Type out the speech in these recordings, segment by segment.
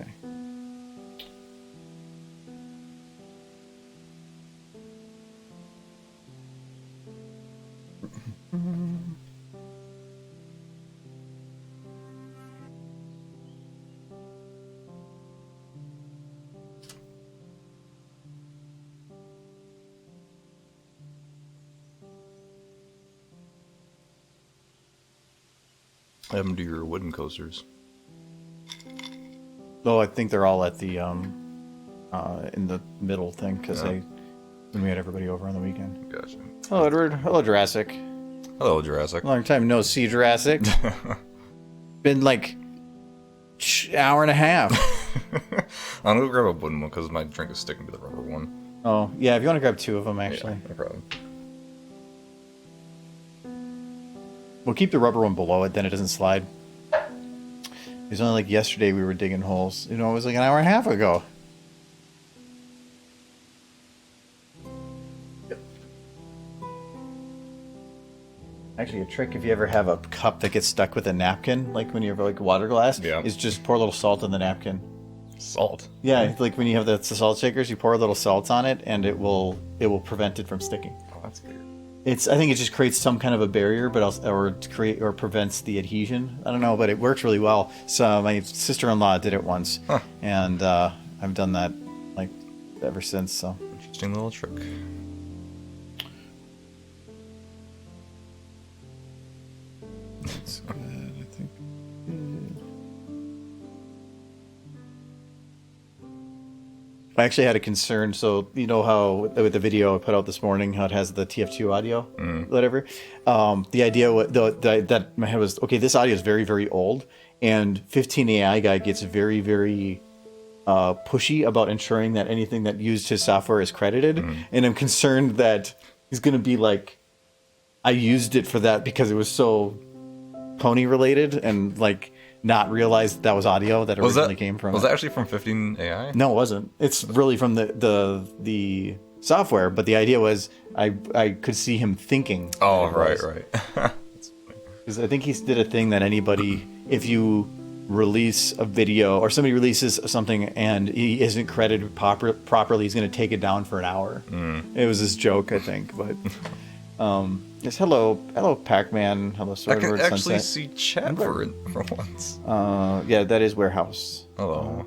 Okay. What happened to your wooden coasters? Oh, I think they're all at the in the middle thing because when we had everybody over on the weekend. Gotcha. Hello, Edward. Hello, Jurassic. Hello, Jurassic. Long time no see, Jurassic. Been like hour and a half. I'm gonna grab a wooden one because my drink is sticking to the rubber one. Oh, yeah, if you want to grab 2 of them, actually. Yeah, no problem. We'll keep the rubber one below it, then it doesn't slide. It's only like yesterday we were digging holes. You know, it was like an hour and a half ago. Actually, a trick if you ever have a cup that gets stuck with a napkin, like when you have like a water glass, is just pour a little salt in the napkin. Salt? Yeah, like when you have the salt shakers, you pour a little salt on it, and it will prevent it from sticking. Oh, that's weird. I think it just creates some kind of a barrier, but also, or prevents the adhesion. I don't know, but it works really well. So my sister-in-law did it once, and I've done that like ever since. So interesting little trick. That's good, I think. I actually had a concern. So you know how with the video I put out this morning, how it has the TF2 audio, whatever. The idea that my head was, okay, this audio is very, very old, and 15AI guy gets very, very pushy about ensuring that anything that used his software is credited, and I'm concerned that he's going to be like, I used it for that because it was so pony related, and like not realize that was audio that originally came from. Was that actually from 15AI? No, it wasn't. It's really from the software, but the idea was I could see him thinking. Oh, right. Because I think he did a thing that anybody, if you release a video or somebody releases something and he isn't credited properly, he's going to take it down for an hour. It was this joke, I think, but. Yes, hello, Pac-Man. Hello, Swordward. I can actually Sunset. see chat for once. Yeah, that is Warehouse. Hello.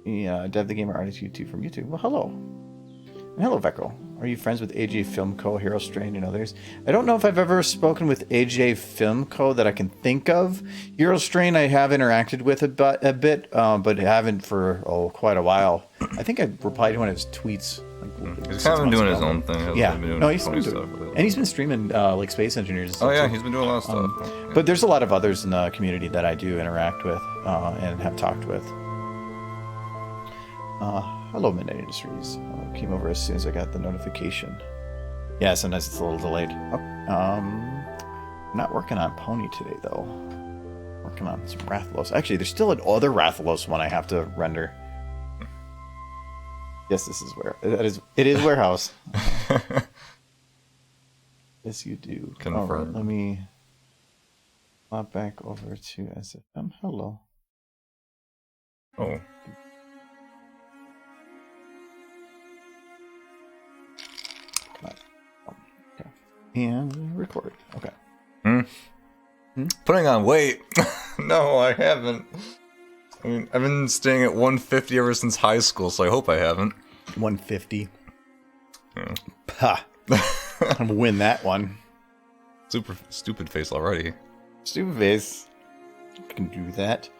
Yeah, Dev the Gamer Artist YouTube from YouTube. Well, hello. And hello, Veckel. Are you friends with AJ Filmco, Hero Strain, and others? I don't know if I've ever spoken with AJ Filmco that I can think of. Hero Strain I have interacted with a bit, but haven't for quite a while. I think I replied to one of his tweets. He's kind of been doing his own thing. Yeah, he's been doing and he's been streaming like Space Engineers and stuff. Oh yeah, too. he's been doing a lot of stuff. But there's a lot of others in the community that I do interact with and have talked with. Hello, Midnight Industries. Came over as soon as I got the notification. Yeah, sometimes it's a little delayed. I'm not working on Pony today though. Working on some Rathalos. Actually, there's still another Rathalos one I have to render. Yes, this is where it is Warehouse. Yes, you do. Confirm. All right, let me hop back over to SFM. Hello. Oh. Come on. Okay. And record. Okay. Putting on weight. No, I haven't. I mean, I've been staying at 150 ever since high school, so I hope I haven't. 150. Yeah. Ha! I'm gonna win that one. Super stupid face already. Stupid face. I can do that.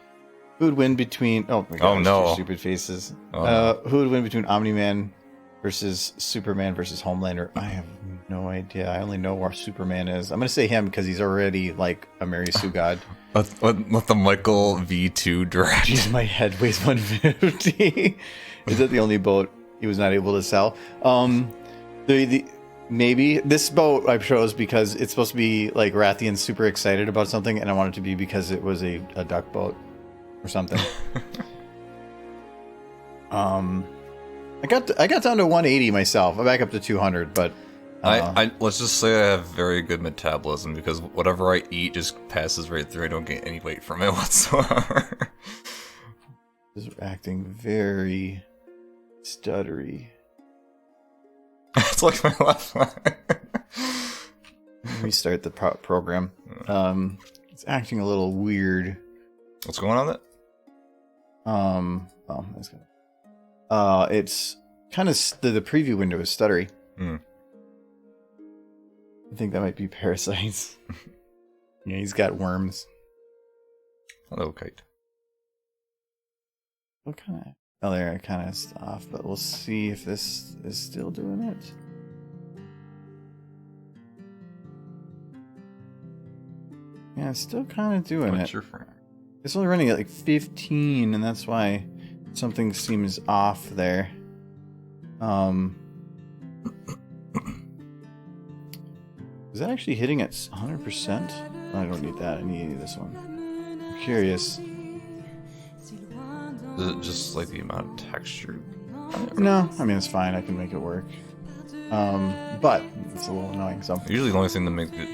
Who would win between? Oh my god! Oh no! Two stupid faces. Oh, no. Who would win between Omni-Man versus Superman versus Homelander? I have no idea. I only know where Superman is. I'm gonna say him because he's already like a Mary Sue God. Let the Michael V2 direct. Jeez, my head weighs 150. Is that the only boat he was not able to sell? Maybe this boat I chose because it's supposed to be like Rathian's super excited about something, and I want it to be because it was a duck boat or something. I got down to 180 myself. I'm back up to 200, but I let's just say I have very good metabolism because whatever I eat just passes right through. I don't gain any weight from it whatsoever. This is acting very stuttery. It's like my left leg. Restart the program. It's acting a little weird. What's going on with it? Oh, that's good. It's kind of the preview window is stuttery. I think that might be parasites. Yeah, he's got worms. Hello, Kite. What kind of? Oh, there, it kind of is off, but we'll see if this is still doing it. Yeah, it's still kind of doing What's it. your frame? It's only running at like 15, and that's why something seems off there. Is that actually hitting at 100%? I don't need that. I need this one. I'm curious. Is it just like the amount of texture? No, I mean, it's fine. I can make it work. But it's a little annoying. So Usually the only thing that makes it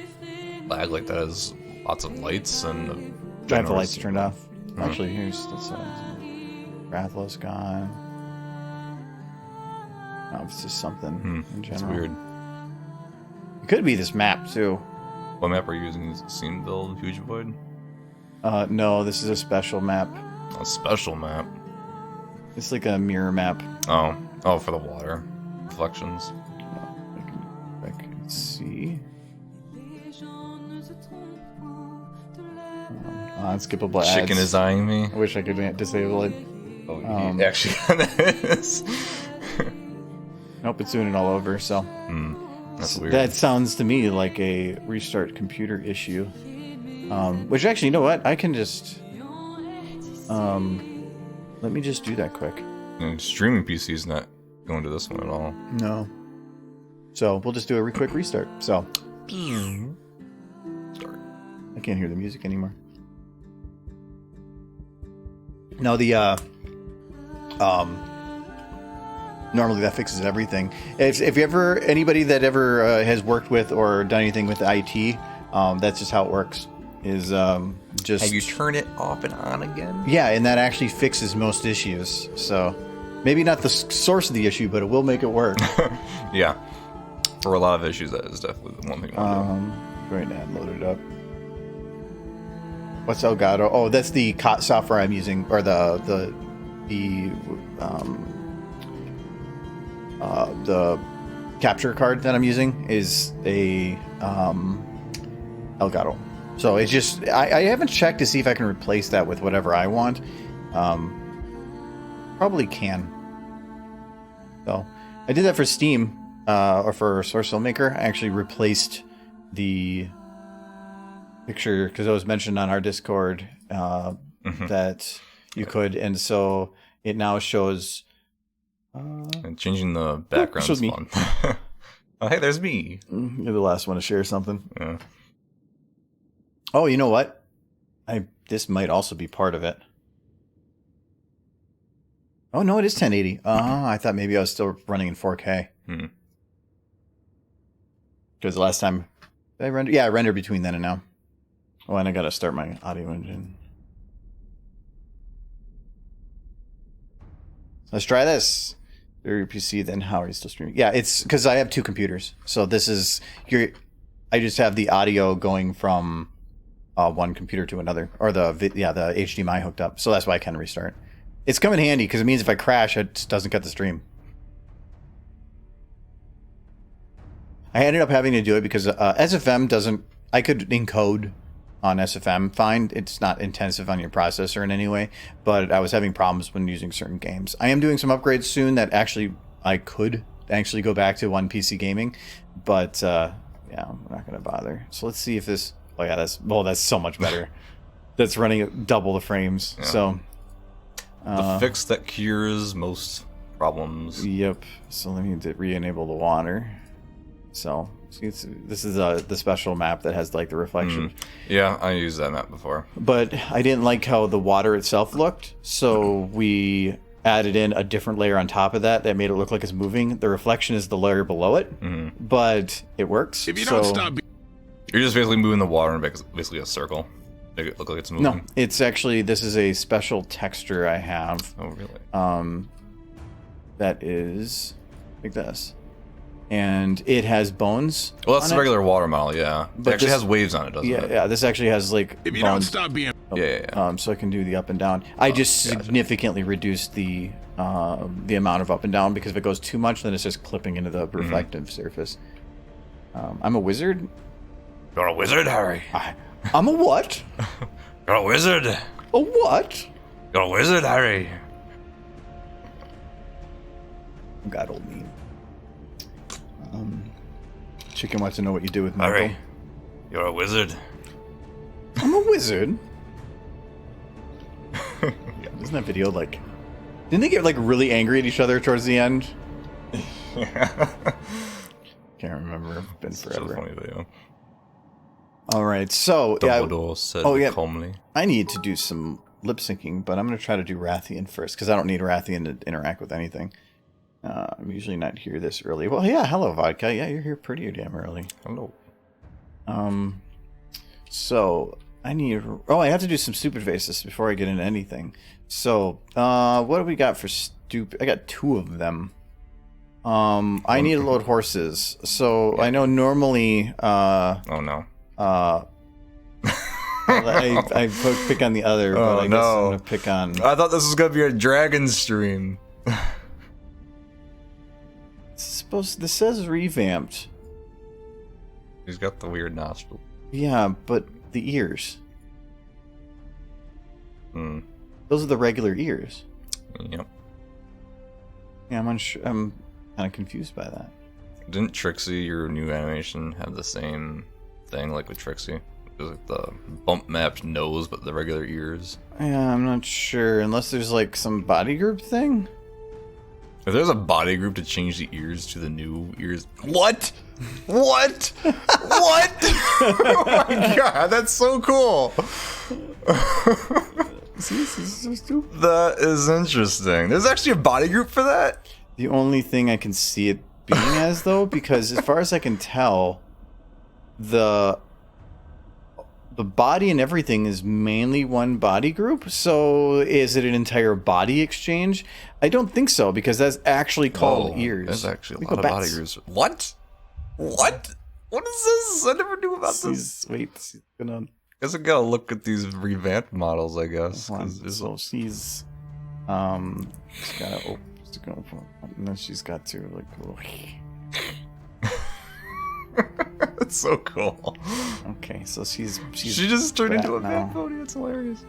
lag like that is lots of lights and I have the lights turned off. Actually, here's this Rathalos gone. No, it's just something in general. It's weird. It could be this map too. What map are you using? Is it Scene Build, Huge Void? No, this is a special map. A special map. It's like a mirror map. Oh, for the water reflections. I can see. Unskippable ads. Chicken is eyeing me. I wish I could disable it. Oh, he actually kind of is. Nope, it's doing it all over. So That's weird. that sounds to me like a restart computer issue. Which actually, you know what? I can just let me just do that quick. And streaming PC is not going to this one at all. No. So we'll just do a quick restart. So Start. I can't hear the music anymore. No, the normally that fixes everything. If you ever anybody that ever has worked with or done anything with IT, that's just how it works. Is just Have you turned it off and on again? yeah, and that actually fixes most issues. So maybe not the source of the issue, but it will make it work. Yeah. For a lot of issues, that is definitely the one thing I want to do. Right now, load it up. What's Elgato? Oh, that's the software I'm using, or the capture card that I'm using is a Elgato. So it's just I haven't checked to see if I can replace that with whatever I want. Probably can. So I did that for Steam or for Source Filmmaker. I actually replaced the picture because it was mentioned on our Discord that you could, and so it now shows. And changing the background is fun. Oh, hey, there's me. You're the last one to share something. Yeah. Oh, you know what? This might also be part of it. Oh no, it is 1080. I thought maybe I was still running in 4K. Because the last time I rendered, I rendered between then and now. Oh, and I gotta start my audio engine. Let's try this. Your PC, then how are you still streaming? Yeah, it's because I have two computers. So this is I just have the audio going from one computer to another, or the HDMI hooked up. So that's why I can restart. It's come in handy because it means if I crash, it just doesn't cut the stream. I ended up having to do it because SFM doesn't. I could encode on SFM fine. It's not intensive on your processor in any way, but I was having problems when using certain games. I am doing some upgrades soon that actually I could actually go back to one PC gaming, but yeah, I'm not going to bother. So let's see if this. Oh yeah, that's so much better. That's running at double the frames. Yeah. So the fix that cures most problems. Yep. So let me re-enable the water. So this is the special map that has like the reflection. Yeah, I used that map before. But I didn't like how the water itself looked, so we added in a different layer on top of that made it look like it's moving. The reflection is the layer below it, but it works. If you don't stop, you're just basically moving the water in basically a circle. Make it look like it's moving? No, it's actually, this is a special texture I have. Oh, really? That is like this. And it has bones. Well, that's on the it. regular water model, yeah. But It actually this- has waves on it, doesn't it? Yeah, this actually has like If you bones. don't stop being Yeah. So I can do the up and down. I just significantly reduced the amount of up and down, because if it goes too much, then it's just clipping into the reflective surface. I'm a wizard. You're a wizard, Harry. I'm a what? You're a wizard. A what? You're a wizard, Harry. God, old me. Chicken wants to know what you do with Michael. Harry, you're a wizard. I'm a wizard. Isn't that video like... Didn't they get like really angry at each other towards the end? Can't remember. It's been Such a forever. funny video. All right, so Dumbledore said calmly. I need to do some lip syncing, but I'm going to try to do Rathian first, because I don't need Rathian to interact with anything. I'm usually not here this early. Well, yeah, hello, Vodka. Yeah, you're here pretty damn early. Hello. So I need... Oh, I have to do some stupid faces before I get into anything. So, what do we got for stupid? I got 2 of them. I need to load horses. So I know normally... Oh, no. I pick on the other, but I guess I'm gonna pick on... I thought this was gonna be a dragon stream. This says revamped. He's got the weird nostril. Yeah, but the ears. Hmm. Those are the regular ears. Yep. Yeah, I'm unsure. I'm kind of confused by that. Didn't Trixie, your new animation, have the same thing like with Trixie? It was like the bump mapped nose, but the regular ears. Yeah, I'm not sure. Unless there's like some body group thing. If there's a body group to change the ears to the new ears... What? What? What? Oh my god, that's so cool! See, this is so stupid. That is interesting. There's actually a body group for that? The only thing I can see it being as, though, because as far as I can tell, the body and everything is mainly one body group. So is it an entire body exchange? I don't think so, because that's actually called ears. There's actually a We lot go of body bats. groups. What? What? What is this? I never knew about this. Wait, she's gonna... Guess I gotta look at these revamped models, I guess. Hold on. 'cause there's- So she's gotta open, and then she's got to like... That's so cool. Okay, so she's She just turned into a now. bad pony. It's hilarious.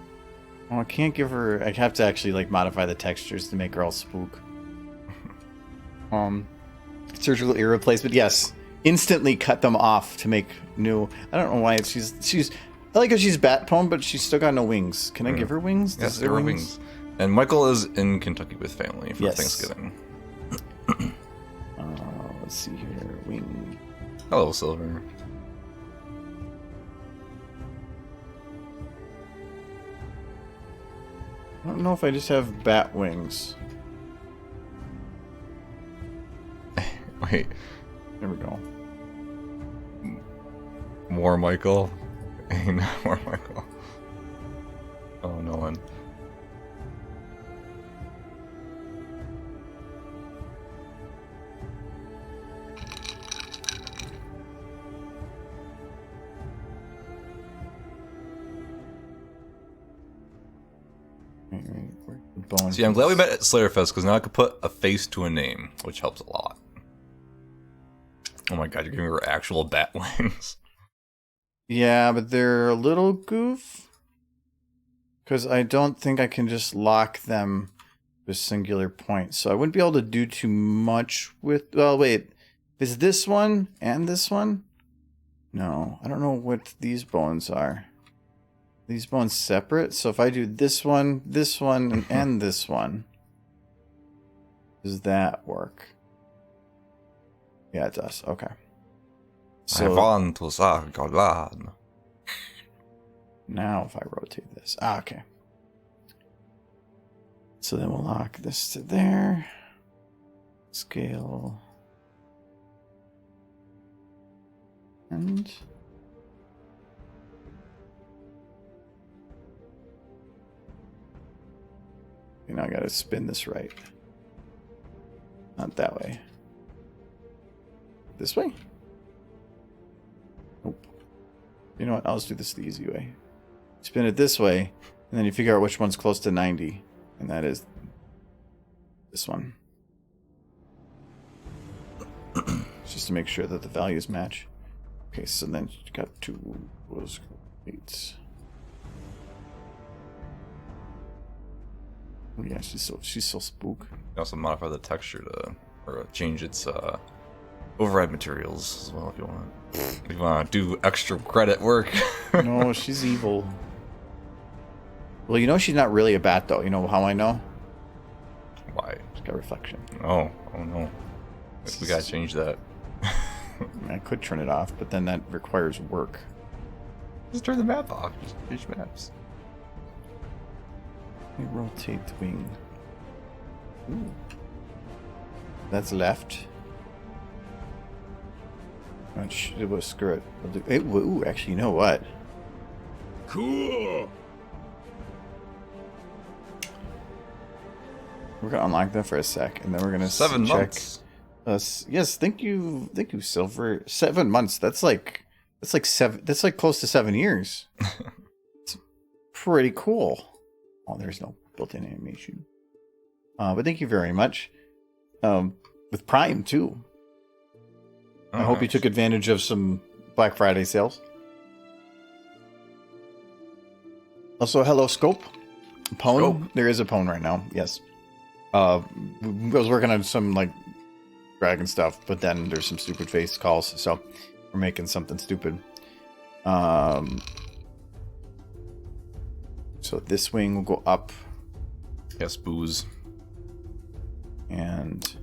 Well, I can't give her... I have to actually like modify the textures to make her all spook. Surgical ear replacement, yes. Instantly cut them off to make new... I don't know why she's... I like how she's Batpone, but she's still got no wings. Can I give her wings? Yes, Does there her are wings. And Michael is in Kentucky with family for Yes. Thanksgiving. Let's see here. Wing... Hello, Silver. I don't know if I just have bat wings. Wait, There we go. more Michael? More Michael. Oh, no one. Bones. See, I'm glad we met at Slayerfest because now I could put a face to a name, which helps a lot. Oh my god, you're giving her actual bat wings. Yeah, but they're a little goof. Because I don't think I can just lock them to a singular point. So I wouldn't be able to do too much with... Well, wait. Is this one and this one? No, I don't know what these bones are. These bones separate? So if I do this one, and this one, does that work? Yeah, it does. Okay. I want to say God. Now if I rotate this. Okay. So then we'll lock this to there. Scale. And... Now I gotta spin this right. Not that way. This way? Nope. You know what? I'll just do this the easy way. Spin it this way, and then you figure out which one's close to 90. And that is this one. Just to make sure that the values match. Okay, so then you got 2 was 8. Oh yeah, she's so spook. You also modify the texture to or change its override materials as well if you want. If you want to do extra credit work. No, she's evil. Well, you know she's not really a bat though. You know how I know? Why? She's got reflection. Oh no. We gotta change that. I could turn it off, but then that requires work. Just turn the map off. Just change maps. Let me rotate the wing. Ooh. That's left. It was screw it. Ooh, actually, you know what? Cool. We're gonna unlock that for a sec, and then we're gonna 7 check. months. Yes, thank you, Silver. 7 months. That's like seven. That's like close to 7 years. It's pretty cool. Oh, there's no built-in animation. But thank you very much. With Prime too. I hope you took advantage of some Black Friday sales. Also, hello, Scope. Pwn. Scope. There is a Pwn right now. Yes. I was working on some like dragon stuff, but then there's some stupid face calls, so we're making something stupid. So this wing will go up. Yes, booze. And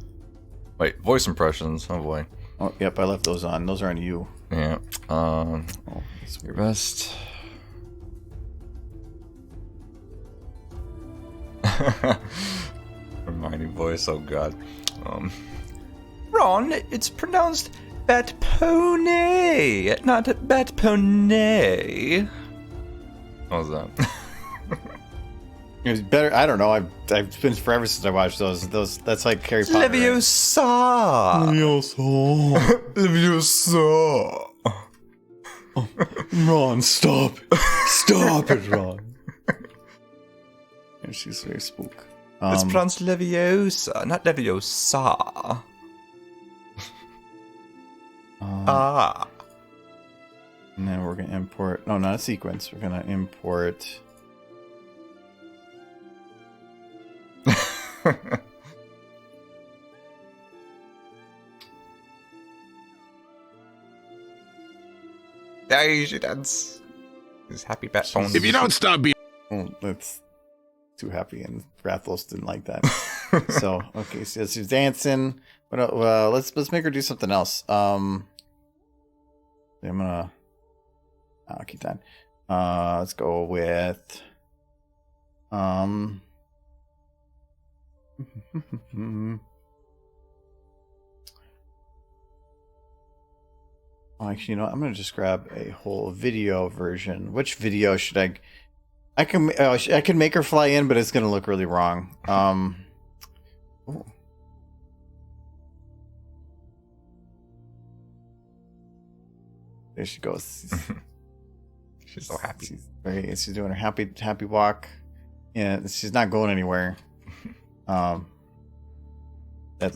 wait, voice impressions. Oh boy. oh, yep, I left those on. Those are on you. Yeah. Oh, Your best. Reminding voice. Oh god. Ron, it's pronounced bat pony, not bat pony. What was that? It was better. I don't know. I've been forever since I watched those. That's like Harry Potter. Leviosa. Leviosa. Ron, stop! Stop it, Ron. And she's very spook. It's pronounced Leviosa, not Leviosa. And then we're gonna import. No, not a sequence. We're gonna import. Yeah, she dance. He's happy bat phone. If you don't stop being Oh, that's too happy, and Rathalos didn't like that. So okay, so she's dancing. But well, let's make her do something else. I'm gonna. I'll keep that. Let's go with. Oh, actually, you know what? I'm gonna just grab a whole video version. Which video should I? I can make her fly in, but it's gonna look really wrong. Ooh. There she goes. She's so happy. She's doing her happy walk. Yeah, she's not going anywhere. That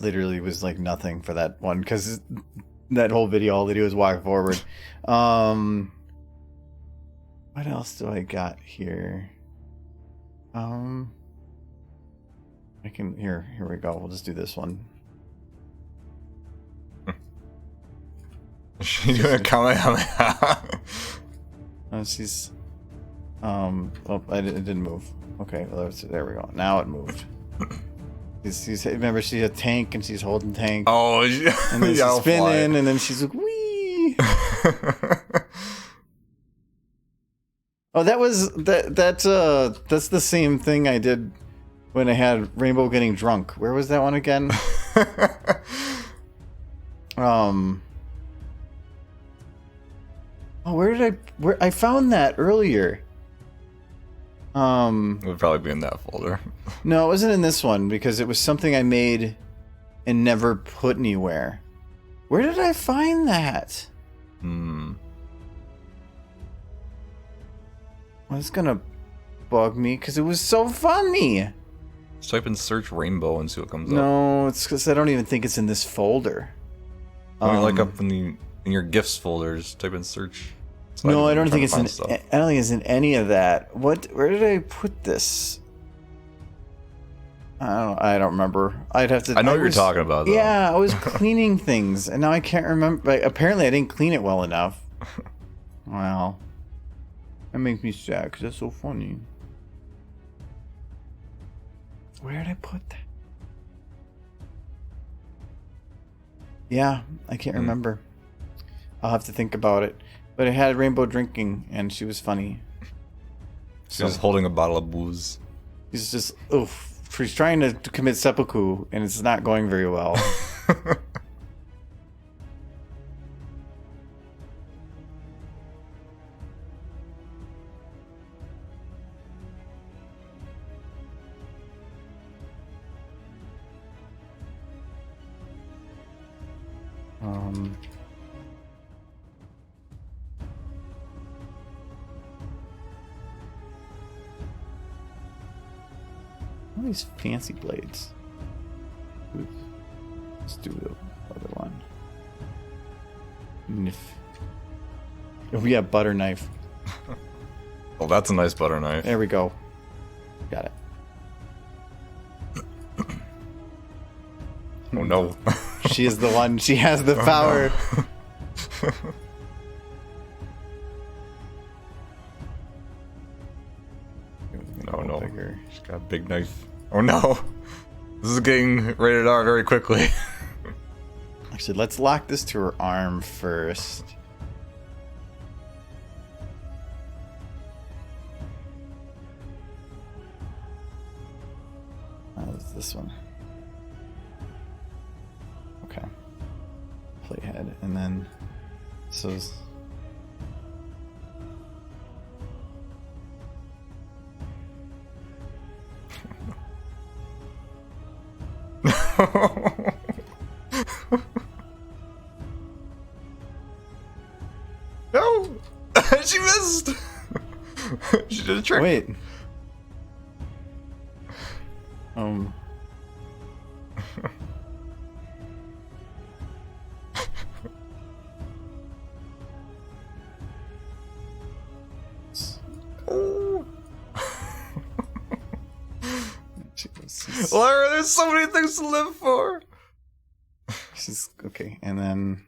literally was like nothing for that one because that whole video, all they do is walk forward. What else do I got here? I can here we go. We'll just do this one. She doing a Kamehameha. She's well, it didn't move. Okay, well, there we go. Now it moved. Remember, she's a tank and she's holding tank. Oh, and then she's spinning, and then she's like, wee. Oh, that's the same thing I did when I had Rainbow Getting Drunk. Where was that one again? Oh, where I found that earlier. It would probably be in that folder. No, it wasn't in this one because it was something I made and never put anywhere. Where did I find that? Hmm. Well, it's gonna bug me because it was so funny. Just type in search rainbow and see what comes up. No, it's because I don't even think it's in this folder. Like up in your gifts folders, type in search. No, I don't think it's in. I don't think it's in any of that. Where did I put this? I don't remember. I'd have to. I know what you're talking about, though. Yeah, I was cleaning things, and now I can't remember. Like, apparently, I didn't clean it well enough. Wow, that makes me sad because that's so funny. Where did I put that? Yeah, I can't remember. I'll have to think about it. But it had Rainbow drinking, and she was funny. She was holding a bottle of booze. He's just, oof. She's trying to commit seppuku, and it's not going very well. All these fancy blades. Oops. Let's do the other one. Oh, yeah, butter knife. Oh, that's a nice butter knife. There we go. Got it. Oh no. She is the one. She has the power. No. No, bigger. She's got a big knife. Oh no. This is getting rated R very quickly. Actually, let's lock this to her arm first. How's this one? Okay. Playhead, and then so. No! She missed! She did a trick. Wait. Lara, there's so many things to live for. She's okay, and then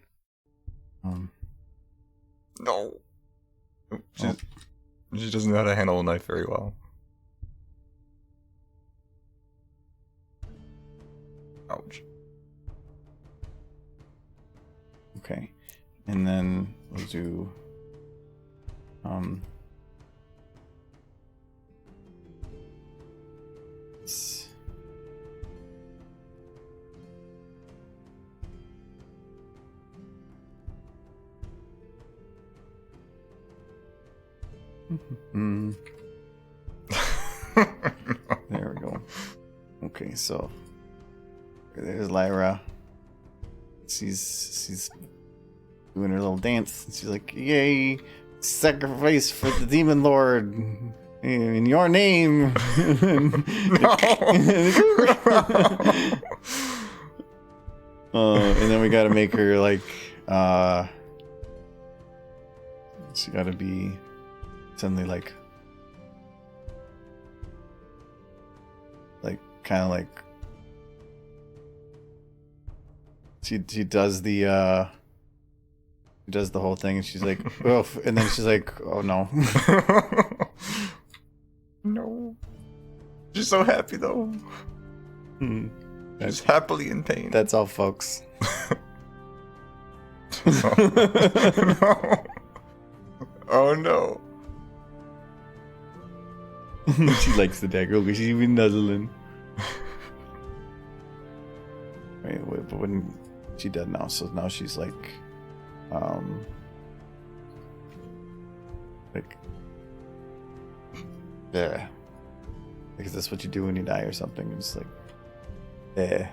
no. She doesn't know how to handle a knife very well. Ouch. Okay, and then we'll do there we go. Okay, so there's Lyra. She's doing her little dance. She's like, "Yay! Sacrifice for the demon lord in your name." And then we gotta make her like she gotta be suddenly like kind of like she does the whole thing, and she's like, oof, and then she's like, oh no. No. She's so happy though. She's happily in pain. That's all, folks. No. Oh no. She likes the dagger. Okay, she's even nuzzling. Wait, but when she dead now, so now she's like Yeah. Because that's what you do when you die or something. It's like, yeah.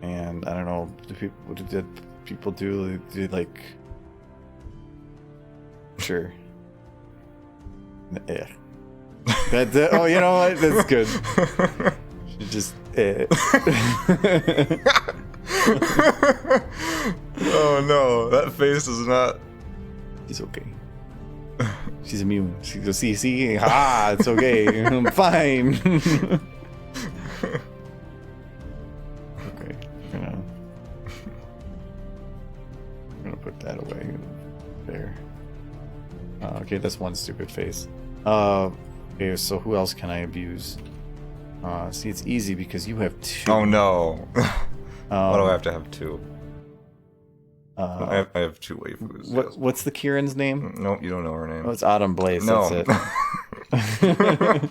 And I don't know, what did people do? They like, sure. Yeah. That's it. Oh, you know what? That's good. She just, Oh no, that face is not. She's okay. She's immune. She goes, see, it's okay. I'm fine. Okay, I'm gonna put that away there. Okay, that's one stupid face. Okay, so who else can I abuse? See, it's easy because you have 2. Oh no. Why do I have to have 2? I have 2 waifus. What's the Kieran's name? No, you don't know her name. Oh, it's Autumn Blaze. No. That's it.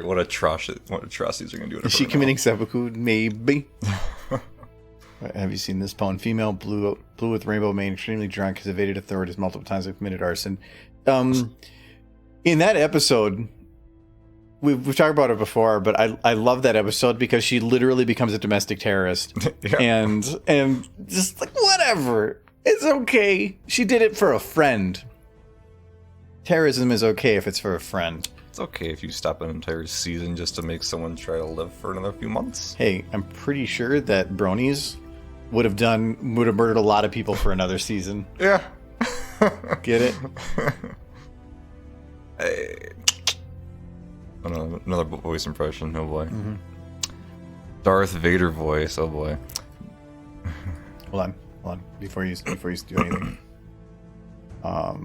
What atrocities are gonna do? Is she committing seppuku? Maybe. Have you seen this poem? Female, blue with rainbow mane, extremely drunk, has evaded authorities multiple times and committed arson. In that episode, we've talked about it before, but I love that episode because she literally becomes a domestic terrorist. Yeah. and just like, whatever. It's okay. She did it for a friend. Terrorism is okay if it's for a friend. It's okay if you stop an entire season just to make someone try to live for another few months. Hey, I'm pretty sure that Bronies would have murdered a lot of people for another season. Yeah. Get it? Hey. Another voice impression, oh boy. Mm-hmm. Darth Vader voice, oh boy. Hold on. Before you do anything. I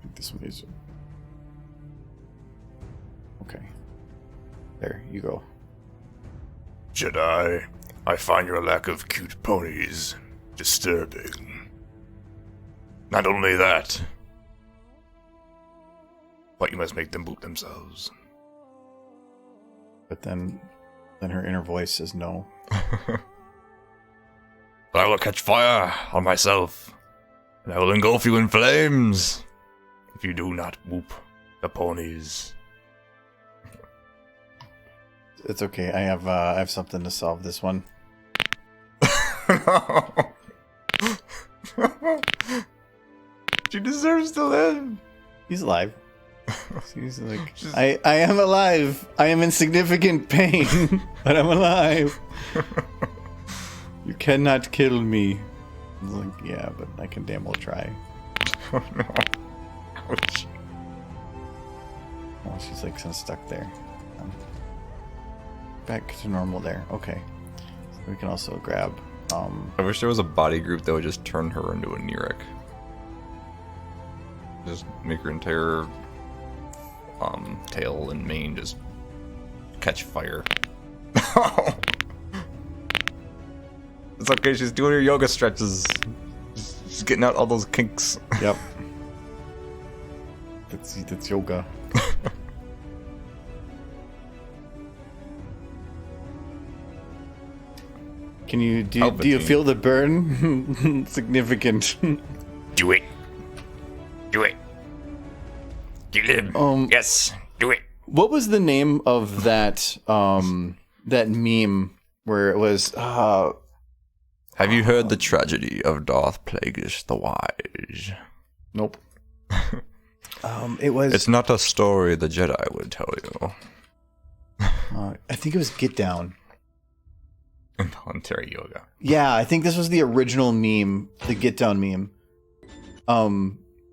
think this one is okay. There you go. Jedi, I find your lack of cute ponies disturbing. Not only that, but you must make them boot themselves. But then her inner voice says no. But I will catch fire on myself, and I will engulf you in flames if you do not whoop the ponies. It's okay. I have something to solve this one. No. She deserves to live. He's alive. He's like, I am alive. I am in significant pain, but I'm alive. You cannot kill me. I was like, yeah, but I can damn well try. Oh no. Ouch. Oh, she's like kind of stuck there. Back to normal there. Okay. So we can also grab. I wish there was a body group that would just turn her into a Neric. Just make her entire tail and mane just catch fire. It's okay, she's doing her yoga stretches. She's getting out all those kinks. Yep. That's yoga. Can you do you feel the burn? Significant. Do it. Do it. Kill him. Yes, do it. What was the name of that that meme where it was Have you heard the tragedy of Darth Plagueis the Wise? Nope. It was. It's not a story the Jedi would tell you. I think it was Get Down. Involuntary yoga. Yeah, I think this was the original meme, the Get Down meme.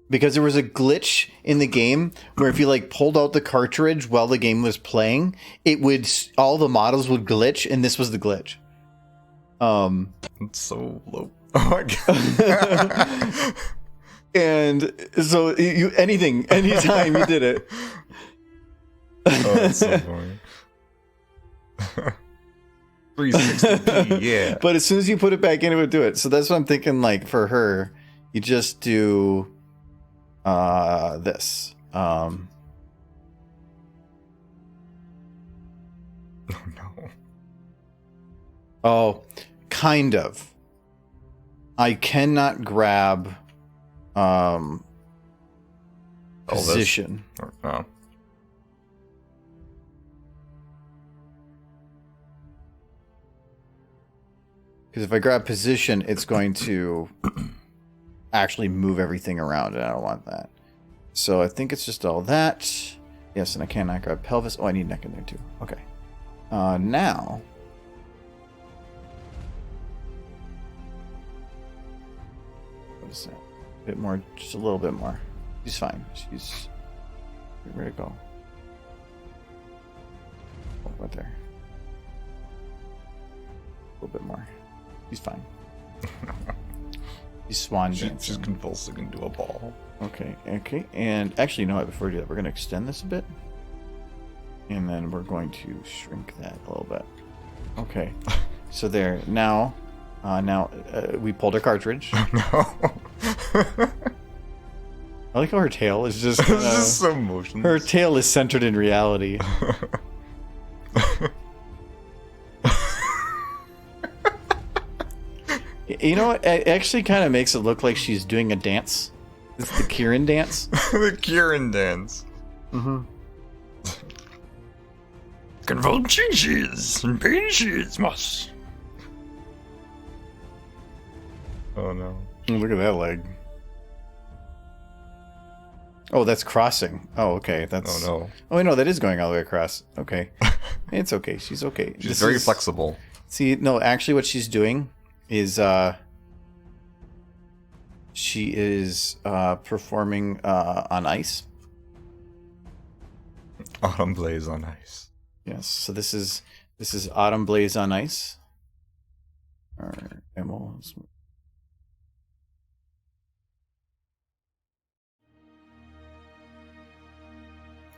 Because there was a glitch in the game where if you like pulled out the cartridge while the game was playing, it would all the models would glitch, and this was the glitch. It's so low. Oh my god. And so anytime you did it. Oh, that's so boring. 360p, yeah. But as soon as you put it back in, it would do it. So that's what I'm thinking, like, for her, you just do this. No. Oh, kind of. I cannot grab position. Oh. Because if I grab position, it's going to actually move everything around, and I don't want that. So I think it's just all that. Yes, and I cannot grab pelvis. Oh, I need neck in there too. Okay. Now. What is that? A bit more, just a little bit more. She's fine. She's ready to go. Oh, right there. A little bit more. She's fine. She's swan dancing. She's convulsing into a ball. Okay, okay. And actually, you know what? Before we do that, we're going to extend this a bit. And then we're going to shrink that a little bit. Okay. So there. Now, we pulled our cartridge. No. I like how her tail is just... It's just so motionless. Her tail is centered in reality. You know what? It actually kind of makes it look like she's doing a dance. It's the Kieran dance. The Kieran dance. Mm-hmm. Convulsions and pinches must. Oh no. Look at that leg. Oh, that's crossing. Oh, okay. That's. Oh no. Oh, wait, no, that is going all the way across. Okay. It's okay. She's okay. She's very flexible. See, no, actually, what she's doing is she is performing on ice. Autumn Blaze on Ice. Yes. So this is Autumn Blaze on Ice. Or Emils.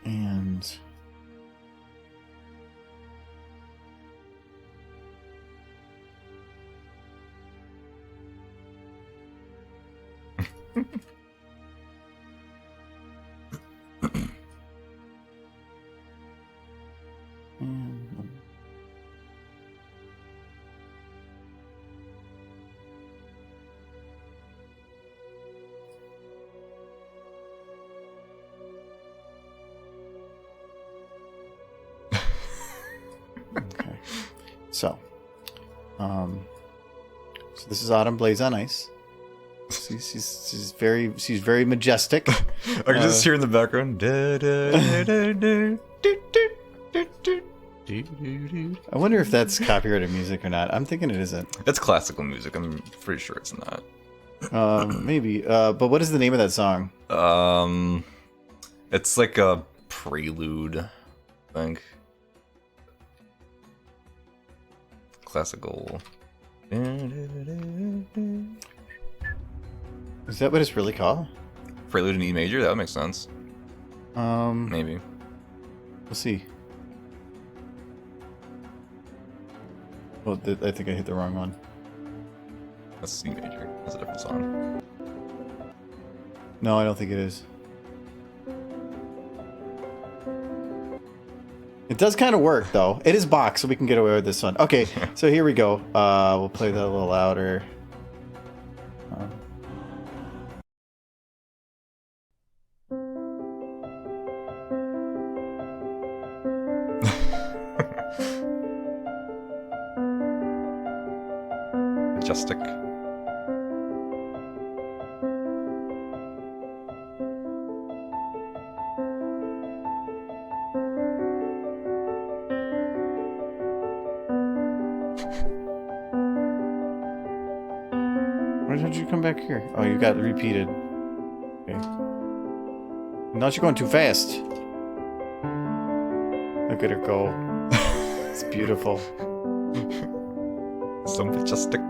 And okay. So this is Autumn Blaze on Ice. She's very majestic. I can just hear in the background. I wonder if that's copyrighted music or not. I'm thinking it isn't. It's classical music. I'm pretty sure it's not. Maybe. But what is the name of that song? It's like a prelude, I think. Classical. Is that what it's really called? Prelude in E major? That would make sense. Maybe. We'll see. Well, I think I hit the wrong one. That's C major. That's a different song. No, I don't think it is. It does kind of work, though. It is Bach, so we can get away with this one. Okay, so here we go. We'll play that a little louder. Majestic. Why did you come back here? Oh, you got repeated. Okay. Now you're going too fast. Look at her go. It's beautiful. So majestic.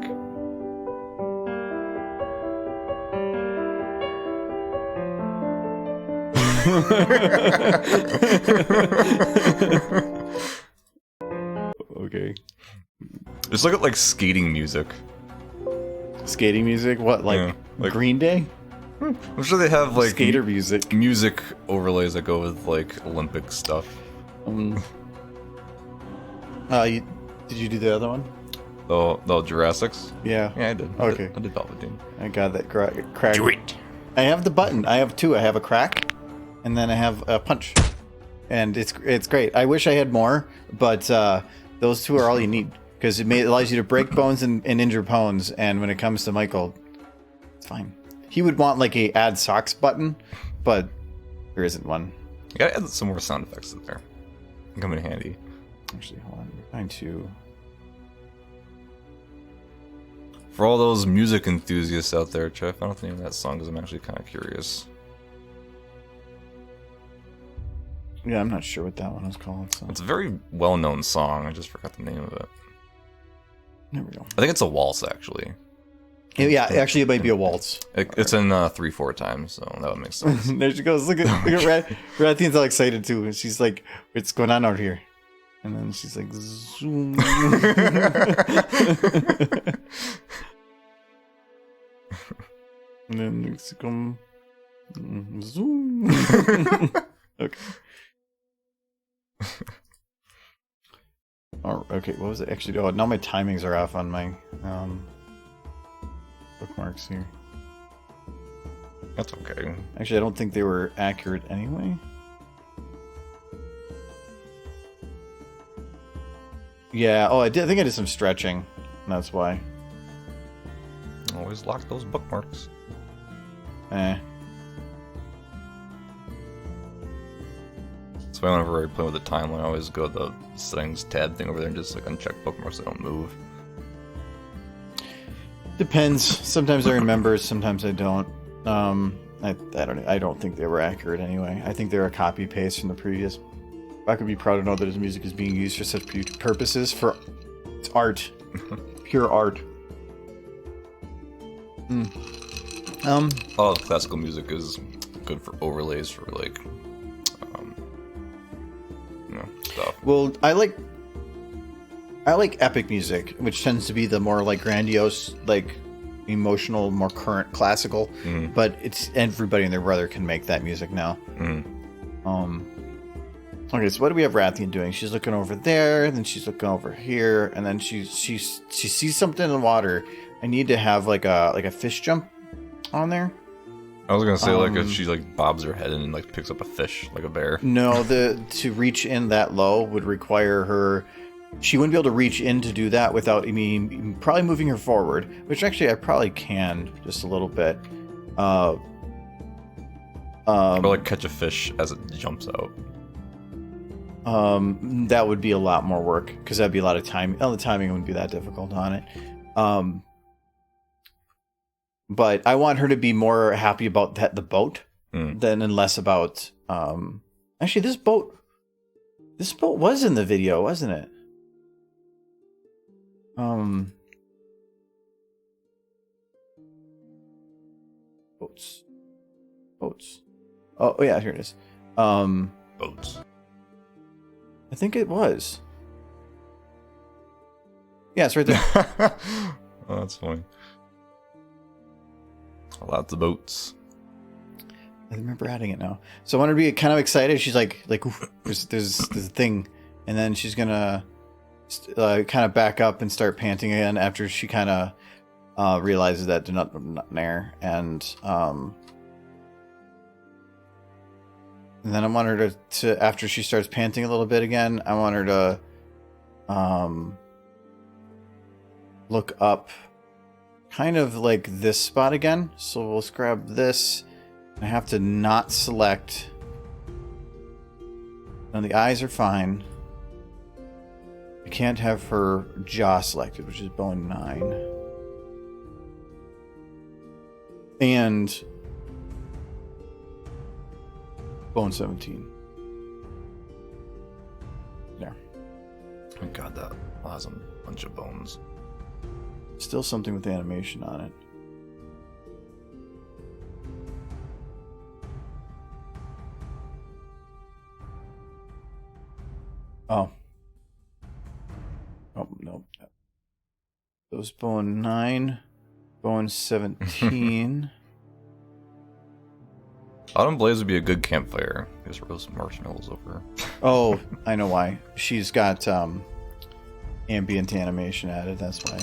Okay. Just look at like skating music. Skating music? What, like Green Day? I'm sure they have like Skater music. Music overlays that go with like Olympic stuff. Did you do the other one? The Jurassics? Yeah. Yeah, I did. Okay. I did Palpatine. I got that crack. Do it. I have the button. I have two. I have a crack, and then I have a punch, and it's great. I wish I had more, but those two are all you need because it allows you to break bones and injure bones. And when it comes to Michael, it's fine. He would want like a add socks button, but there isn't one. You gotta add some more sound effects in there. Come in handy. Actually, hold on. I'm trying to. For all those music enthusiasts out there, try to find out the name of that song because I'm actually kind of curious. Yeah, I'm not sure what that one was called. So. It's a very well-known song. I just forgot the name of it. There we go. I think it's a waltz, actually. Yeah, actually, it might be a waltz. It's in 3/4 times, so that would make sense. There she goes. Look at Rathian's all excited too. And she's like, "What's going on out here?" And then she's like, "Zoom." And then it's come zoom. Okay. Oh, okay. What was it actually? Oh, now my timings are off on my bookmarks here. That's okay. Actually, I don't think they were accurate anyway. Yeah. Oh, I think I did some stretching. That's why. Always lock those bookmarks. Eh. That's why whenever I play with the timeline, I always go to the settings tab thing over there and just like uncheck bookmarks that don't move. Depends. Sometimes I remember, sometimes I don't. I don't think they were accurate anyway. I think they're a copy paste from the previous. I could be proud to know that his music is being used for such purposes. For it's art, pure art. All classical music is good for overlays for like, stuff. Well, I like epic music, which tends to be the more like grandiose, like emotional, more current classical. But it's everybody and their brother can make that music now. Okay, so what do we have Rathian doing? She's looking over there, then she's looking over here, and then she sees something in the water. I need to have like a fish jump on there. I was gonna say like if she like bobs her head and like picks up a fish like a bear. No, to reach in that low would require her. She wouldn't be able to reach in to do that without probably moving her forward, which actually I probably can just a little bit. Or like catch a fish as it jumps out. That would be a lot more work because that'd be a lot of time. The timing wouldn't be that difficult on it. But I want her to be more happy about the boat than and less about. Actually, this boat was in the video, wasn't it? Boats. Oh yeah, here it is. Boats. I think it was. Yeah, it's right there. Oh, that's funny. Lots of boats. I remember adding it now. So I want her to be kind of excited. She's like, oof, there's a thing, and then she's gonna kind of back up and start panting again after she kind of realizes that they're not there, and then I want her to after she starts panting a little bit again, I want her to look up kind of like this spot again. So we'll grab this. I have to not select. Now the eyes are fine. I can't have her jaw selected, which is bone 9. And bone 17. There. Oh god, that has a bunch of bones. Still something with the animation on it. Oh. Oh, no. Those bone 9. Bone 17. Autumn Blaze would be a good campfire. Just roast marshmallows over her. Oh, I know why. She's got ambient animation added, that's why.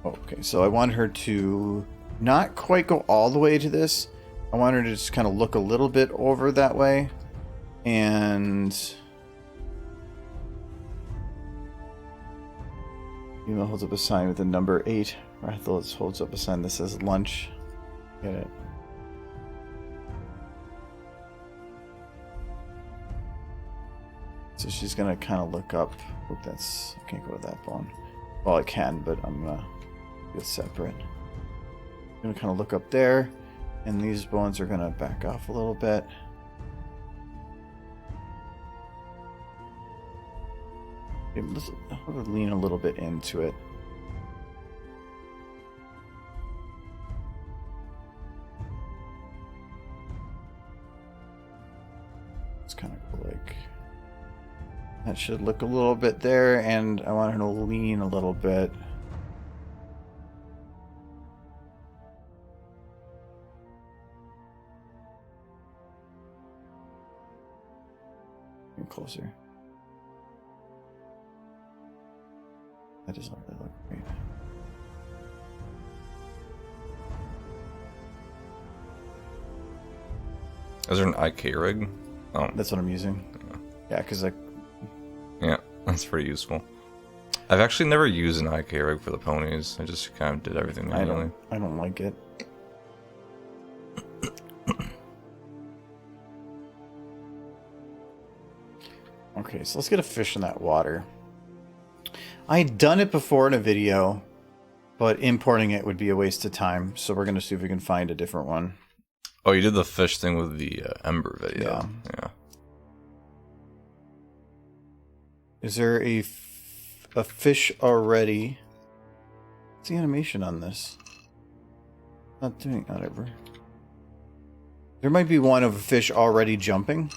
Okay, so I want her to not quite go all the way to this. I want her to just kind of look a little bit over that way. And Email holds up a sign with the number 8. Rathalos holds up a sign that says lunch. Get it? So she's gonna kind of look up. Oop, that's, I can't go to that bone. Well, I can, but I'm gonna get separate. I'm gonna kind of look up there, and these bones are gonna back off a little bit. Okay, let's lean a little bit into it. It's kind of go like that. Should look a little bit there, and I want her to lean a little bit. Get closer. That doesn't really look great. Is there an IK rig? Oh, That's what I'm using. Yeah, because I. yeah, that's pretty useful. I've actually never used an IK rig for the ponies. I just kind of did everything manually. I don't like it. Okay, so let's get a fish in that water. I'd done it before in a video, but importing it would be a waste of time. So we're gonna see if we can find a different one. Oh, you did the fish thing with the Ember video. Yeah. Is there a fish already? What's the animation on this? Not doing whatever. There might be one of a fish already jumping.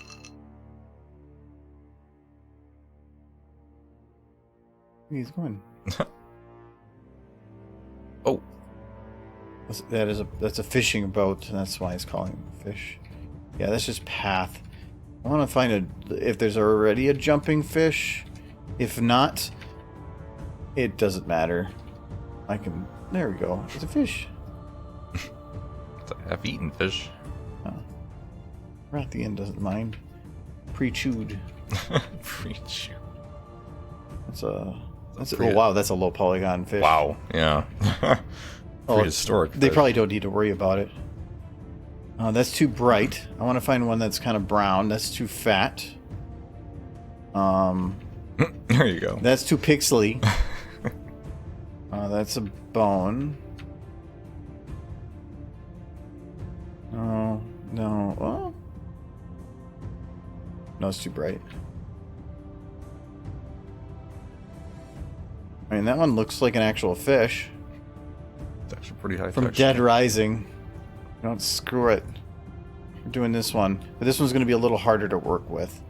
He's going. Oh, That's a fishing boat, and that's why he's calling it fish. Yeah, that's just path. I want to find if there's already a jumping fish. If not, it doesn't matter. I can. There we go. It's a fish. it's a half-eaten fish. Oh. Rathian doesn't mind. Pre-chewed. Pre-chewed. Oh wow, that's a low polygon fish. Wow. Yeah. Prehistoric. They fish. probably don't need to worry about it. That's too bright. I want to find one that's kind of brown. That's too fat. There you go. That's too pixely. That's a bone. No. Well, no, it's too bright. I mean, that one looks like an actual fish. It's actually pretty high From texture. Dead Rising. Don't screw it. We're doing this one. But this one's going to be a little harder to work with.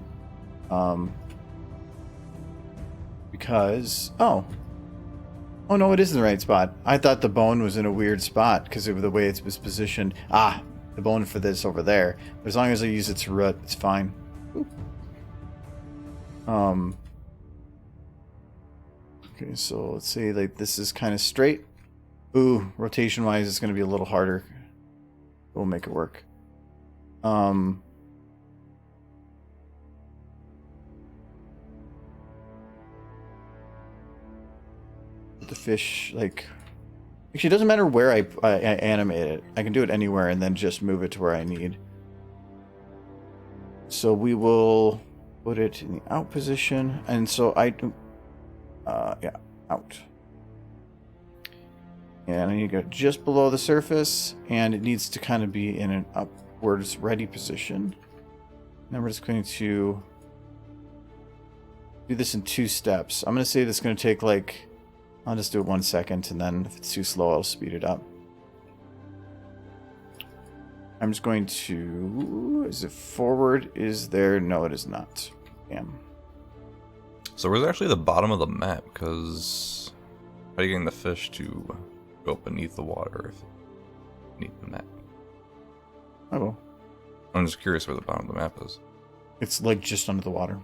Because... Oh no, it is in the right spot. I thought the bone was in a weird spot because of the way it was positioned. The bone for this over there. But as long as I use its root, it's fine. Okay, so let's say like this is kind of straight. Ooh, rotation wise it's gonna be a little harder. We'll make it work. The fish, like, actually it doesn't matter where I animate it. I can do it anywhere and then just move it to where I need. So we will put it in the out position, and so I do out. And I need to go just below the surface, and it needs to kind of be in an upwards ready position. Then we're just going to do this in 2 steps. I'm going to say this is going to take like, I'll just do it 1 second, and then if it's too slow, I'll speed it up. I'm just going to, is it forward? Is there? No, it is not. Damn. So where's actually the bottom of the map? Because how are you getting the fish to go beneath the water beneath the map? Oh. I'm just curious where the bottom of the map is. It's like just under the water.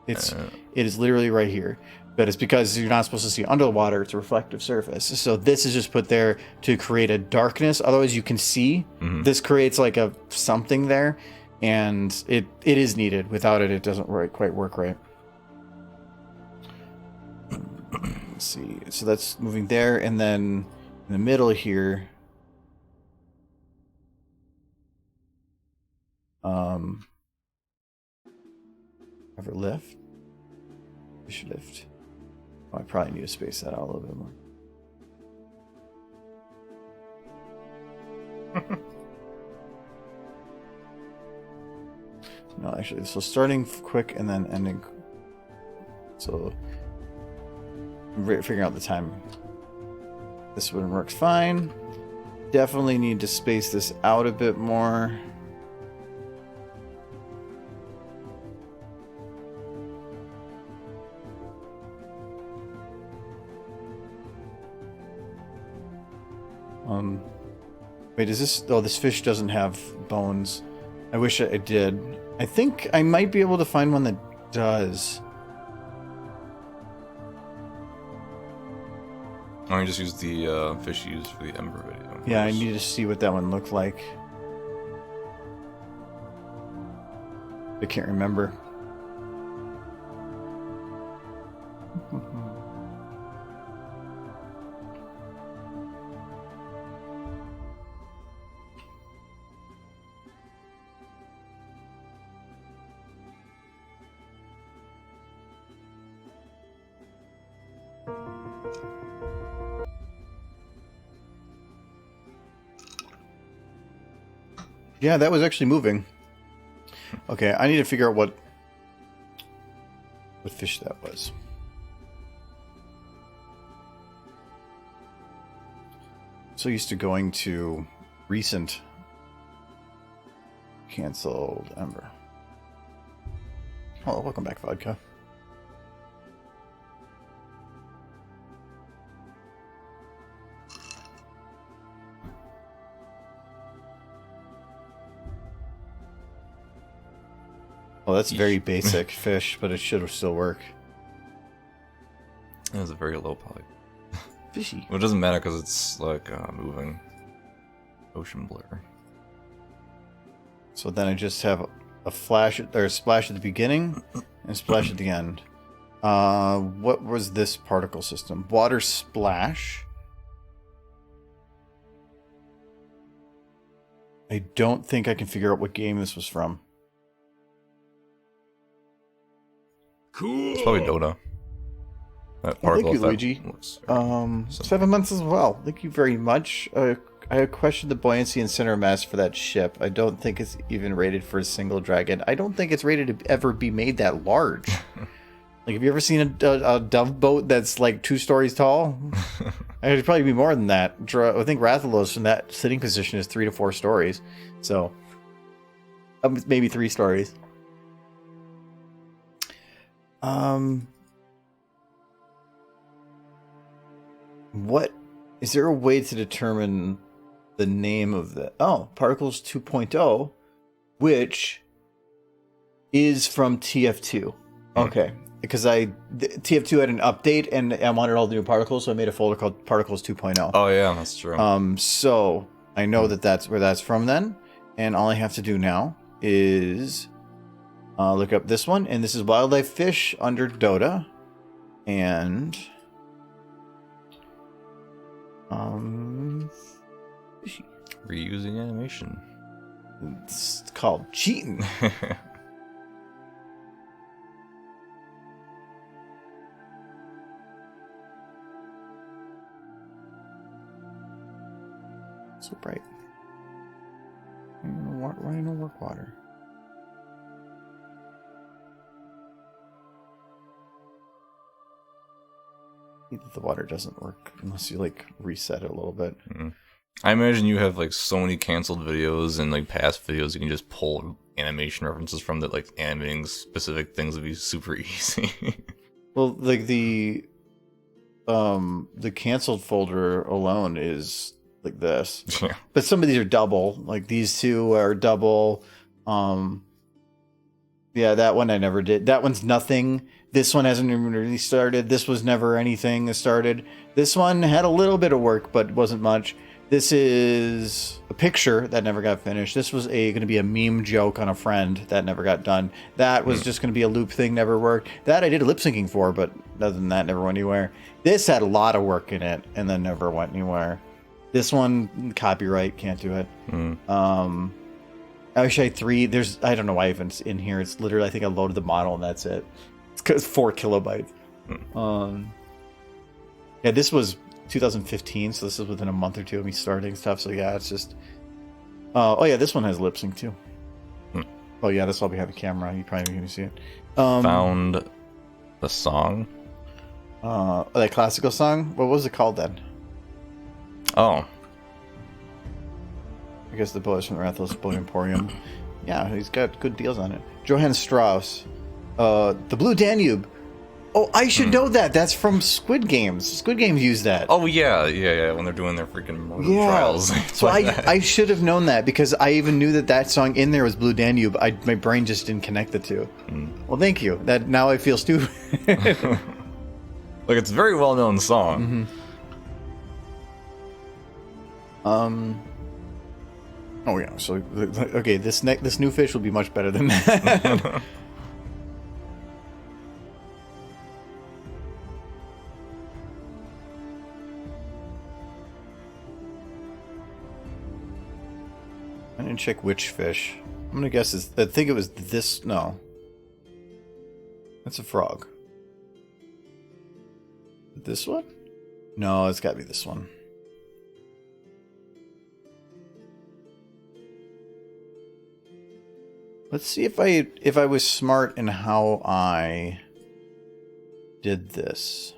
It is literally right here. But it's because you're not supposed to see under the water. It's a reflective surface. So this is just put there to create a darkness. Otherwise, you can see. Mhm. This creates like a something there, and it is needed. Without it, it doesn't quite work right. Let's see. So that's moving there, and then in the middle here. Ever lift? Fish lift. Oh, I probably need to space that out a little bit more. No, actually, so starting quick and then ending. So, figuring out the time. This one works fine. Definitely need to space this out a bit more. Wait, is this... Oh, this fish doesn't have bones. I wish it did. I think I might be able to find one that does. Why don't you just use the fish you used for the Ember video? Yeah, I need to see what that one looked like. I can't remember. Yeah, that was actually moving. Okay, I need to figure out what fish that was. So used to going to recent canceled Ember. Oh, welcome back, Vodka. Well, that's very basic fish, but it should still work. It was a very low poly. Fishy. Well, it doesn't matter because it's like moving. Ocean blur. So then I just have a flash or a splash at the beginning and a splash at the end. What was this particle system? Water splash. I don't think I can figure out what game this was from. Cool. It's probably Dota. That Well, thank particle you, effect Luigi. looks very 7 months as well. Thank you very much. I questioned the buoyancy and center mass for that ship. I don't think it's even rated for a single dragon. I don't think it's rated to ever be made that large. Like, have you ever seen a dove boat that's like 2 stories tall? It'd probably be more than that. I think Rathalos in that sitting position is 3 to 4 stories. So, maybe 3 stories. What is there a way to determine the name of the Particles 2.0, which is from TF2? Okay, because TF2 had an update and I wanted all the new particles, so I made a folder called Particles 2.0. Oh yeah, that's true. So I know that's where that's from then, and all I have to do now is look up this one, and this is Wildlife Fish under Dota, and Reusing animation. it's called cheating. So bright. Running no work water. The water doesn't work unless you like reset it a little bit. Mm-hmm. I imagine you have like so many canceled videos and like past videos you can just pull animation references from that, like animating specific things would be super easy. Well, like the canceled folder alone is like this. Yeah. But some of these are double. Like these two are double. Yeah, that one I never did. That one's nothing. This one hasn't even really started. This was never anything that started. This one had a little bit of work, but wasn't much. This is a picture that never got finished. This was going to be a meme joke on a friend that never got done. That was just going to be a loop thing, never worked. That I did lip syncing for, but other than that, never went anywhere. This had a lot of work in it, and then never went anywhere. This one, copyright, can't do it. I wish I had 3. I don't know why even it's in here. It's literally, I think I loaded the model and that's it. It's 4 kilobytes. Yeah, this was 2015, so this is within a month or two of me starting stuff. So yeah, it's just. Oh yeah, this one has lip sync too. Oh yeah, this will be having a camera. You probably can't see it. Found the song. That classical song. What was it called then? Oh. I guess the boys from the Rathalos Boy Emporium. Yeah, he's got good deals on it. Johann Strauss. The Blue Danube. Oh, I should know that. That's from Squid Games. Squid Games use that. Oh yeah. When they're doing their freaking murder Yeah. trials. So I should have known that because I even knew that song in there was Blue Danube. My brain just didn't connect the two. Well, thank you. That now I feel stupid. Like, it's a very well known song. Oh yeah. So okay, this new fish will be much better than that. I didn't check which fish. I'm gonna guess I think it was this. No, that's a frog. This one? No, it's gotta be this one. Let's see if I was smart in how I did this.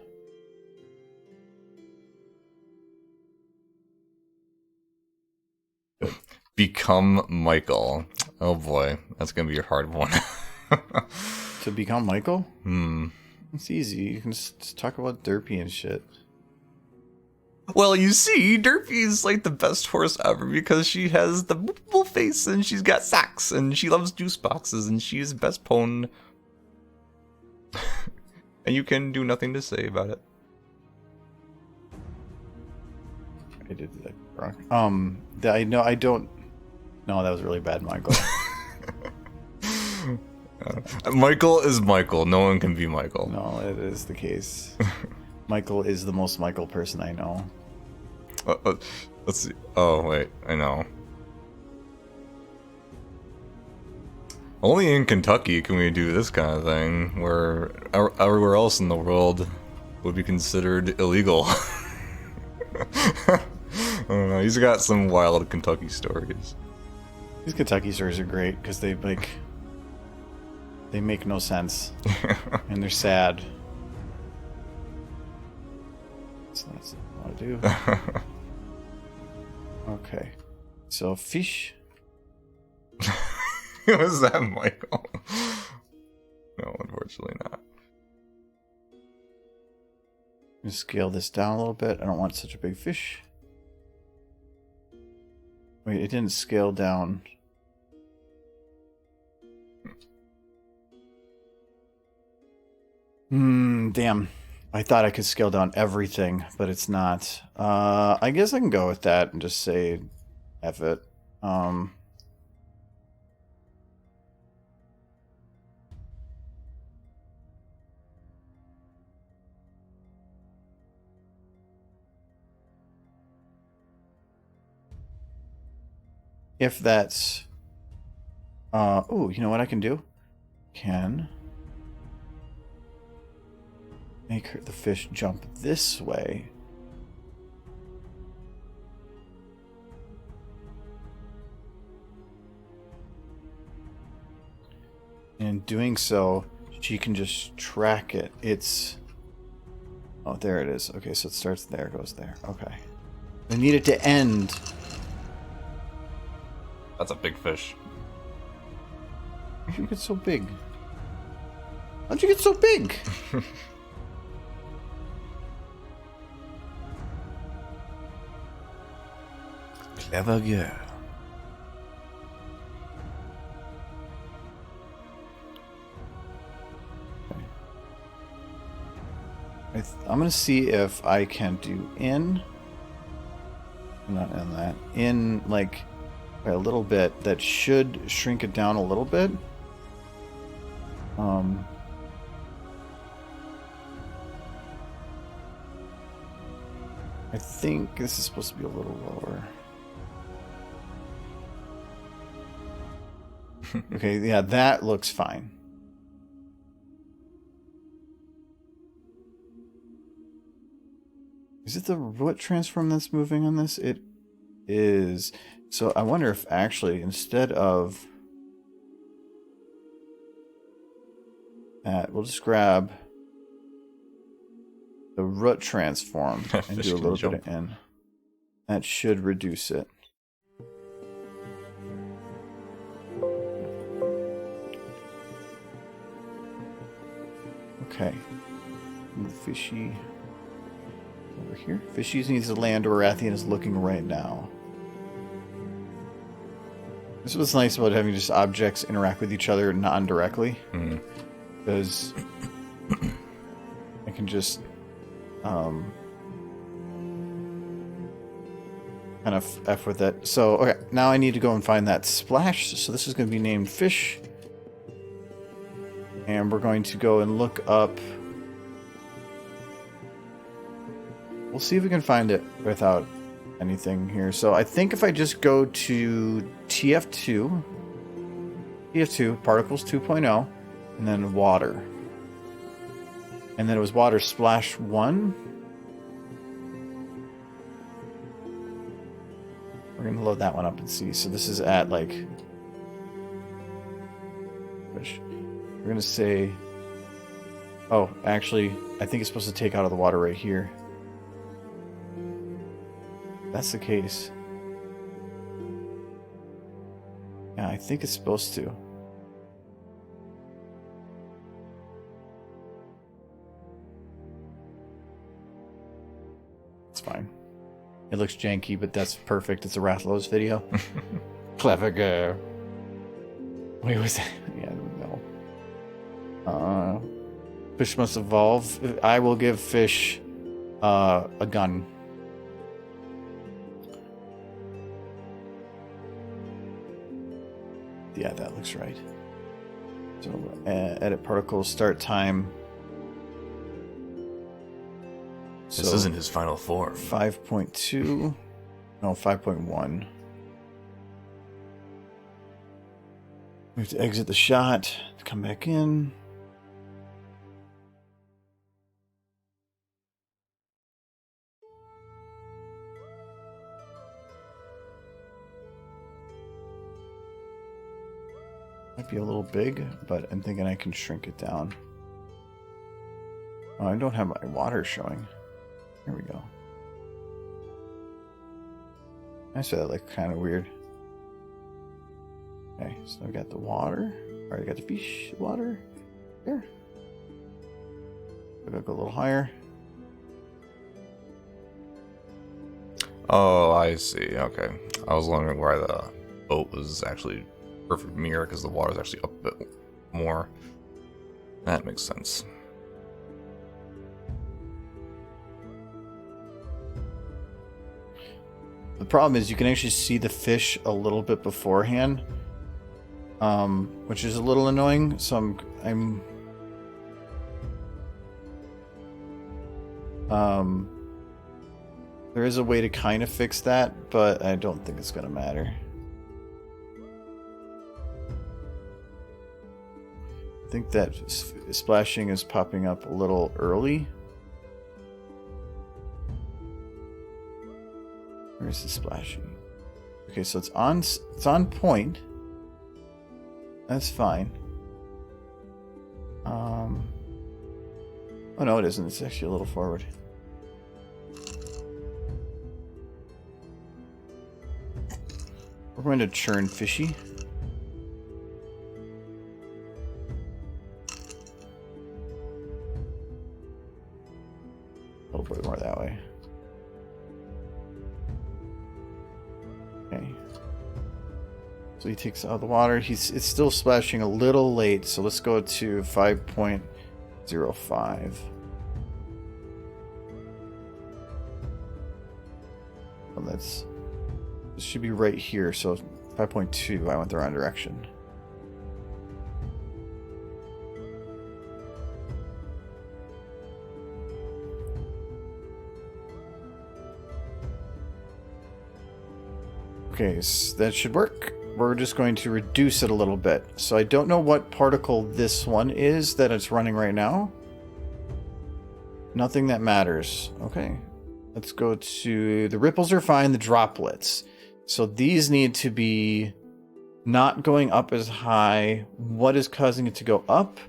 Become Michael. Oh boy, that's gonna be a hard one. To become Michael? It's easy. You can just talk about Derpy and shit. Well, you see, Derpy's like the best horse ever because she has the boopable face and she's got socks and she loves juice boxes and she is the best pwn. And you can do nothing to say about it. I did that wrong. I don't. No, that was really bad, Michael. Michael is Michael. No one can be Michael. No, it is the case. Michael is the most Michael person I know. Let's see. Oh, wait. I know. Only in Kentucky can we do this kind of thing, where everywhere else in the world would be considered illegal. I don't know. He's got some wild Kentucky stories. These Kentucky stories are great because they make no sense and they're sad. So that's what I want to do. Okay, so fish. Was that Michael? No, unfortunately not. Just scale this down a little bit. I don't want such a big fish. Wait, it didn't scale down. Damn. I thought I could scale down everything, but it's not. I guess I can go with that and just say F it. If that's... oh, you know what I can do? Can... make the fish jump this way. And in doing so, she can just track it. It's... oh, there it is. Okay, so it starts there, goes there. Okay. I need it to end. That's a big fish. How'd you get so big? How'd you get so big? Clever girl. I'm gonna see if I can do in. Not in that. In like by a little bit. That should shrink it down a little bit. I think this is supposed to be a little lower. Okay, yeah, that looks fine. Is it the root transform that's moving on this? It is. So I wonder if actually instead of that, we'll just grab the root transform and do a little bit of in. That should reduce it. Okay. Move fishy over here. Fishy needs to land where Rathian is looking right now. This is what's nice about having just objects interact with each other non-directly. Because I can just kind of F with it. So, okay, now I need to go and find that splash. So this is going to be named fish. And we're going to go and look up. We'll see if we can find it without anything here. So I think if I just go to TF2, particles 2.0, and then water. And then it was water splash 1. We're going to load that one up and see. So this is at like... We're going to say... Oh, actually, I think it's supposed to take out of the water right here. If that's the case. Yeah, I think it's supposed to. It's fine. It looks janky, but that's perfect. It's a Rathalos video. Clever girl. Wait, was that? Yeah, I don't know. Fish must evolve. I will give fish a gun. Yeah, that looks right. So, edit particles, start time. This isn't his final form. 5.2. No, 5.1. We have to exit the shot, come back in. Might be a little big, but I'm thinking I can shrink it down. Oh, I don't have my water showing. Here we go. I said that like kind of weird. Okay, so I got the water. Alright, I got the fish water. There. We're gonna go a little higher. Oh, I see. Okay. I was wondering why the boat was actually perfect mirror, because the water's actually up a bit more. That makes sense. The problem is you can actually see the fish a little bit beforehand, which is a little annoying. So there is a way to kind of fix that, but I don't think it's gonna matter. I think that splashing is popping up a little early. Where's the splashing? Okay, so it's on point. That's fine. Oh no, it isn't. It's actually a little forward. We're going to churn fishy. A little bit more that way. Okay. So he takes out the water. It's still splashing a little late, so let's go to 5.05. this should be right here. So 5.2, I went the wrong direction. Okay, so that should work. We're just going to reduce it a little bit. So I don't know what particle this one is that it's running right now. Nothing that matters. Okay. Let's go to... The ripples are fine, the droplets. So these need to be not going up as high. What is causing it to go up?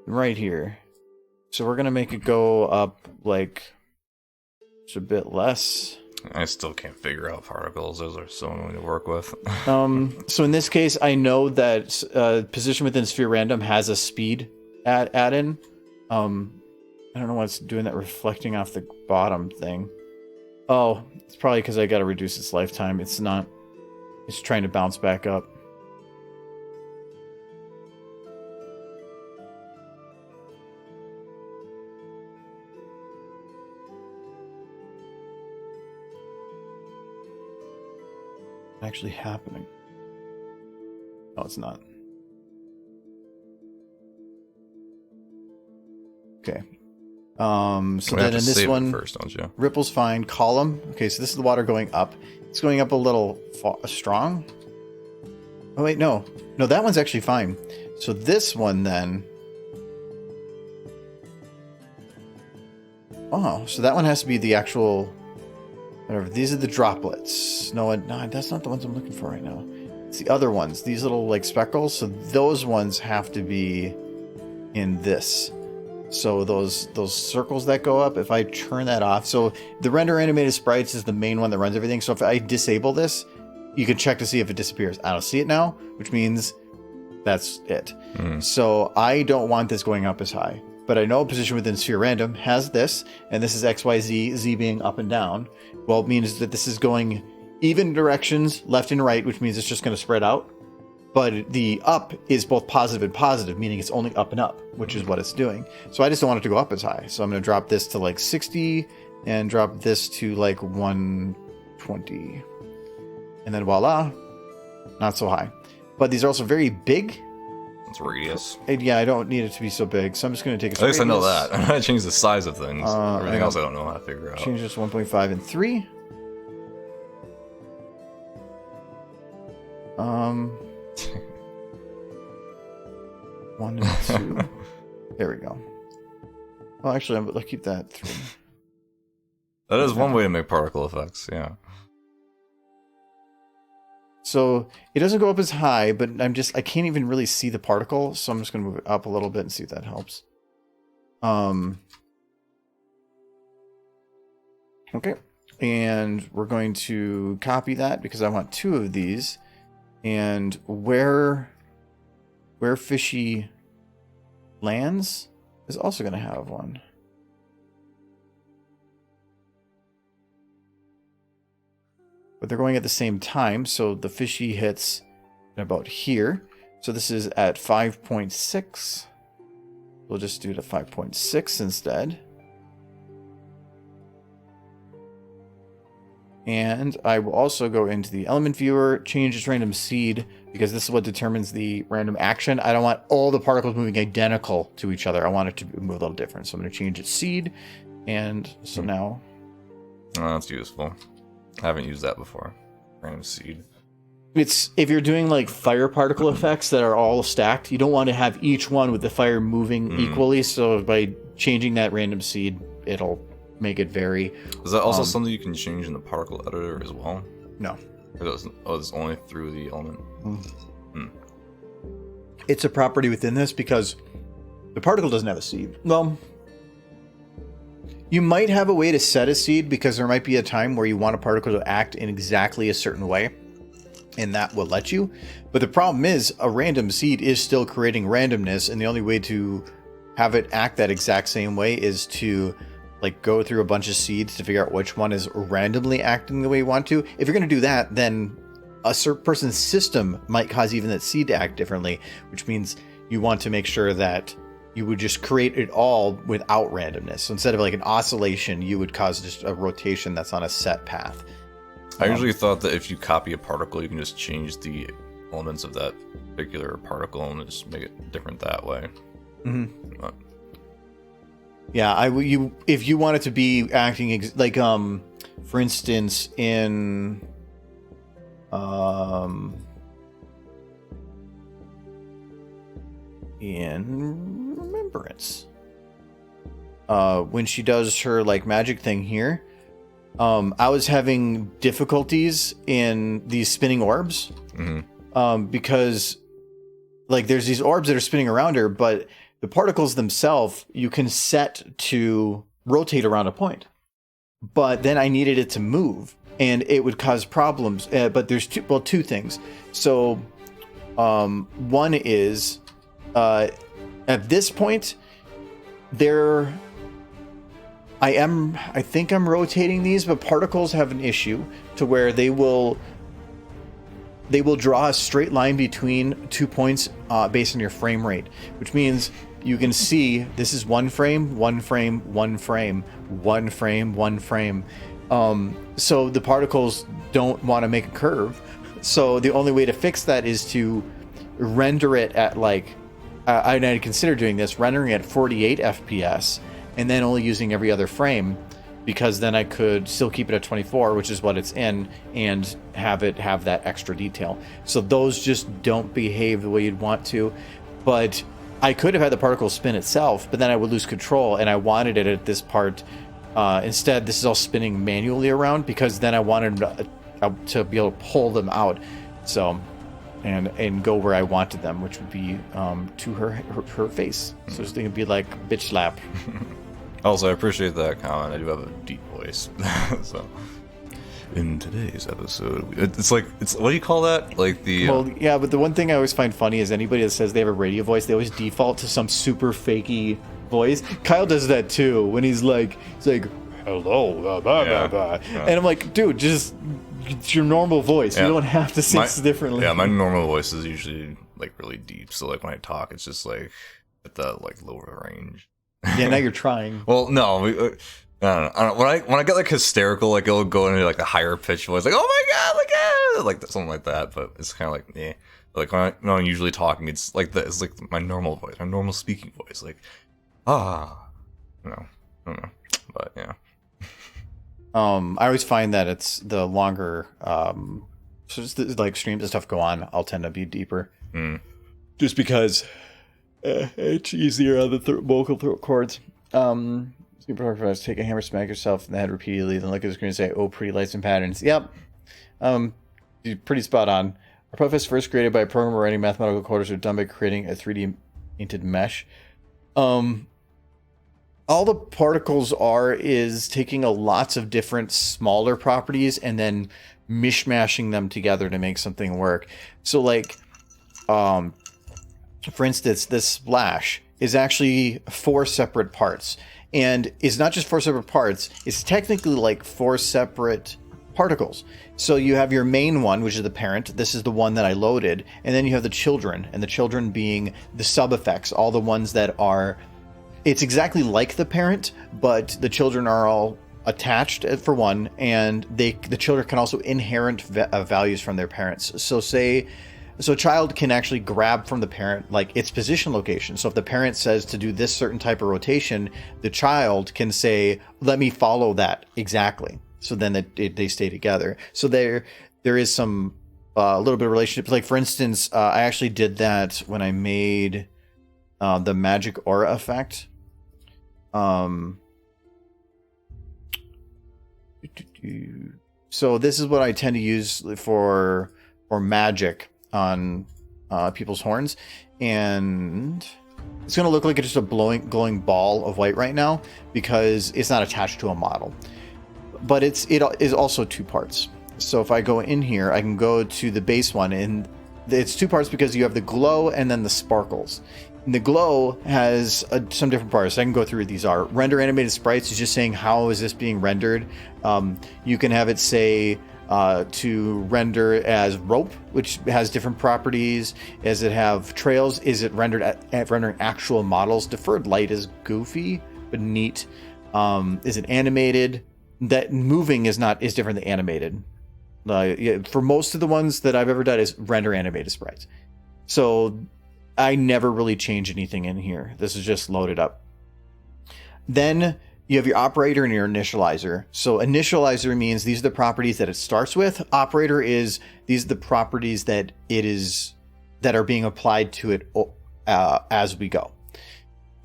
Right here. So we're going to make it go up like just a bit less. I still can't figure out particles. Those are so annoying to work with. So in this case, I know that position within sphere random has a speed add-in. I don't know why it's doing that, reflecting off the bottom thing. Oh, it's probably because I got to reduce its lifetime. It's not. It's trying to bounce back up. Actually happening. No, it's not. Okay. So then in this one, first, don't you? ripple's fine. Column. Okay, so this is the water going up. It's going up a little strong. Oh wait, no, that one's actually fine. So this one then. Oh, so that one has to be the actual. Whatever. These are the droplets. No, that's not the ones I'm looking for right now. It's the other ones. These little like speckles. So those ones have to be in this. So those circles that go up, if I turn that off. So the render animated sprites is the main one that runs everything. So if I disable this, you can check to see if it disappears. I don't see it now, which means that's it. So I don't want this going up as high. But I know position within sphere random has this, and this is XYZ, Z being up and down. Well, it means that this is going even directions, left and right, which means it's just going to spread out. But the up is both positive and positive, meaning it's only up and up, which is what it's doing. So I just don't want it to go up as high. So I'm going to drop this to like 60 and drop this to like 120. And then voila, not so high. But these are also very big. It's radius. Yeah, I don't need it to be so big, so I'm just going to take a At least I know that. I'm going to change the size of things. Everything else I don't know how to figure out. Change this to 1.5 and 3. One and 2. There we go. Well, actually, I'll keep that 3. That is one way to make particle effects, yeah. So it doesn't go up as high, but I can't even really see the particle, so I'm just going to move it up a little bit and see if that helps. Okay, and we're going to copy that because I want 2 of these, and where fishy lands is also going to have one. But they're going at the same time, so the fishy hits about here. So this is at 5.6. We'll just do it at 5.6 instead. And I will also go into the element viewer, change its random seed, because this is what determines the random action. I don't want all the particles moving identical to each other. I want it to move a little different. So I'm going to change its seed. And so now... Oh, that's useful. I haven't used that before. Random seed. It's if you're doing like fire particle effects that are all stacked, you don't want to have each one with the fire moving equally. So by changing that random seed, it'll make it vary. Is that also something you can change in the particle editor as well? No. It's only through the element? It's a property within this because the particle doesn't have a seed. Well, you might have a way to set a seed because there might be a time where you want a particle to act in exactly a certain way, and that will let you. But the problem is a random seed is still creating randomness, and the only way to have it act that exact same way is to like go through a bunch of seeds to figure out which one is randomly acting the way you want to. If you're going to do that, then a certain person's system might cause even that seed to act differently, which means you want to make sure that you would just create it all without randomness. So instead of like an oscillation, you would cause just a rotation that's on a set path. I usually thought that if you copy a particle, you can just change the elements of that particular particle and just make it different that way. But, Yeah, if you want it to be acting like for instance in Remembrance, when she does her like magic thing here, I was having difficulties in these spinning orbs, because like there's these orbs that are spinning around her, but the particles themselves you can set to rotate around a point. But then I needed it to move, and it would cause problems. But there's two things. So one is at this point I think I'm rotating these, but particles have an issue to where they will draw a straight line between 2 points based on your frame rate, which means you can see this is one frame, one frame, one frame, one frame, one frame. So the particles don't want to make a curve. So the only way to fix that is to render it at like, I'd consider doing this, rendering at 48 FPS, and then only using every other frame, because then I could still keep it at 24, which is what it's in, and have it have that extra detail. So those just don't behave the way you'd want to. But I could have had the particle spin itself, but then I would lose control, and I wanted it at this part. Instead, this is all spinning manually around, because then I wanted to be able to pull them out, so and go where I wanted them, which would be to her face. So this thing would be like bitch slap. Also, I appreciate that comment. I do have a deep voice. So, in today's episode, it's what do you call that? Like the well, yeah, but the one thing I always find funny is anybody that says they have a radio voice, they always default to some super fakey voice. Kyle does that too when he's like hello, blah, blah, blah, blah. And I'm like, dude, just it's your normal voice. You don't have to say it differently. Yeah, my normal voice is usually like really deep. So like when I talk, it's just like at the like lower range. Yeah, now you're trying. Well, no, I don't know. When I get like hysterical, like it'll go into like a higher pitch voice, like oh my god, like something like that. But it's kind of like eh. Like when I'm usually talking, it's like my normal voice, my normal speaking voice, like I don't know, but yeah. I always find that it's the longer so just like streams and stuff go on, I'll tend to be deeper, just because it's easier on the vocal cords. Take a hammer, smack yourself in the head repeatedly, then look at the screen and say, "Oh, pretty lights and patterns." Yep, you're pretty spot on. Our puff is first created by a programmer writing mathematical coders are done by creating a 3D painted mesh. All the particles is taking lots of different smaller properties and then mishmashing them together to make something work. So like, for instance, this splash is actually 4 separate parts. And it's not just 4 separate parts, it's technically like 4 separate particles. So you have your main one, which is the parent. This is the one that I loaded. And then you have the children, and the children being the sub effects, all the ones that are... It's exactly like the parent, but the children are all attached for one, and the children can also inherit values from their parents. So a child can actually grab from the parent like its position location. So if the parent says to do this certain type of rotation, the child can say, "Let me follow that exactly." So then they stay together. So there is some a little bit of relationship. Like for instance, I actually did that when I made the magic aura effect. So this is what I tend to use for magic on people's horns, and it's going to look like it's just a glowing ball of white right now because it's not attached to a model, but it is also 2 parts. So if I go in here, I can go to the base one, and it's 2 parts because you have the glow and then the sparkles. And the glow has some different parts. I can go through what these are. Render animated sprites is just saying how is this being rendered. You can have it say to render as rope, which has different properties. Does it have trails? Is it rendered at rendering actual models? Deferred light is goofy but neat. Is it animated? That moving is different than animated. For most of the ones that I've ever done is render animated sprites. So I never really change anything in here. This is just loaded up. Then you have your operator and your initializer. So initializer means these are the properties that it starts with. Operator is these are the properties that that are being applied to it as we go.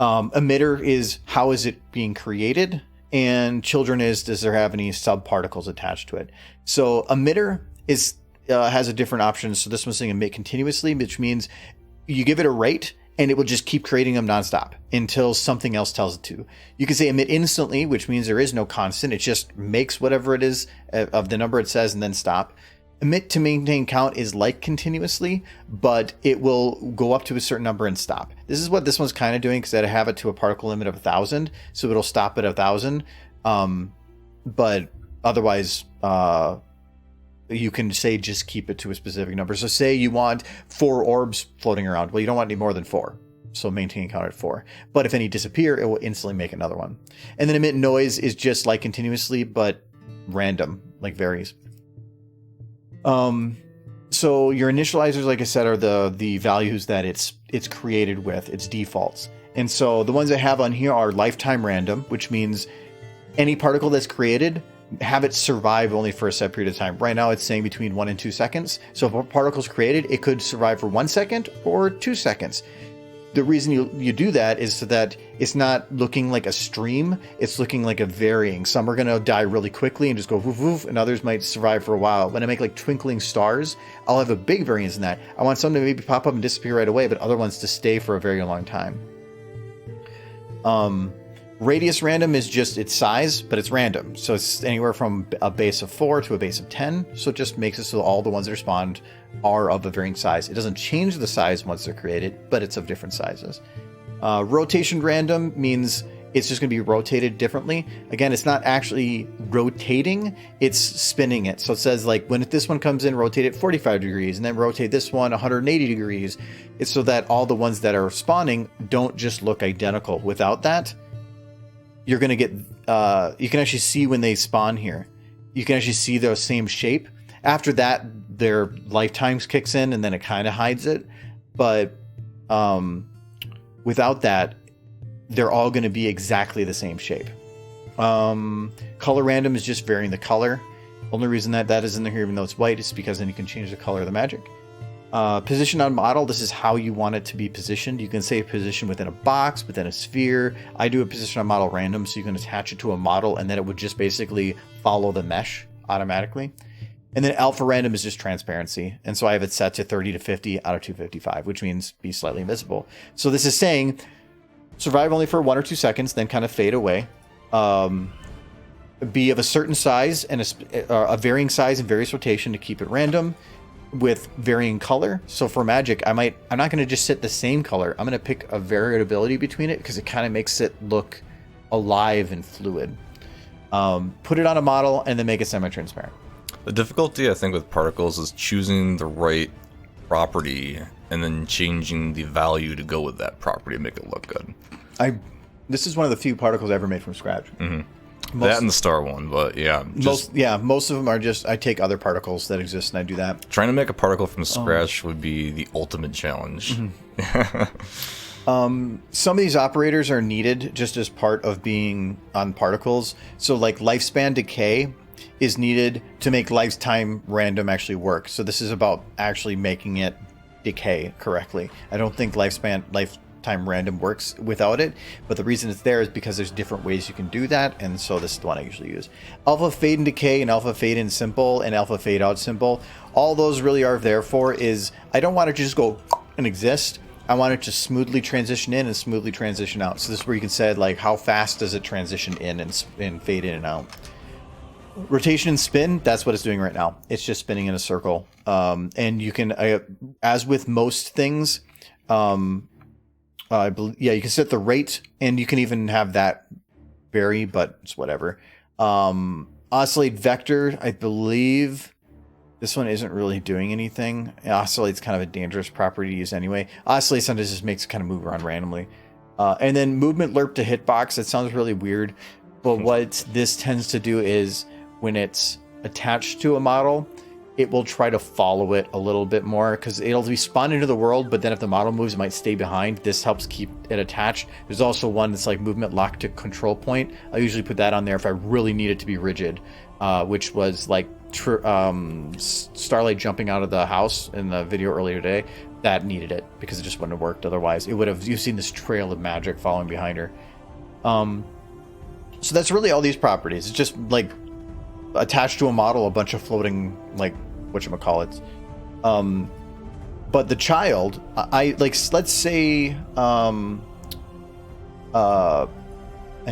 Emitter is how is it being created, and children is does there have any subparticles attached to it. So emitter is has a different option. So this one's saying emit continuously, which means you give it a rate and it will just keep creating them nonstop until something else tells it to. You can say emit instantly, which means there is no constant. It just makes whatever it is of the number it says and then stop. Emit to maintain count is like continuously, but it will go up to a certain number and stop. This is what this one's kind of doing because I have it to a particle limit of 1,000, so it'll stop at 1,000. But otherwise, you can say just keep it to a specific number. So say you want 4 orbs floating around. Well, you don't want any more than 4. So maintain count at 4. But if any disappear, it will instantly make another one. And then emit noise is just like continuously, but random, like varies. So your initializers, like I said, are the values that it's created with, its defaults. And so the ones I have on here are lifetime random, which means any particle that's created, have it survive only for a set period of time. Right now it's saying between 1 and 2 seconds. So if a particle's created, it could survive for 1 second or 2 seconds. The reason you do that is so that it's not looking like a stream, it's looking like a varying. Some are going to die really quickly and just go woof woof, and others might survive for a while. When I make like twinkling stars, I'll have a big variance in that. I want some to maybe pop up and disappear right away, but other ones to stay for a very long time. Radius random is just its size, but it's random. So it's anywhere from a base of 4 to a base of 10. So it just makes it so all the ones that respond are of a varying size. It doesn't change the size once they're created, but it's of different sizes. Rotation random means it's just going to be rotated differently. Again, it's not actually rotating, it's spinning it. So it says like when this one comes in, rotate it 45 degrees, and then rotate this one 180 degrees. It's so that all the ones that are spawning don't just look identical. Without that, you're going to get, you can actually see when they spawn here. You can actually see the same shape. After that, their lifetimes kicks in and then it kind of hides it. But without that, they're all going to be exactly the same shape. Color random is just varying the color. Only reason that is in there here, even though it's white, is because then you can change the color of the magic. Position on model, this is how you want it to be positioned. You can say position within a box, within a sphere. I do a position on model random, so you can attach it to a model and then it would just basically follow the mesh automatically. And then alpha random is just transparency. And so I have it set to 30 to 50 out of 255, which means be slightly invisible. So this is saying survive only for 1 or 2 seconds, then kind of fade away. Be of a certain size and a varying size and various rotation to keep it random with varying color. So for magic, I'm not going to just set the same color. I'm going to pick a variability between it because it kind of makes it look alive and fluid. Put it on a model and then make it semi-transparent. The difficulty, I think, with particles is choosing the right property and then changing the value to go with that property to make it look good. This is one of the few particles I ever made from scratch. Mm-hmm. That and the star one, but yeah. Most of them are just, I take other particles that exist and I do that. Trying to make a particle from scratch would be the ultimate challenge. Mm-hmm. Some of these operators are needed just as part of being on particles. So like lifespan decay is needed to make lifetime random actually work. So this is about actually making it decay correctly. I don't think lifetime random works without it, but the reason it's there is because there's different ways you can do that, and so this is the one I usually use. Alpha fade and decay and alpha fade in simple and alpha fade out simple, all those really are there for is I don't want it to just go and exist. I want it to smoothly transition in and smoothly transition out. So this is where you can say like how fast does it transition in and fade in and out. Rotation and spin, that's what it's doing right now. It's just spinning in a circle. And you can, as with most things, you can set the rate, and you can even have that vary, but it's whatever. Oscillate vector, I believe this one isn't really doing anything. Oscillate's kind of a dangerous property to use anyway. Oscillate sometimes just makes it kind of move around randomly. And then movement lerp to hitbox, that sounds really weird, but what this tends to do is when it's attached to a model, it will try to follow it a little bit more because it'll be spawned into the world, but then if the model moves, it might stay behind. This helps keep it attached. There's also one that's like movement locked to control point. I usually put that on there if I really need it to be rigid, which was like Starlight jumping out of the house in the video earlier today. That needed it because it just wouldn't have worked otherwise. It would have, you've seen this trail of magic following behind her. So that's really all these properties. It's just like attached to a model, a bunch of floating, like, whatchamacallits. But the child, I like, let's say, I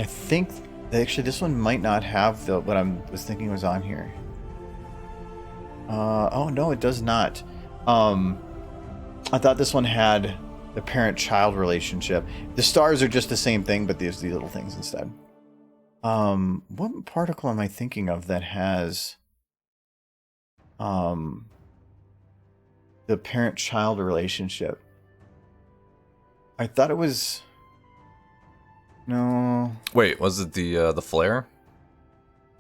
think actually this one might not have the what I was thinking was on here. Oh no, it does not. I thought this one had the parent-child relationship. The stars are just the same thing, but there's these little things instead. What particle am I thinking of that has the parent-child relationship? I thought it was no. Wait, was it the flare?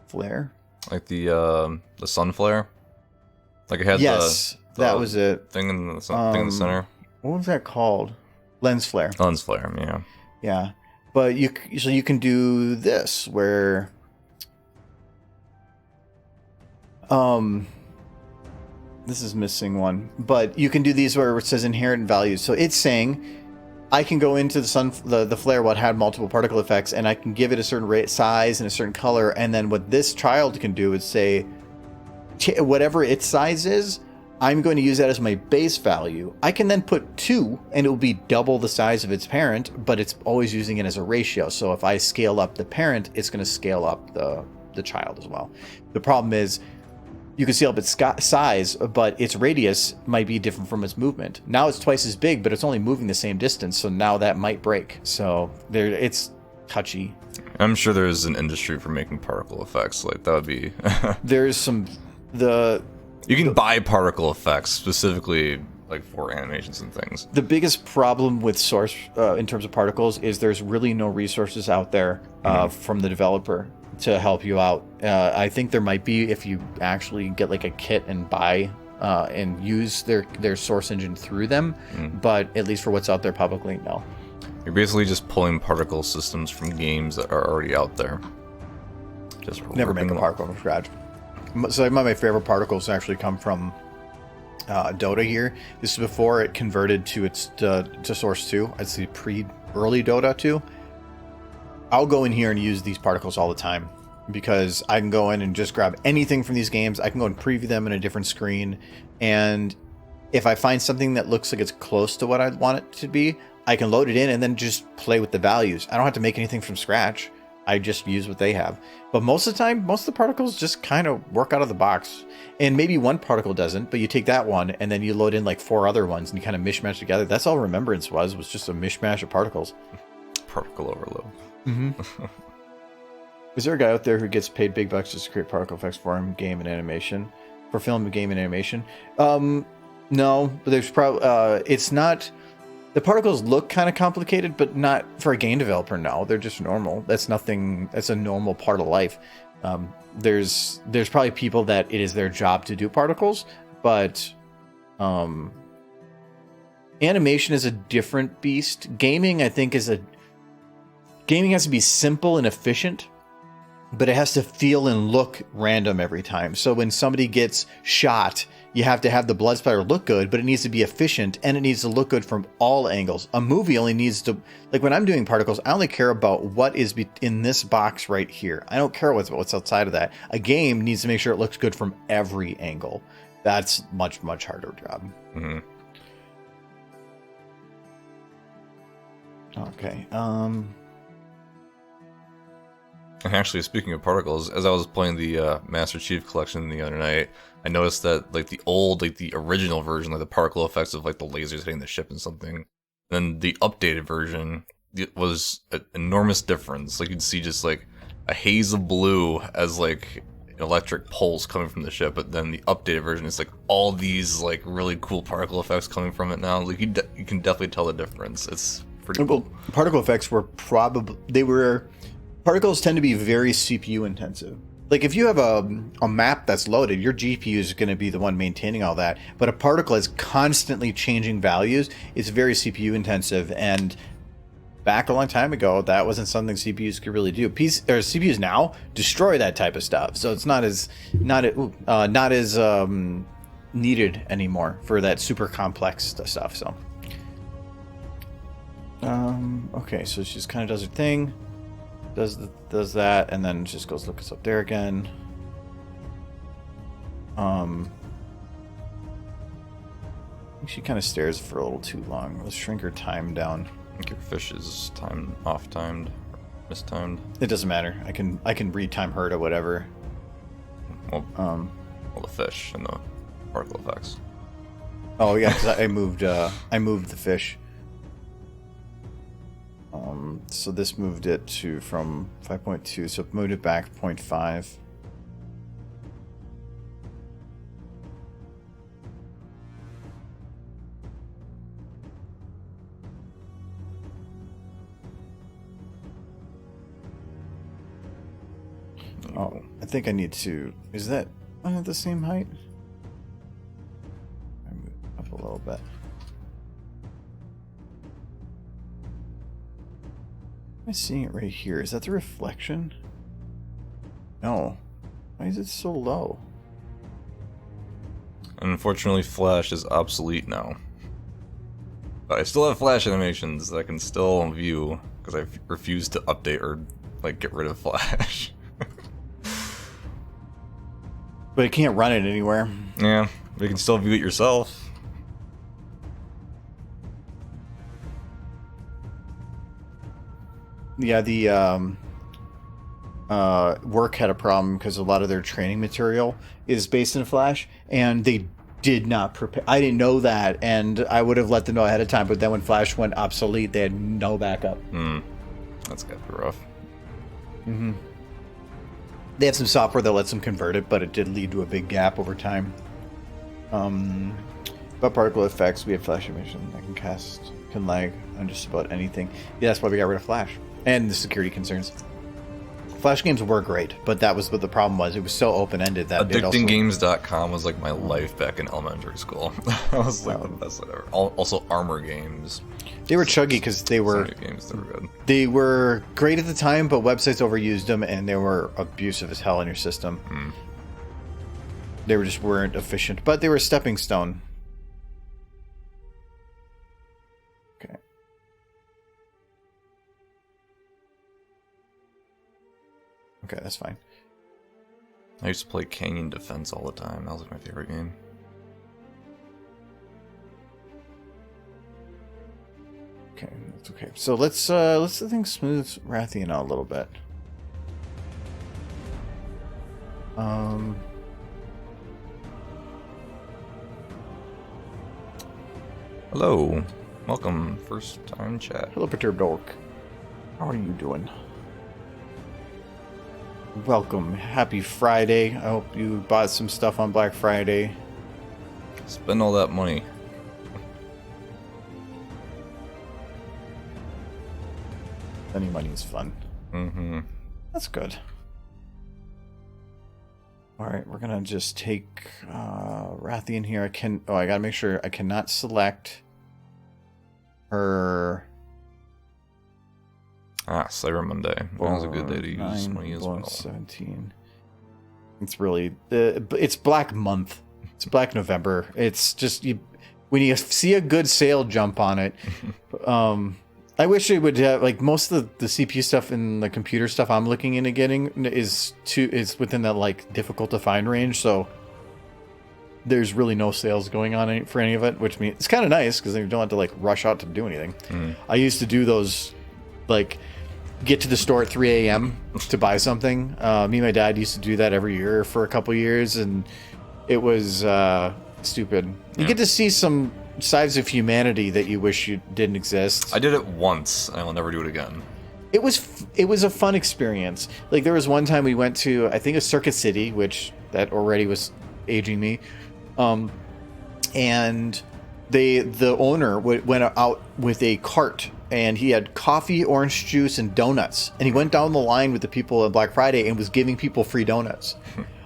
Flare? Like the sun flare? Like it had yes, that was it. Thing in the thing in the center. What was that called? Lens flare. Lens flare, yeah. Yeah. But you can do this where this is missing one, but you can do these where it says inherent values. So it's saying I can go into the flare what had multiple particle effects, and I can give it a certain size and a certain color, and then what this child can do is say whatever its size is, I'm going to use that as my base value. I can then put 2 and it will be double the size of its parent, but it's always using it as a ratio. So if I scale up the parent, it's going to scale up the child as well. The problem is you can scale up its size, but its radius might be different from its movement. Now it's twice as big, but it's only moving the same distance. So now that might break. So it's touchy. I'm sure there's an industry for making particle effects. Like that would be... There's some... You can buy particle effects specifically like for animations and things. The biggest problem with Source in terms of particles is there's really no resources out there from the developer to help you out. I think there might be if you actually get like a kit and buy and use their source engine through them, but at least for what's out there publicly, no. You're basically just pulling particle systems from games that are already out there. Just never make a particle from scratch. So some of my favorite particles actually come from Dota here. This is before it converted to Source 2. It's the early Dota 2. I'll go in here and use these particles all the time because I can go in and just grab anything from these games. I can go and preview them in a different screen, and if I find something that looks like it's close to what I want it to be, I can load it in and then just play with the values. I don't have to make anything from scratch. I just use what they have. But most of the time, most of the particles just kind of work out of the box. And maybe one particle doesn't, but you take that one and then you load in like 4 other ones and you kind of mishmash together. That's all Remembrance was just a mishmash of particles. Particle overload. Mm-hmm. Is there a guy out there who gets paid big bucks just to create particle effects for him, game and animation? For film, game, and animation? No, but there's probably... it's not... The particles look kind of complicated, but not for a game developer. No, they're just normal. That's nothing. That's a normal part of life. There's probably people that it is their job to do particles, but animation is a different beast. Gaming, I think, gaming has to be simple and efficient, but it has to feel and look random every time. So when somebody gets shot, you have to have the blood splatter look good, but it needs to be efficient and it needs to look good from all angles. A movie only needs to, like when I'm doing particles, I only care about what is in this box right here. I don't care what's outside of that. A game needs to make sure it looks good from every angle. That's much, much harder job. Mm-hmm. Okay. And actually, speaking of particles, as I was playing the Master Chief Collection the other night, I noticed that like the original version, like the particle effects of like the lasers hitting the ship and something, then the updated version, it was an enormous difference. Like you'd see just like a haze of blue as like an electric pulse coming from the ship, but then the updated version is like all these like really cool particle effects coming from it now. Like you can definitely tell the difference. It's pretty cool. Well, particle effects were particles tend to be very CPU intensive. Like if you have a map that's loaded, your GPU is going to be the one maintaining all that. But a particle is constantly changing values. It's very CPU intensive, and back a long time ago, that wasn't something CPUs could really do. CPUs now destroy that type of stuff, so it's not as needed anymore for that super complex stuff. So, okay, so she just kind of does her thing. Does that, and then just goes look us up there again. I think she kind of stares for a little too long. Let's shrink her time down. I think your fish is off-timed, mistimed. It doesn't matter. I can retime her to whatever. Well, the fish and the particle effects. Oh yeah, because I moved the fish. So this moved it from 5.2, so it moved it back 0.5. Oh, I think I need to. Is that at the same height? I move up a little bit. Am I seeing it right here? Is that the reflection? No. Why is it so low? Unfortunately, Flash is obsolete now. But I still have Flash animations that I can still view because I refuse to update or get rid of Flash. But it can't run it anywhere. Yeah, but you can still view it yourself. Yeah, the work had a problem because a lot of their training material is based in Flash, and they did not prepare. I didn't know that, and I would have let them know ahead of time, but then when Flash went obsolete, they had no backup. That's gotta be rough. Mm-hmm. They have some software that lets them convert it, but it did lead to a big gap over time. But particle effects, we have Flash animation. I can lag on just about anything. Yeah, that's why we got rid of Flash. And the security concerns. Flash games were great, but that was what the problem was. It was so open-ended that AddictingGames.com was like my life back in elementary school. I was like the best ever. Also, Armor Games. They were chuggy because they were games that were good. They were great at the time, but websites overused them, and they were abusive as hell in your system. They weren't efficient, but they were a stepping stone. Okay. Okay, that's fine. I used to play Canyon Defense all the time. That was like my favorite game. Okay, that's okay. So let's the thing smooth Rathian out a little bit. Hello. Welcome. First time chat. Hello, Perturbed Orc. How are you doing? Welcome. Happy Friday. I hope you bought some stuff on Black Friday. Spend all that money. Any money is fun. Mm-hmm. That's good. Alright, we're gonna just take Rathian here. I gotta make sure I cannot select her. Cyber Monday. That was a good day to use money as well. 17. It's really it's Black Month. It's Black November. It's just when you see a good sale, jump on it. I wish it would have most of the CPU stuff and the computer stuff I'm looking into getting is within that difficult to find range. So there's really no sales going on for any of it, which means it's kind of nice because you don't have to rush out to do anything. I used to do those get to the store at 3 a.m. to buy something. Me and my dad used to do that every year for a couple years, and it was stupid. You get to see some sides of humanity that you wish you didn't exist. I did it once, and I will never do it again. It was a fun experience. There was one time we went to, I think, a Circuit City, which that already was aging me, and the owner went out with a cart and he had coffee, orange juice, and donuts. And he went down the line with the people on Black Friday and was giving people free donuts.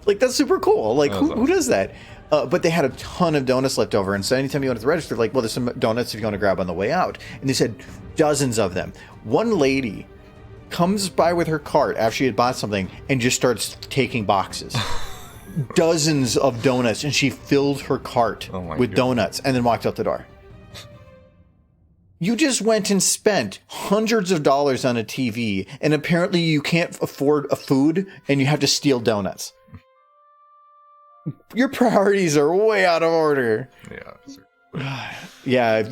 Like, that's super cool. Like, who does that? But they had a ton of donuts left over. And so anytime you went to the register, like, well, there's some donuts if you want to grab on the way out. And they said dozens of them. One lady comes by with her cart after she had bought something and just starts taking boxes. Dozens of donuts. And she filled her cart with donuts and then walked out the door. You just went and spent hundreds of dollars on a TV, and apparently you can't afford a food and you have to steal donuts. Your priorities are way out of order. Yeah.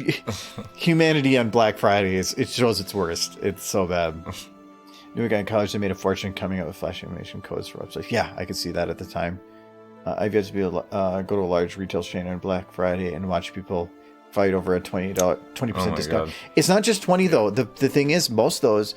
Humanity on Black Friday it shows its worst. It's so bad. New guy in college, they made a fortune coming up with flash animation codes for websites. Yeah, I could see that at the time. I've yet to go to a large retail chain on Black Friday and watch people fight over a $20 discount. God. It's not just 20 though. The thing is, most of those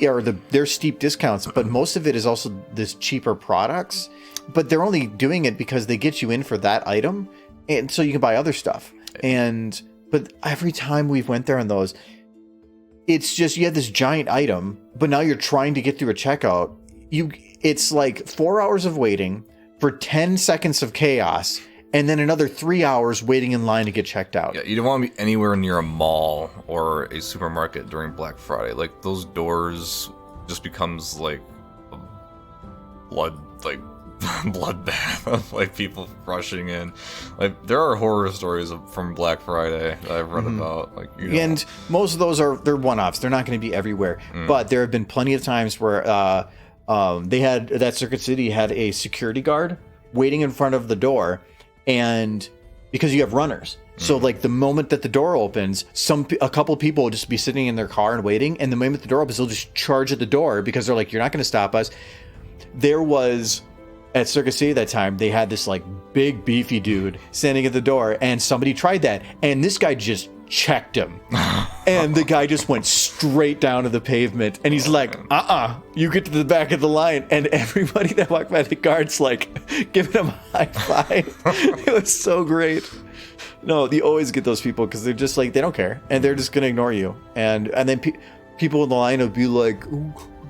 are they're steep discounts, but most of it is also this cheaper products. But they're only doing it because they get you in for that item, and so you can buy other stuff. But every time we've went there on those, it's just you had this giant item, but now you're trying to get through a checkout. It's like 4 hours of waiting for 10 seconds of chaos, and then another 3 hours waiting in line to get checked out. Yeah, you don't want to be anywhere near a mall or a supermarket during Black Friday. Like, those doors just becomes like a bloodbath of like people rushing in. Like, there are horror stories from Black Friday that I've read about. Like, and most of those they're one-offs. They're not going to be everywhere. But there have been plenty of times where they had that Circuit City had a security guard waiting in front of the door. And because you have runners, so like the moment that the door opens, a couple people will just be sitting in their car and waiting, and the moment the door opens, they'll just charge at the door because they're like, "You're not going to stop us." There was at Circus City that time, they had this like big beefy dude standing at the door, and somebody tried that, and this guy just checked him, and the guy just went straight down to the pavement, and he's like, you get to the back of the line, and everybody that walked by the guards like giving him a high five. It was so great. No, you always get those people because they're just like, they don't care, and they're just gonna ignore you, and then people in the line will be like,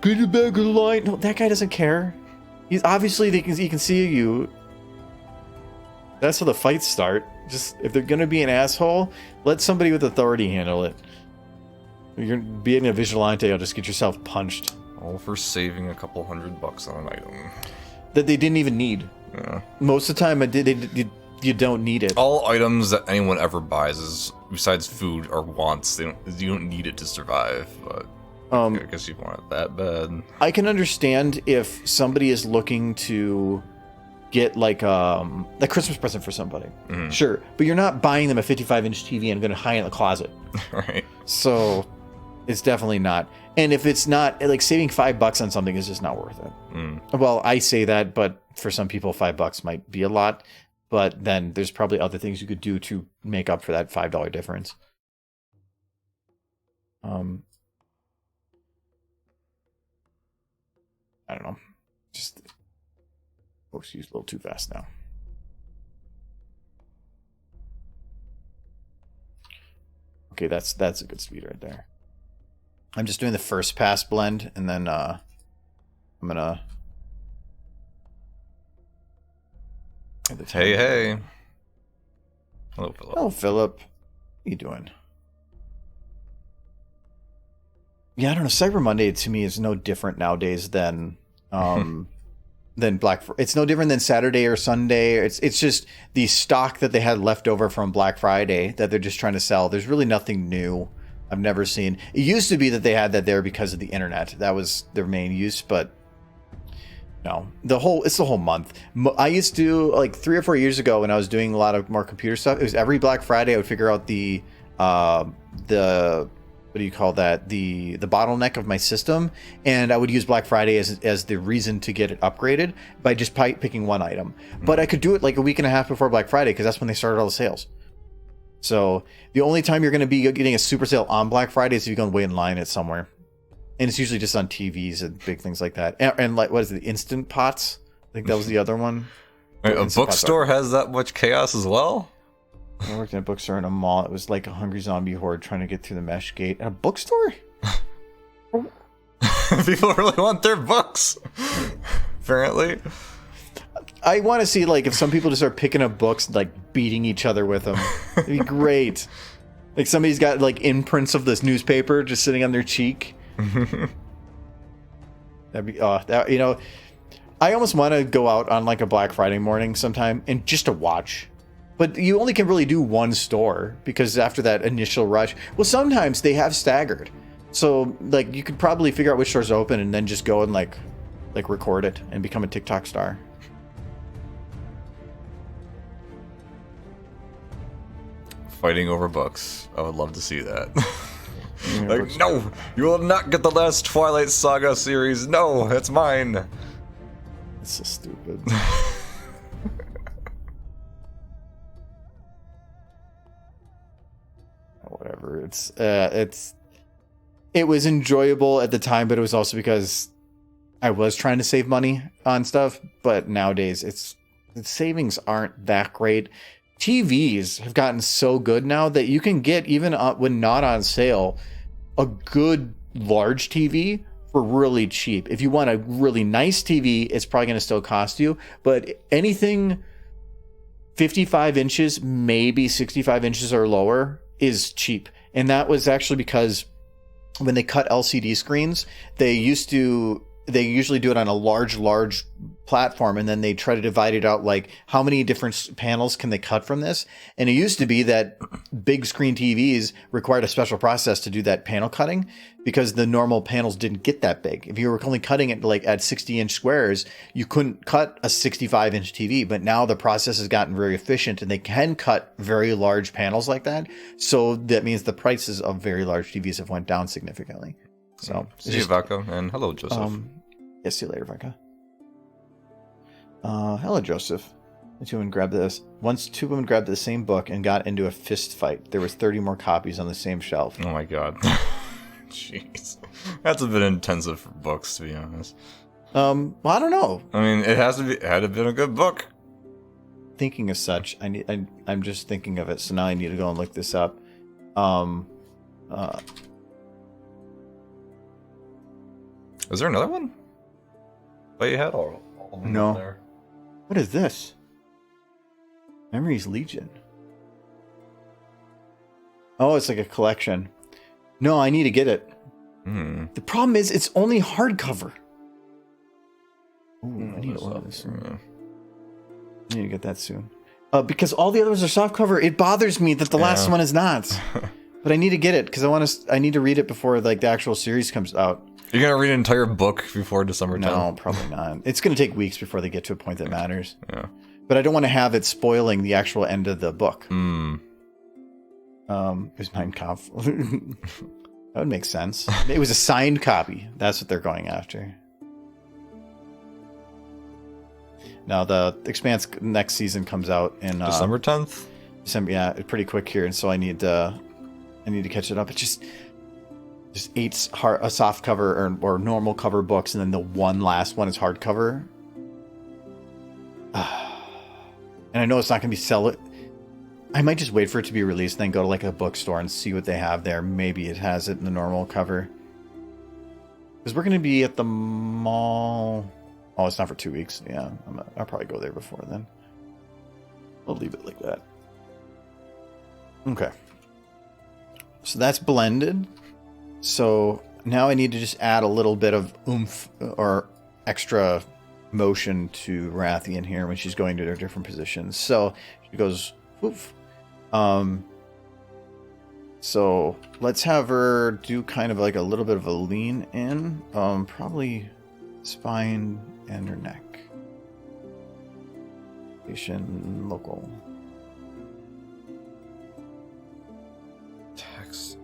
get to the back of the line. No, that guy doesn't care. He's obviously he can see you. That's how the fights start. Just if they're gonna be an asshole, let somebody with authority handle it. You're being a vigilante, you'll just get yourself punched. All for saving a couple $100 on an item that they didn't even need. Yeah. Most of the time, you don't need it. All items that anyone ever buys is besides food or wants. You don't need it to survive. But I guess you want it that bad. I can understand if somebody is looking to get like a Christmas present for somebody. Mm-hmm. Sure, but you're not buying them a 55-inch TV and going to hide in the closet. Right. So it's definitely not. And if it's not, like, saving $5 on something is just not worth it. Well, I say that, but for some people $5 might be a lot. But then there's probably other things you could do to make up for that $5 difference. I don't know. Just folks use a little too fast now. Okay, that's a good speed right there. I'm just doing the first pass blend, and then I'm gonna. Hey. Hello, Philip. Oh, Philip. How you doing? Yeah, I don't know. Cyber Monday to me is no different nowadays than Black Friday. It's no different than Saturday or Sunday. It's just the stock that they had left over from Black Friday that they're just trying to sell. There's really nothing new I've never seen. It used to be that they had that there because of the internet. That was their main use, but no. It's the whole month. I used to, like 3 or 4 years ago when I was doing a lot of more computer stuff, it was every Black Friday I would figure out the what do you call that? The bottleneck of my system, and I would use Black Friday as the reason to get it upgraded by just picking one item. But I could do it like a week and a half before Black Friday because that's when they started all the sales. So the only time you're going to be getting a super sale on Black Friday is if you go and wait in line at somewhere, and it's usually just on TVs and big things like that. And like, what is it, the Instant Pots? I think that was the other one. Wait, a bookstore has that much chaos as well? I worked in a bookstore in a mall. It was like a hungry zombie horde trying to get through the mesh gate. At a bookstore? People really want their books. Apparently. I want to see, like, if some people just start picking up books and, like, beating each other with them. It'd be great. Like, somebody's got, like, imprints of this newspaper just sitting on their cheek. That'd be, you know, I almost want to go out on, like, a Black Friday morning sometime and just to watch. But you only can really do one store because after that initial rush, well, sometimes they have staggered. So, like, you could probably figure out which store's open and then just go and, like record it and become a TikTok star. Fighting over books. I would love to see that. Like, no! You will not get the last Twilight Saga series. No, it's mine. It's so stupid. Whatever. It was enjoyable at the time, but it was also because I was trying to save money on stuff. But nowadays, the savings aren't that great. TVs have gotten so good now that you can get, even when not on sale, a good large TV for really cheap. If you want a really nice TV, it's probably going to still cost you. But anything 55 inches, maybe 65 inches or lower is cheap. And that was actually because when they cut LCD screens, they usually do it on a large platform, and then they try to divide it out, like how many different panels can they cut from this. And it used to be that big screen TVs required a special process to do that panel cutting because the normal panels didn't get that big. If you were only cutting it like at 60-inch squares, you couldn't cut a 65-inch TV. But now the process has gotten very efficient and they can cut very large panels like that. So that means the prices of very large TVs have went down significantly. So see you, Vaca, and hello, Joseph. Yeah, see you later, Vaca. Hello, Joseph. Two women grabbed this. Once two women grabbed the same book and got into a fist fight. There was 30 more copies on the same shelf. Oh my god. Jeez. That's a bit intensive for books, to be honest. Well, I don't know. I mean, it had to been a good book. Thinking as such, I'm just thinking of it, so now I need to go and look this up. Is there another one? But you had all of them No. there. What is this? Memories Legion. Oh, it's like a collection. No, I need to get it. The problem is it's only hardcover. Ooh, I need to order this soon. I need to get that soon. Because all the others are softcover. It bothers me that the last one is not. But I need to get it because I need to read it before like the actual series comes out. You're gonna read an entire book before December 10th? No, probably not. It's gonna take weeks before they get to a point that matters. Yeah. But I don't want to have it spoiling the actual end of the book. It was Mein Kampf. That would make sense. It was a signed copy. That's what they're going after. Now the Expanse next season comes out in December 10th? December, yeah, pretty quick here, and so I need to catch it up. It's just 8 soft cover or normal cover books, and then the one last one is hardcover. And I know it's not going to be sell. I might just wait for it to be released, then go to like a bookstore and see what they have there. Maybe it has it in the normal cover. Because we're going to be at the mall. Oh, it's not for 2 weeks. Yeah, I'll probably go there before then. I'll leave it like that. Okay. So that's blended. So now I need to just add a little bit of oomph or extra motion to Rathian here when she's going to her different positions. So she goes, woof. So let's have her do kind of like a little bit of a lean in, probably spine and her neck. Patient local. Text.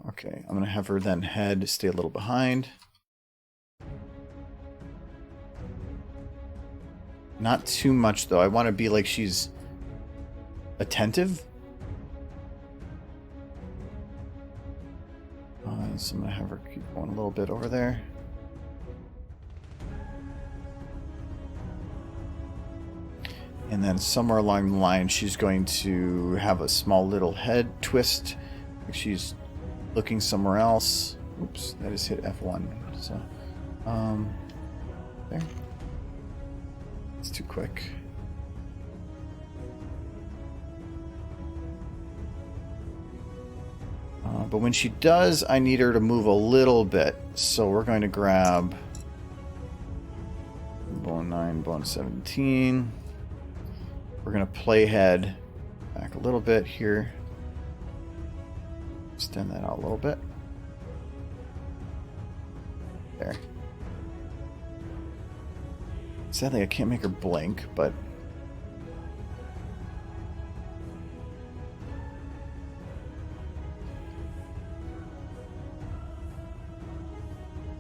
Okay, I'm going to have her then head stay a little behind. Not too much, though. I want to be like she's attentive. So I'm gonna have her keep going a little bit over there. And then somewhere along the line, she's going to have a small little head twist. Like she's looking somewhere else. Oops, I just hit F1. So, there. It's too quick. But when she does, I need her to move a little bit. So we're going to grab bone 9, bone 17. We're going to play head back a little bit here. Extend that out a little bit. There. Sadly, I can't make her blink, but...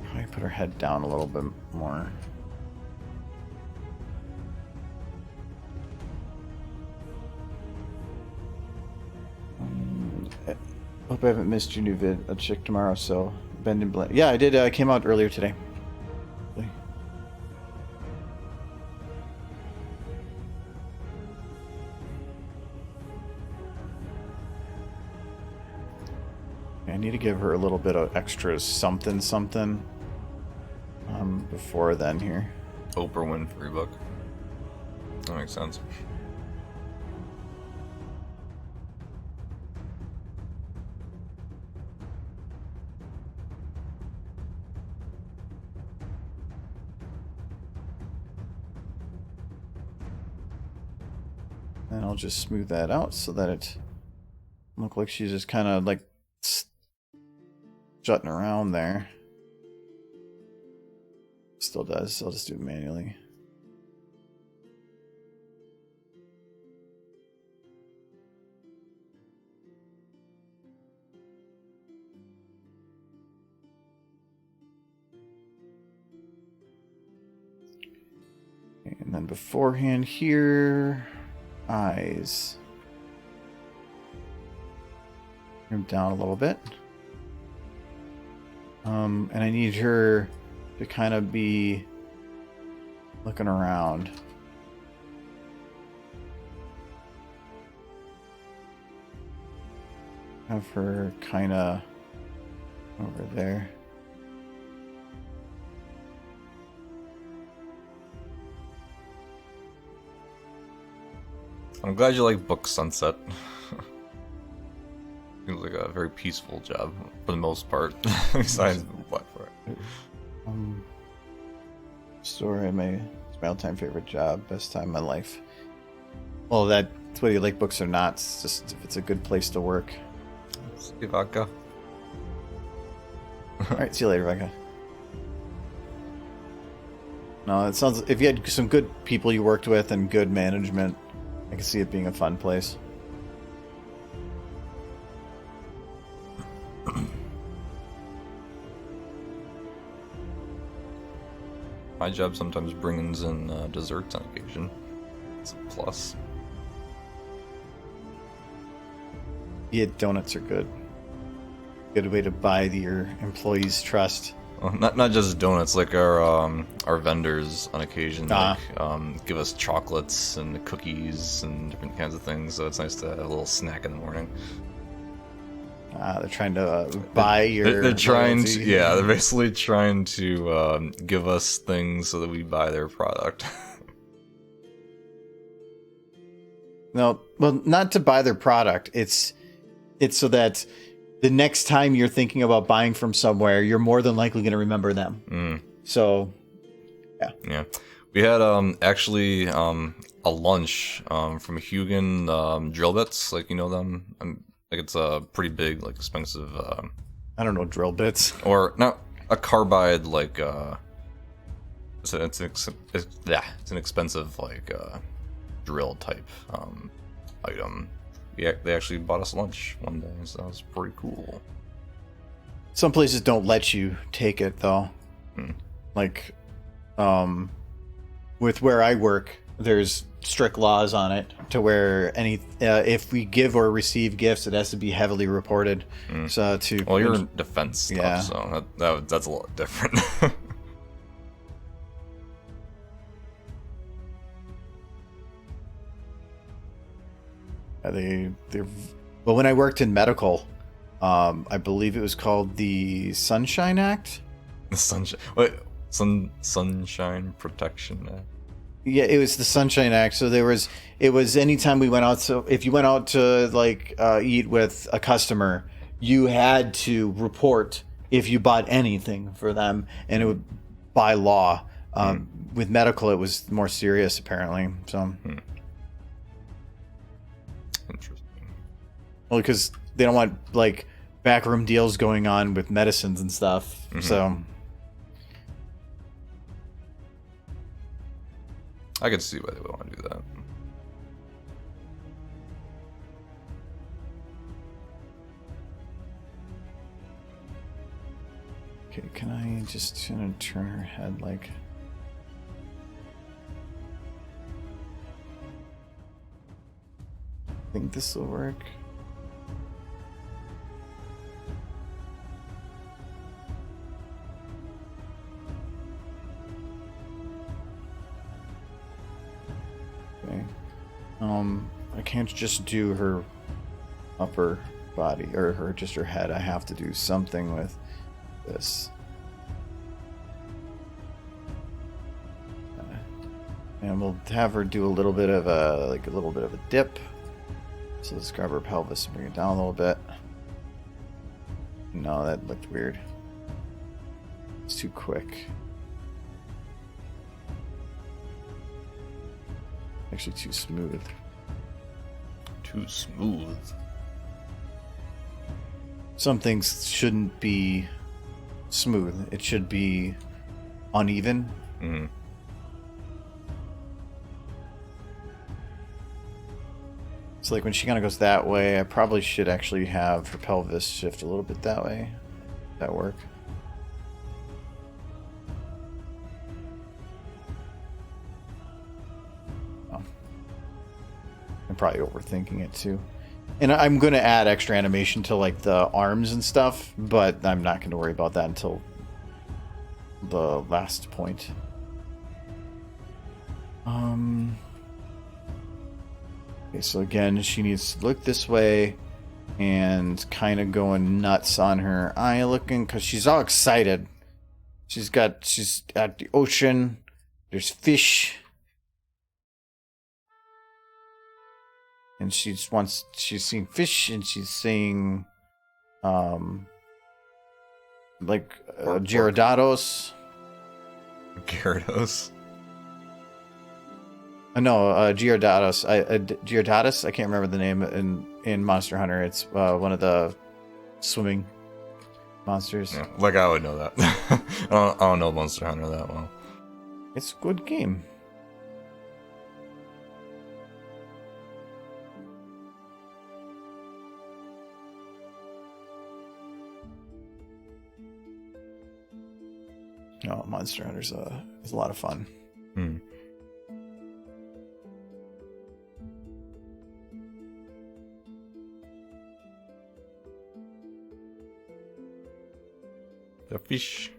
probably put her head down a little bit more. Hope I haven't missed your new vid. I'll check tomorrow, so bend and blend. Yeah, I did. I came out earlier today. I need to give her a little bit of extra something before then here. Oprah Winfrey book. That makes sense. And I'll just smooth that out so that it look like she's just kind of like jutting around there. Still does, so I'll just do it manually. And then beforehand here, eyes. Bring them down a little bit. And I need her to kind of be looking around. Have her kind of over there. I'm glad you like Book Sunset. Seems like a very peaceful job for the most part, besides Black Friday. Story, it's my all-time favorite job, best time of my life. Well, that's whether you like books or not. It's just if it's a good place to work. See vodka. All right, see you later, Rebecca. No, it sounds. If you had some good people you worked with and good management, I can see it being a fun place. My job sometimes brings in desserts on occasion. It's a plus. Yeah, donuts are good. Good way to buy your employees' trust. Well, not just donuts, like our vendors on occasion like, give us chocolates and cookies and different kinds of things, so it's nice to have a little snack in the morning. They're trying to buy your... They're trying to... Yeah, they're basically trying to give us things so that we buy their product. No, well, not to buy their product. It's so that the next time you're thinking about buying from somewhere, you're more than likely going to remember them. So, yeah. Yeah. We had actually a lunch from Hugin drill bits, like, you know them? Like, it's a pretty big, like, expensive... I don't know, drill bits. Or, not a carbide, like, it's an expensive, like, drill type item. Yeah, they actually bought us lunch one day, so that was pretty cool. Some places don't let you take it, though. Like, with where I work, there's strict laws on it to where any if we give or receive gifts, it has to be heavily reported. So to Well, you're in defense stuff, Yeah. so that's a lot different. they're well, when I worked in medical, I believe it was called the Sunshine Act. The sunshine. Wait, sunshine protection. Yeah, it was the Sunshine Act. So it was anytime we went out. So if you went out to like eat with a customer, you had to report if you bought anything for them, and it would by law. With medical, it was more serious apparently. So, Interesting. well, because they don't want like backroom deals going on with medicines and stuff. So. I could see why they would want to do that. Okay, can I just turn her head like... I think this will work. Okay. I can't just do her upper body or just her head. I have to do something with this. And we'll have her do a little bit of a dip. So let's grab her pelvis and bring it down a little bit. No, that looked weird. It's too quick. Actually too smooth. Too smooth. Some things shouldn't be smooth. It should be uneven. It's like when she kind of goes that way, I probably should actually have her pelvis shift a little bit that way. That work? Oh. I'm probably overthinking it too. And I'm going to add extra animation to like the arms and stuff, but I'm not going to worry about that until the last point. Okay, so again, she needs to look this way and kind of going nuts on her eye looking because she's all excited. She's at the ocean. There's fish. And she's seeing fish and she's seeing Gyarados. Gyarados. No, Gyarados. Gyarados. I can't remember the name in Monster Hunter. It's one of the swimming monsters. Yeah, like I would know that. I don't know Monster Hunter that well. It's a good game. No, Monster Hunter's is a lot of fun. The fish.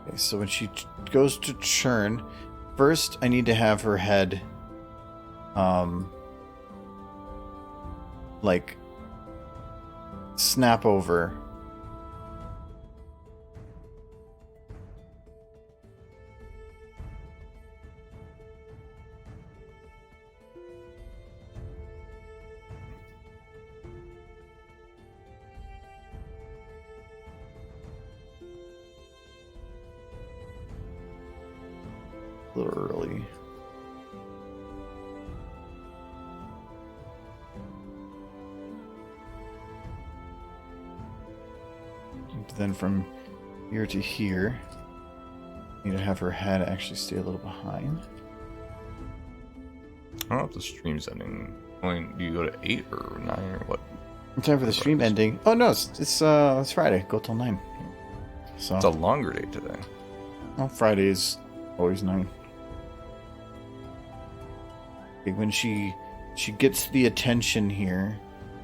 Okay, so when she goes to churn, first I need to have her head, like, snap over. A little early. Then from here to here, I need to have her head actually stay a little behind. I don't know if the stream's ending. I mean, do you go to 8 or 9 or what? In time for the stream ending. Oh no, it's Friday. Go till 9. So It's a longer day today. well, Friday's always 9. Okay, when she gets the attention here,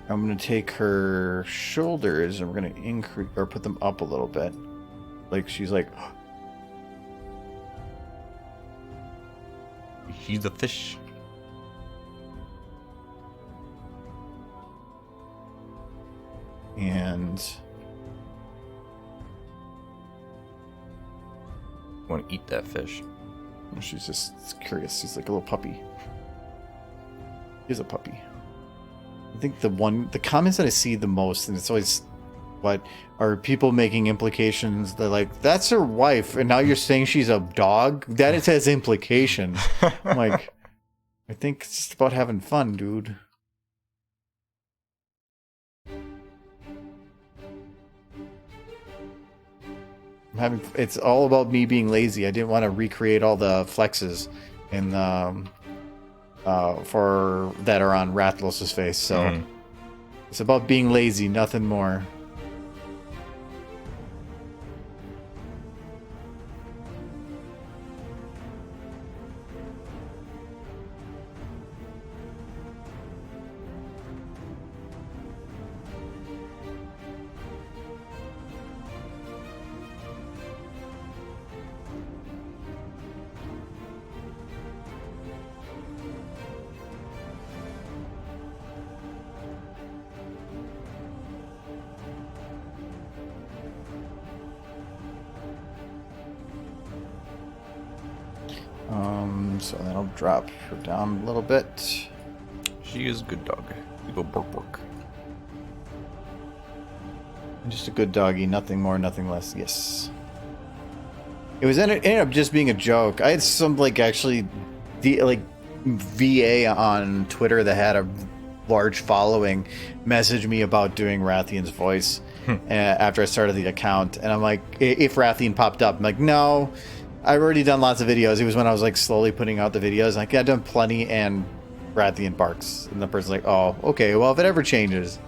I'm gonna take her shoulders and we're gonna increase or put them up a little bit. Like she's like, He's a fish. and Want to eat that fish? she's just curious. She's like a little puppy. She's a puppy. I think the comments that I see the most, and it's always what are people making implications that like that's her wife, and now you're saying she's a dog. That it has implications. I'm like, I think it's just about having fun, dude. It's all about me being lazy. I didn't want to recreate all the flexes in for that are on Rathalos' face. So it's about being lazy, nothing more. So that'll drop her down a little bit. She is a good dog. You go bork bork. Just a good doggy, nothing more, nothing less. Yes. It ended up just being a joke. I had some actually the VA on Twitter that had a large following message me about doing Rathian's voice after I started the account, and I'm like, if Rathian popped up, I'm like, no. I've already done lots of videos. It was when I was slowly putting out the videos. Like, I've done plenty, and Rathian barks. And the person's like, oh, okay, well, if it ever changes.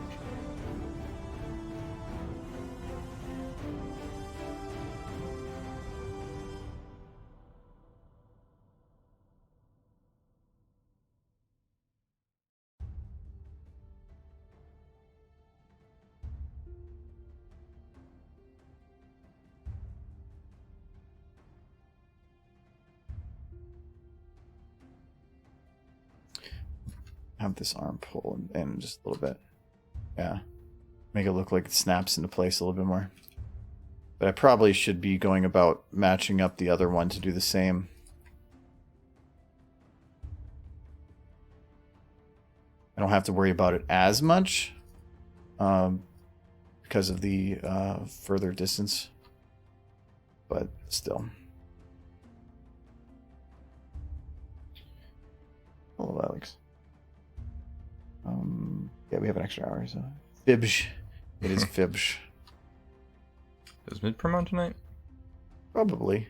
Have this arm pull in just a little bit. Yeah. Make it look like it snaps into place a little bit more. But I probably should be going about matching up the other one to do the same. I don't have to worry about it as much because of the further distance. But still. Hello, Alex. Yeah, we have an extra hour, so Fibsh. It is Fibsh. Is mid-prom on tonight? Probably.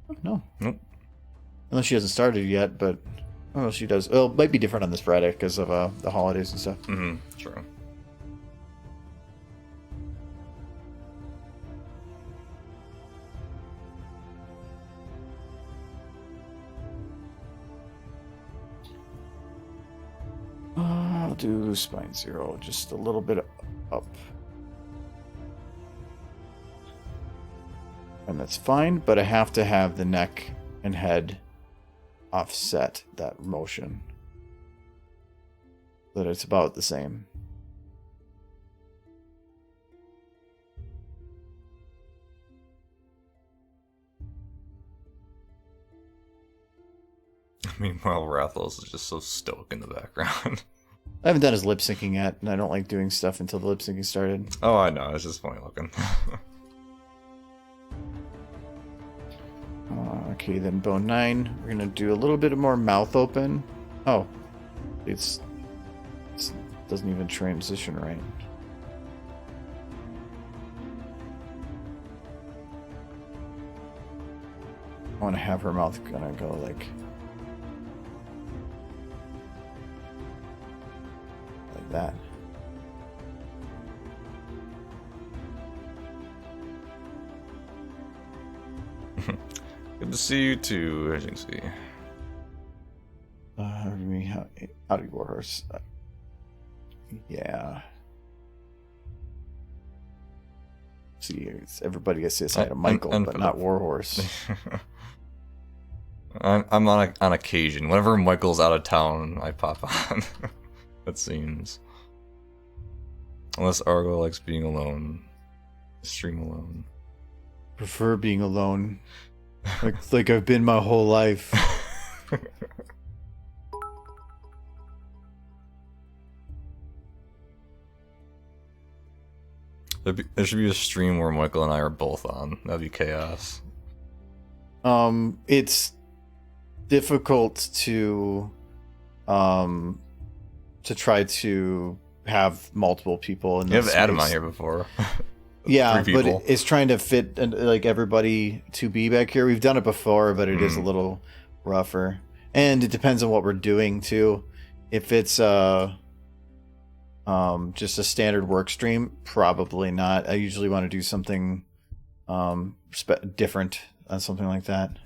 Oh, no. Nope. Unless she hasn't started yet, but I don't know if she does. Well, it might be different on this Friday because of the holidays and stuff. Mm-hmm. True. I'll do spine 0, just a little bit up. And that's fine, but I have to have the neck and head offset that motion. So that it's about the same. Meanwhile, Rathalos is just so stoic in the background. I haven't done his lip syncing yet, and I don't like doing stuff until the lip syncing started. Oh, I know. It's just funny looking. Okay, then bone 9. We're gonna do a little bit more mouth open. Oh, it doesn't even transition right. I want to have her mouth gonna go like that. Good to see you too, Agency. Howdy, Warhorse. Yeah. See, everybody gets to say hi to Michael, but not Warhorse. I'm on occasion. Whenever Michael's out of town, I pop on. It seems. Unless Argo likes being alone. Stream alone. Prefer being alone. Like I've been my whole life. There should be a stream where Michael and I are both on. That'd be chaos. It's difficult to try to have multiple people in You have Adam on here before. Yeah, but it's trying to fit like everybody to be back here. We've done it before, but it is a little rougher, and it depends on what we're doing too. If it's just a standard work stream, probably not. I usually want to do something different on something like that.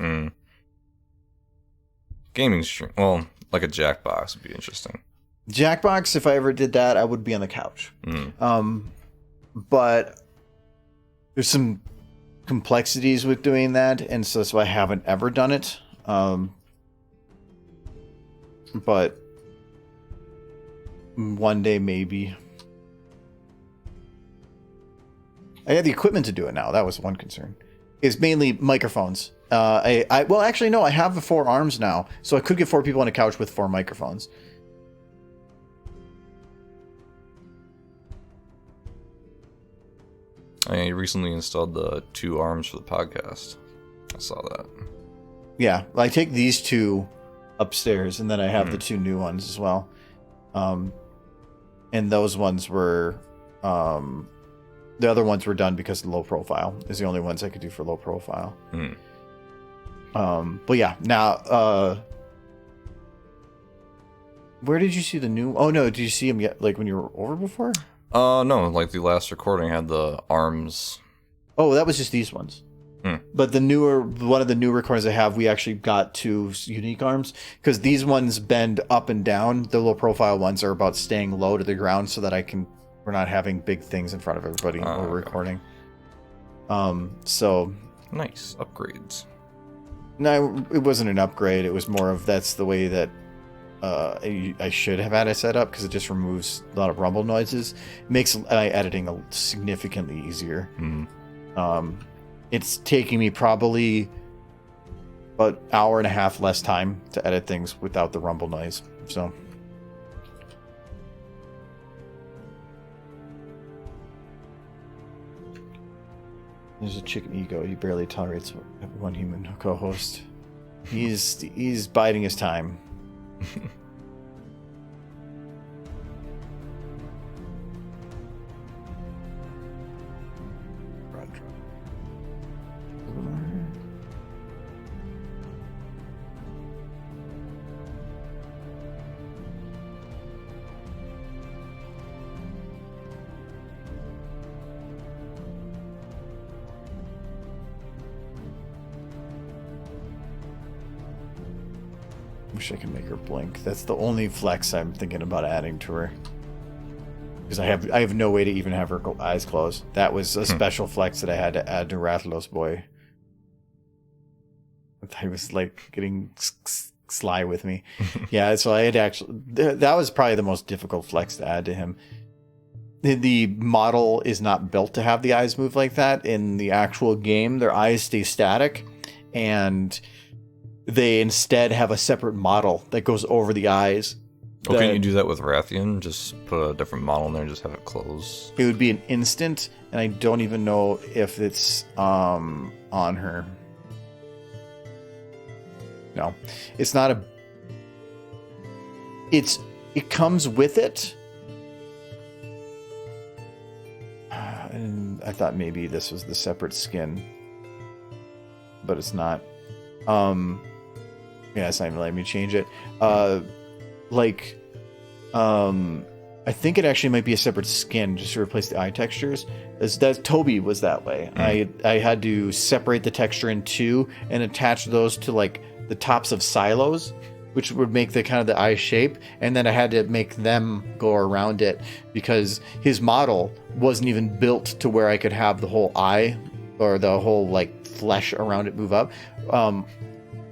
Gaming stream, well, like a Jackbox would be interesting. Jackbox, if I ever did that, I would be on the couch. But there's some complexities with doing that, and so I haven't ever done it. But one day maybe. I have the equipment to do it now. That was one concern. It's mainly microphones. Well, actually, no. I have the 4 arms now, so I could get 4 people on a couch with 4 microphones. I recently installed the 2 arms for the podcast. I saw that. Yeah, I take these 2 upstairs, and then I have the 2 new ones as well. And those ones were, the other ones were done because of low profile. Is the only ones I could do for low profile. But yeah, now, where did you see the new? Oh no, did you see them yet? Like when you were over before? No, like the last recording had the arms. Oh, that was just these ones. But one of the new recordings I have, we actually got 2 unique arms because these ones bend up and down. The low profile ones are about staying low to the ground so that we're not having big things in front of everybody when we're recording. So nice upgrades. No, it wasn't an upgrade. It was more of that's the way that I should have had it set up because it just removes a lot of rumble noises. It makes editing significantly easier. It's taking me probably about an hour and a half less time to edit things without the rumble noise. So. There's a chicken ego. He barely tolerates one human co-host. He's biding his time. Wish I could make her blink. That's the only flex I'm thinking about adding to her. Because I have no way to even have her eyes closed. That was a special flex that I had to add to Rathalos boy. I was like getting sly with me. Yeah, so I had actually that was probably the most difficult flex to add to him. The model is not built to have the eyes move like that. In the actual game, their eyes stay static, and they instead have a separate model that goes over the eyes. Well, can't you do that with Rathian? Just put a different model in there and just have it close? It would be an instant, and I don't even know if it's on her. No. It's not a... It comes with it. And I thought maybe this was the separate skin. But it's not. Yeah, it's not even letting me change it. I think it actually might be a separate skin just to replace the eye textures. That Toby was that way. I had to separate the texture in two and attach those to like the tops of silos, which would make the kind of the eye shape, and then I had to make them go around it because his model wasn't even built to where I could have the whole eye or the whole like flesh around it move up.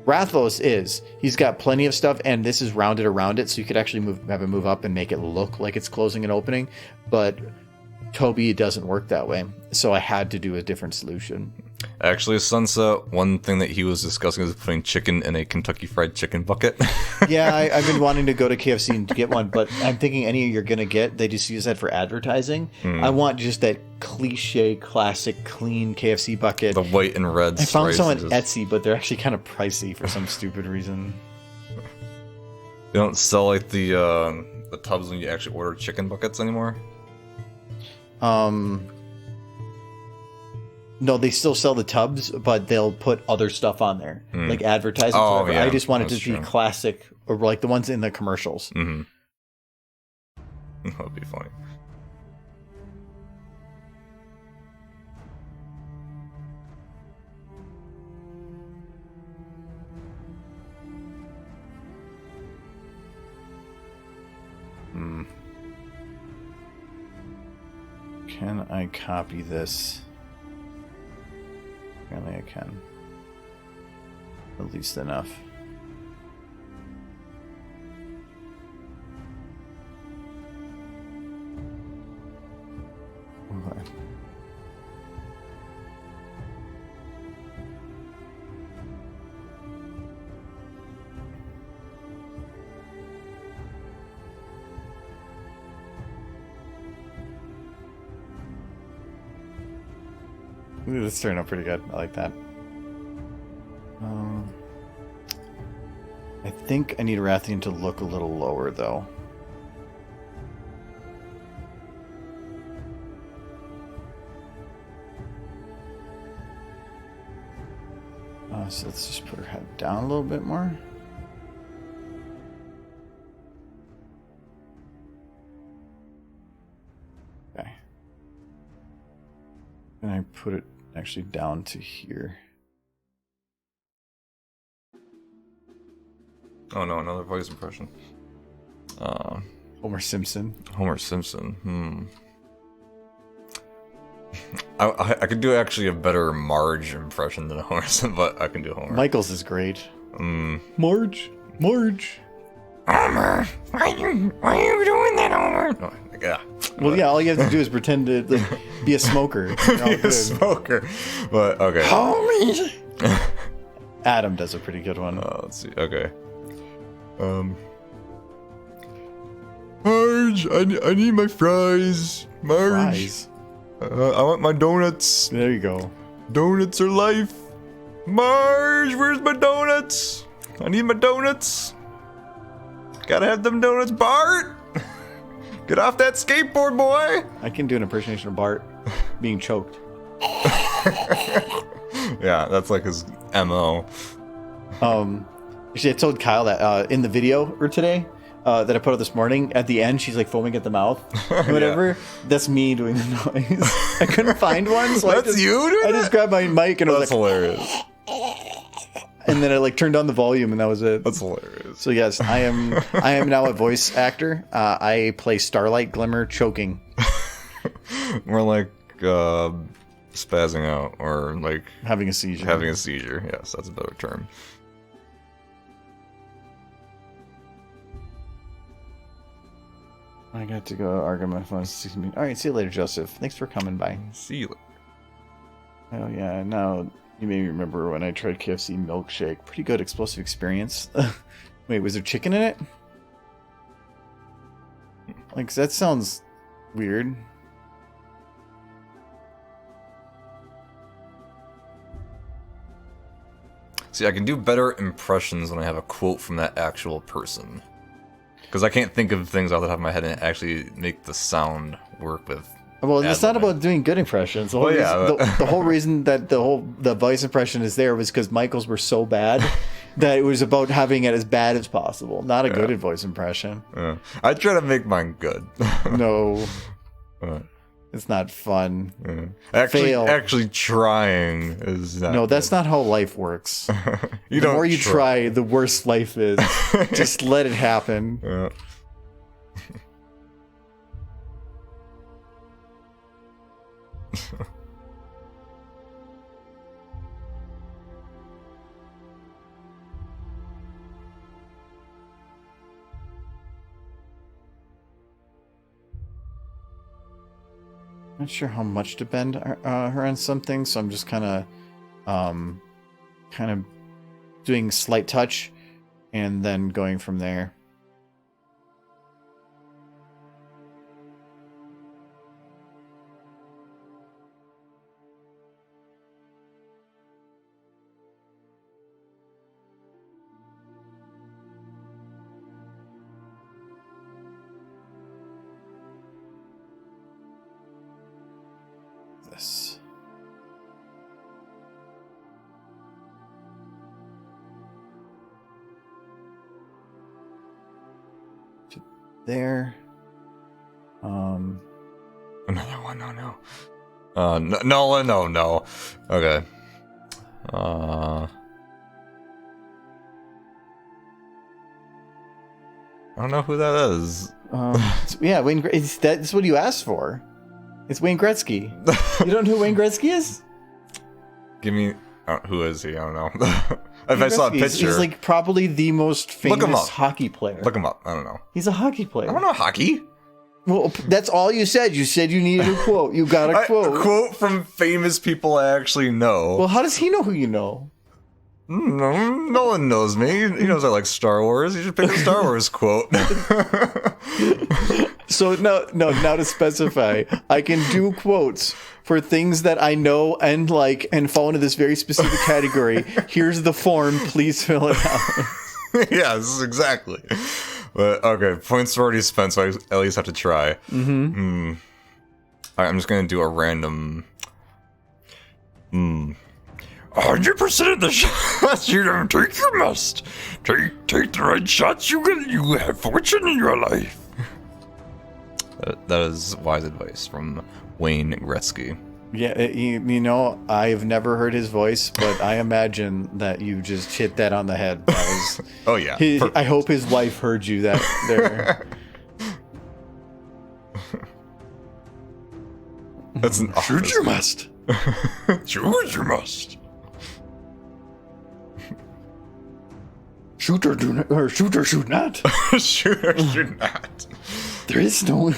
Rathalos he's got plenty of stuff, and this is rounded around it, so you could actually have it move up and make it look like it's closing and opening. But Toby, it doesn't work that way, so I had to do a different solution. Actually, Sunset, one thing that he was discussing was putting chicken in a Kentucky Fried Chicken bucket. Yeah, I've been wanting to go to KFC and get one, but I'm thinking any you're going to get, they just use that for advertising. I want just that cliche, classic, clean KFC bucket. The white and red I found some on just... Etsy, but they're actually kind of pricey for some stupid reason. They don't sell like the tubs when you actually order chicken buckets anymore? No, they still sell the tubs, but they'll put other stuff on there, like advertising. Oh, yeah, I just want it to true. be classic, or like the ones in the commercials. Mm-hmm. That'd be funny. Can I copy this? Apparently I can. At least enough. Okay. Ooh, this turned out pretty good. I like that. I think I need Rathian to look a little lower, though. So let's just put her head down a little bit more. Okay. And I put it actually down to here. Oh no, another voice impression. Homer Simpson. Homer Simpson. I could do actually a better Marge impression than Homer Simpson, but I can do Homer. Michael's is great. Marge. Homer, why are you doing that, Homer? Oh, yeah. Well, yeah, all you have to do is pretend to like, be a smoker. You're all Be a good. smoker. But, okay. Homies. Adam does a pretty good one. Let's see. Okay. Marge, I need my fries. Marge. Fries. I want my donuts. There you go. Donuts are life. Marge, where's my donuts? I need my donuts. Gotta have them donuts, Bart. Get off that skateboard, boy. I can do an impersonation of Bart being choked. Yeah, that's like his MO. Actually, I told Kyle that in the video or today that I put up this morning, at the end, she's like foaming at the mouth. Whatever. Yeah. That's me doing the noise. I couldn't find one, so That's you doing I just grabbed my mic and I was like, hilarious. And then I like turned on the volume and that was it. That's hilarious. So yes, I am now a voice actor. I play Starlight Glimmer choking. More like spazzing out or like having a seizure. Having a seizure. Yes, that's a better term. I got to go argue my phone. All right, see you later, Joseph. Thanks for coming by. See you later. Oh yeah, now you may remember when I tried KFC milkshake. Pretty good explosive experience. Wait, was there chicken in it? Like, that sounds weird. See, I can do better impressions when I have a quote from that actual person. Because I can't think of things off the top of my head and actually make the sound work with. Well, it's not about doing good impressions. The whole, the whole reason that the voice impression is there was because Michael's were so bad that it was about having it as bad as possible. Not a good voice impression. I try to make mine good. No. Uh, It's not fun. Actually trying is not No, that's not how life works. the more you try, the worse life is. Just let it happen. Yeah. Not sure how much to bend her on something, so I'm just kind of doing slight touch and then going from there. This. To there. Another one. No. Okay. I don't know who that is. Yeah, Wayne. That's what you asked for. It's Wayne Gretzky. You don't know who Wayne Gretzky is? Give me. Who is he? I don't know. If I saw a picture, he's like probably the most famous hockey player. Look him up. I don't know. He's a hockey player. I don't know hockey. Well, that's all you said. You said you needed a quote. You got a quote. A quote from famous people I actually know. Well, how does he know who you know? No one knows me. He knows I like Star Wars. You should pick a Star Wars quote. So now to specify, I can do quotes for things that I know and like and fall into this very specific category. Here's the form. Please fill it out. Yeah, this is exactly. But okay, points are already spent, so I at least have to try. Alright, I'm just gonna do a random. 100% of the shots you don't take, you must. Take the right shots, you have fortune in your life. That is wise advice from Wayne Gretzky. Yeah, you know, I've never heard his voice, but I imagine that you just hit that on the head. That was, oh yeah. I hope his wife heard you that there. That's an Shoot you must. Shoot you must. Shoot or do not, or shoot or shoot not. Shoot or shoot not. There is no.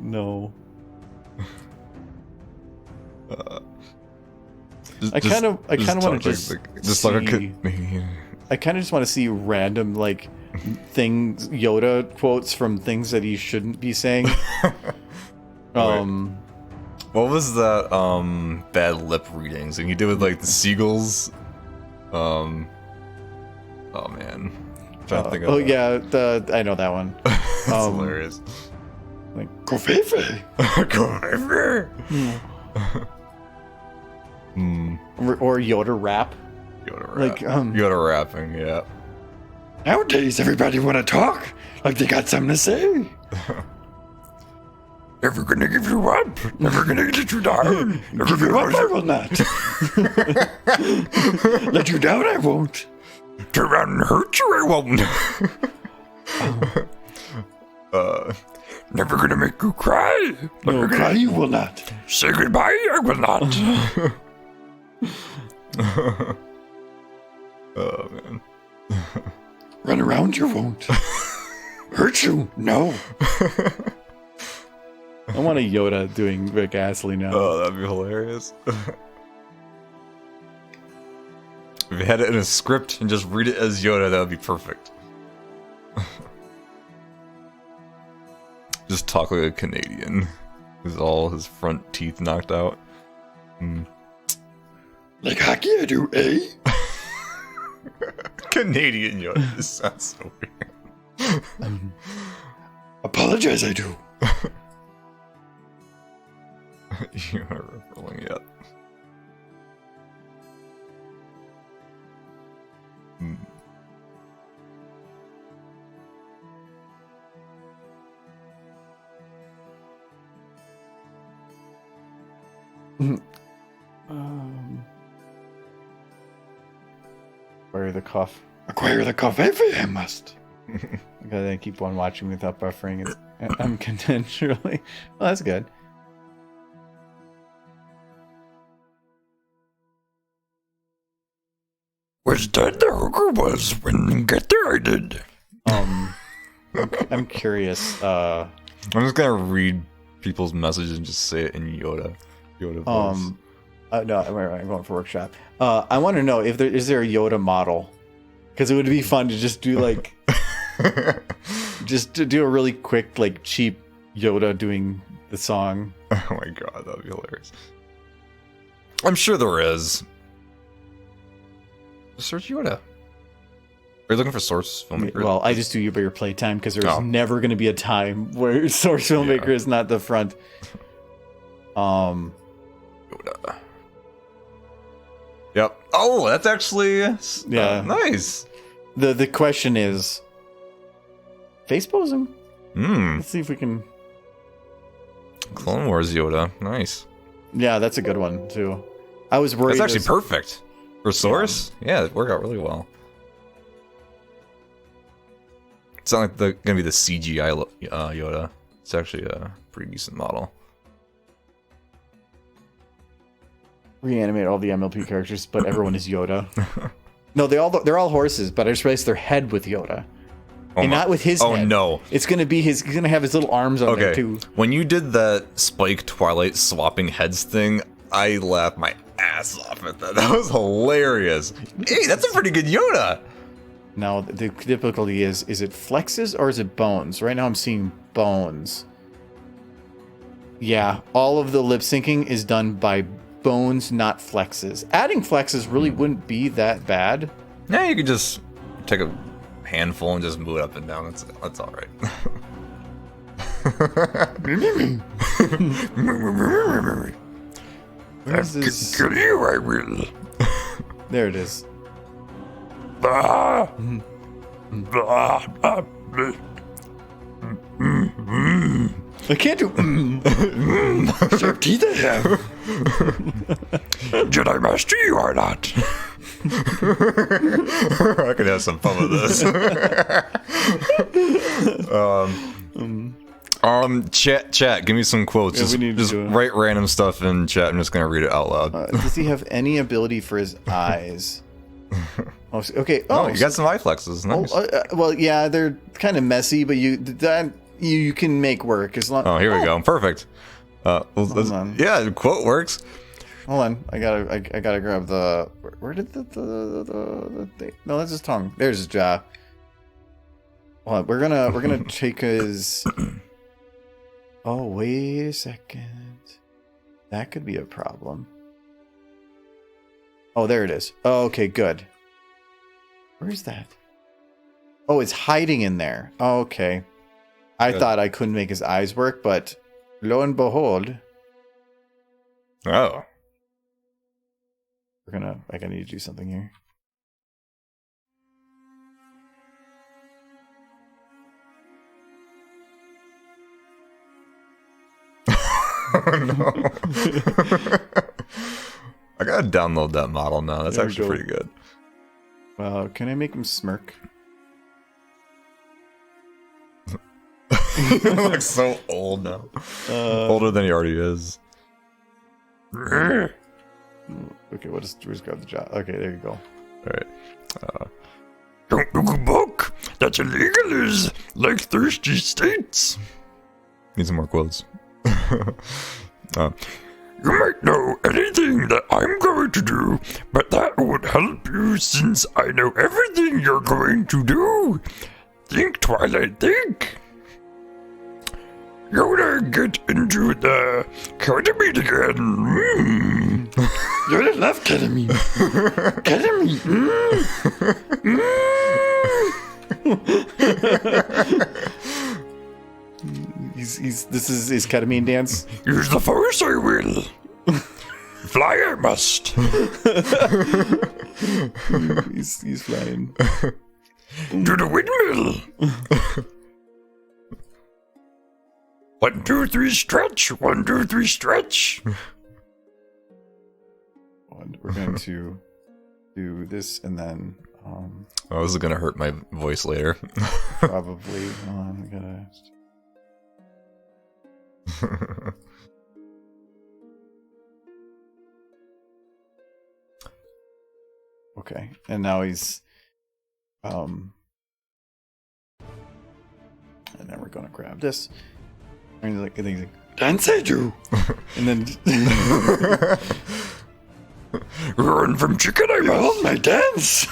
No. I kind of want to just see, I kind of just want to see random like things Yoda quotes from things that he shouldn't be saying. What was that bad lip reading thing he did with like the seagulls? Oh man. I'm trying to think of that. I know that one. That's hilarious. Like go Fefe. Go Fefe. Or Yoda rap. Yoda rap. Like Yoda rapping, yeah. Nowadays, everybody want to talk like they got something to say. Never gonna give you up. Never gonna let you down. Never give you up, I will not. Let you down, I won't. Turn around and hurt you, I won't. Never gonna make you cry. Never No, cry you will not. Say goodbye, I will not. Oh man. Run around, you won't. Hurt you, no. I want a Yoda doing Rick Astley now. Oh, that'd be hilarious. If you had it in a script and just read it as Yoda, that would be perfect. Just talk like a Canadian. With all his front teeth knocked out. Like hockey, I do, eh? Canadian Yoda. This sounds so weird. Apologize, I do. You are rolling yet. Acquire the cuff. Acquire the cuff if I must. I gotta keep on watching without buffering. It's unconventionally. Well, that's good. Was that the hooker was when you get there? I did. I'm curious. I'm just gonna read people's messages and just say it in Yoda voice. No, I'm going for workshop. I want to know if is there a Yoda model? Because it would be fun to just do like, just to do a really quick, like cheap Yoda doing the song. Oh my god, that'd be hilarious. I'm sure there is. Search Yoda. Are you looking for source filmmaker? Well, I just do you by your playtime because there's never going to be a time where source filmmaker is not the front. Yoda. Yep. Oh, that's actually nice. The question is, face posing. Let's see if we can. Clone Wars Yoda, nice. Yeah, that's a good one too. I was worried. That's actually perfect for source. Yeah, it worked out really well. It's not like gonna be the CGI Yoda. It's actually a pretty decent model. Reanimate all the MLP characters, but everyone is Yoda. No, they're all horses, but I just replaced their head with Yoda. And not with his head. Oh no. It's gonna be he's gonna have his little arms on there too. When you did that Spike Twilight swapping heads thing, I laughed my ass off at that. That was hilarious. Hey, that's a pretty good Yoda. Now the difficulty is it flexes or is it bones? Right now I'm seeing bones. Yeah, all of the lip syncing is done by bones, not flexes. Adding flexes really wouldn't be that bad. Yeah, you could just take a handful and just move it up and down. That's all right. Where is this? Kill you, I will. There it is. Ah. I can't do. Sharp teeth I have. Jedi Master, you are not. I could have some fun with this. Chat, give me some quotes. Yeah, just write random stuff in chat. I'm just gonna read it out loud. Does he have any ability for his eyes? Okay. Oh, you got some eye flexes. Nice. Well, yeah, they're kind of messy, but you can make work as long. Oh, here we go. Perfect. Hold on. Yeah, the quote works. Hold on, I gotta grab the. Where did the thing? No, that's his tongue. There's his jaw. Hold on, we're gonna take his. Oh, wait a second. That could be a problem. Oh, there it is. Oh, okay, good. Where's that? Oh, it's hiding in there. Oh, okay. I thought I couldn't make his eyes work, but lo and behold. Oh. I gotta need to do something here. Oh, no. I gotta download that model now. That's actually pretty good. Can I make him smirk? He looks so old now. Older than he already is. Okay, just grab the jaw. Okay, there you go. Alright. Don't look a book. That's illegal is like thirsty states. Need some more quotes. You might know anything that I'm going to do, but that won't help you since I know everything you're going to do. Think, Twilight, think. Yoda, get into the ketamine again. Yoda love ketamine. Ketamine. This is his ketamine dance. Use the force, I will. Fly I must. He's flying. To the windmill. 1, 2, 3, stretch. 1, 2, 3, stretch. We're going to do this and then Oh, this is gonna hurt my voice later. probably we gotta. Okay, and now he's and then we're gonna grab this. And he's like, Dance I do. and then Run from chicken I must. hold my dance.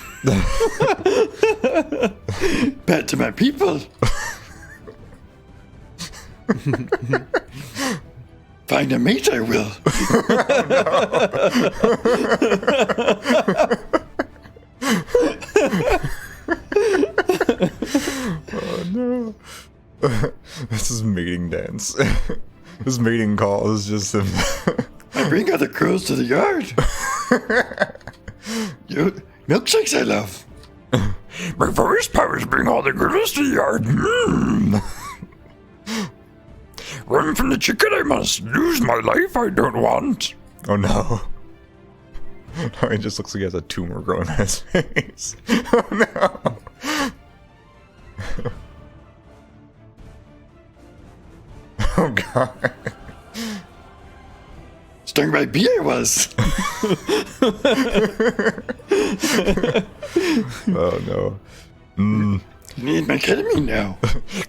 Back to my people. Find a mate, I will. Oh no. This is mating dance. This mating call is just him. I bring other girls to the yard. Milkshakes I love. My voice powers bring all the girls to the yard. Run from the chicken I must. Lose my life I don't want. Oh no. No, it just looks like he has a tumor growing on his face. Oh no. Oh god. Stung by bee I was. Oh no. Need my ketamine now.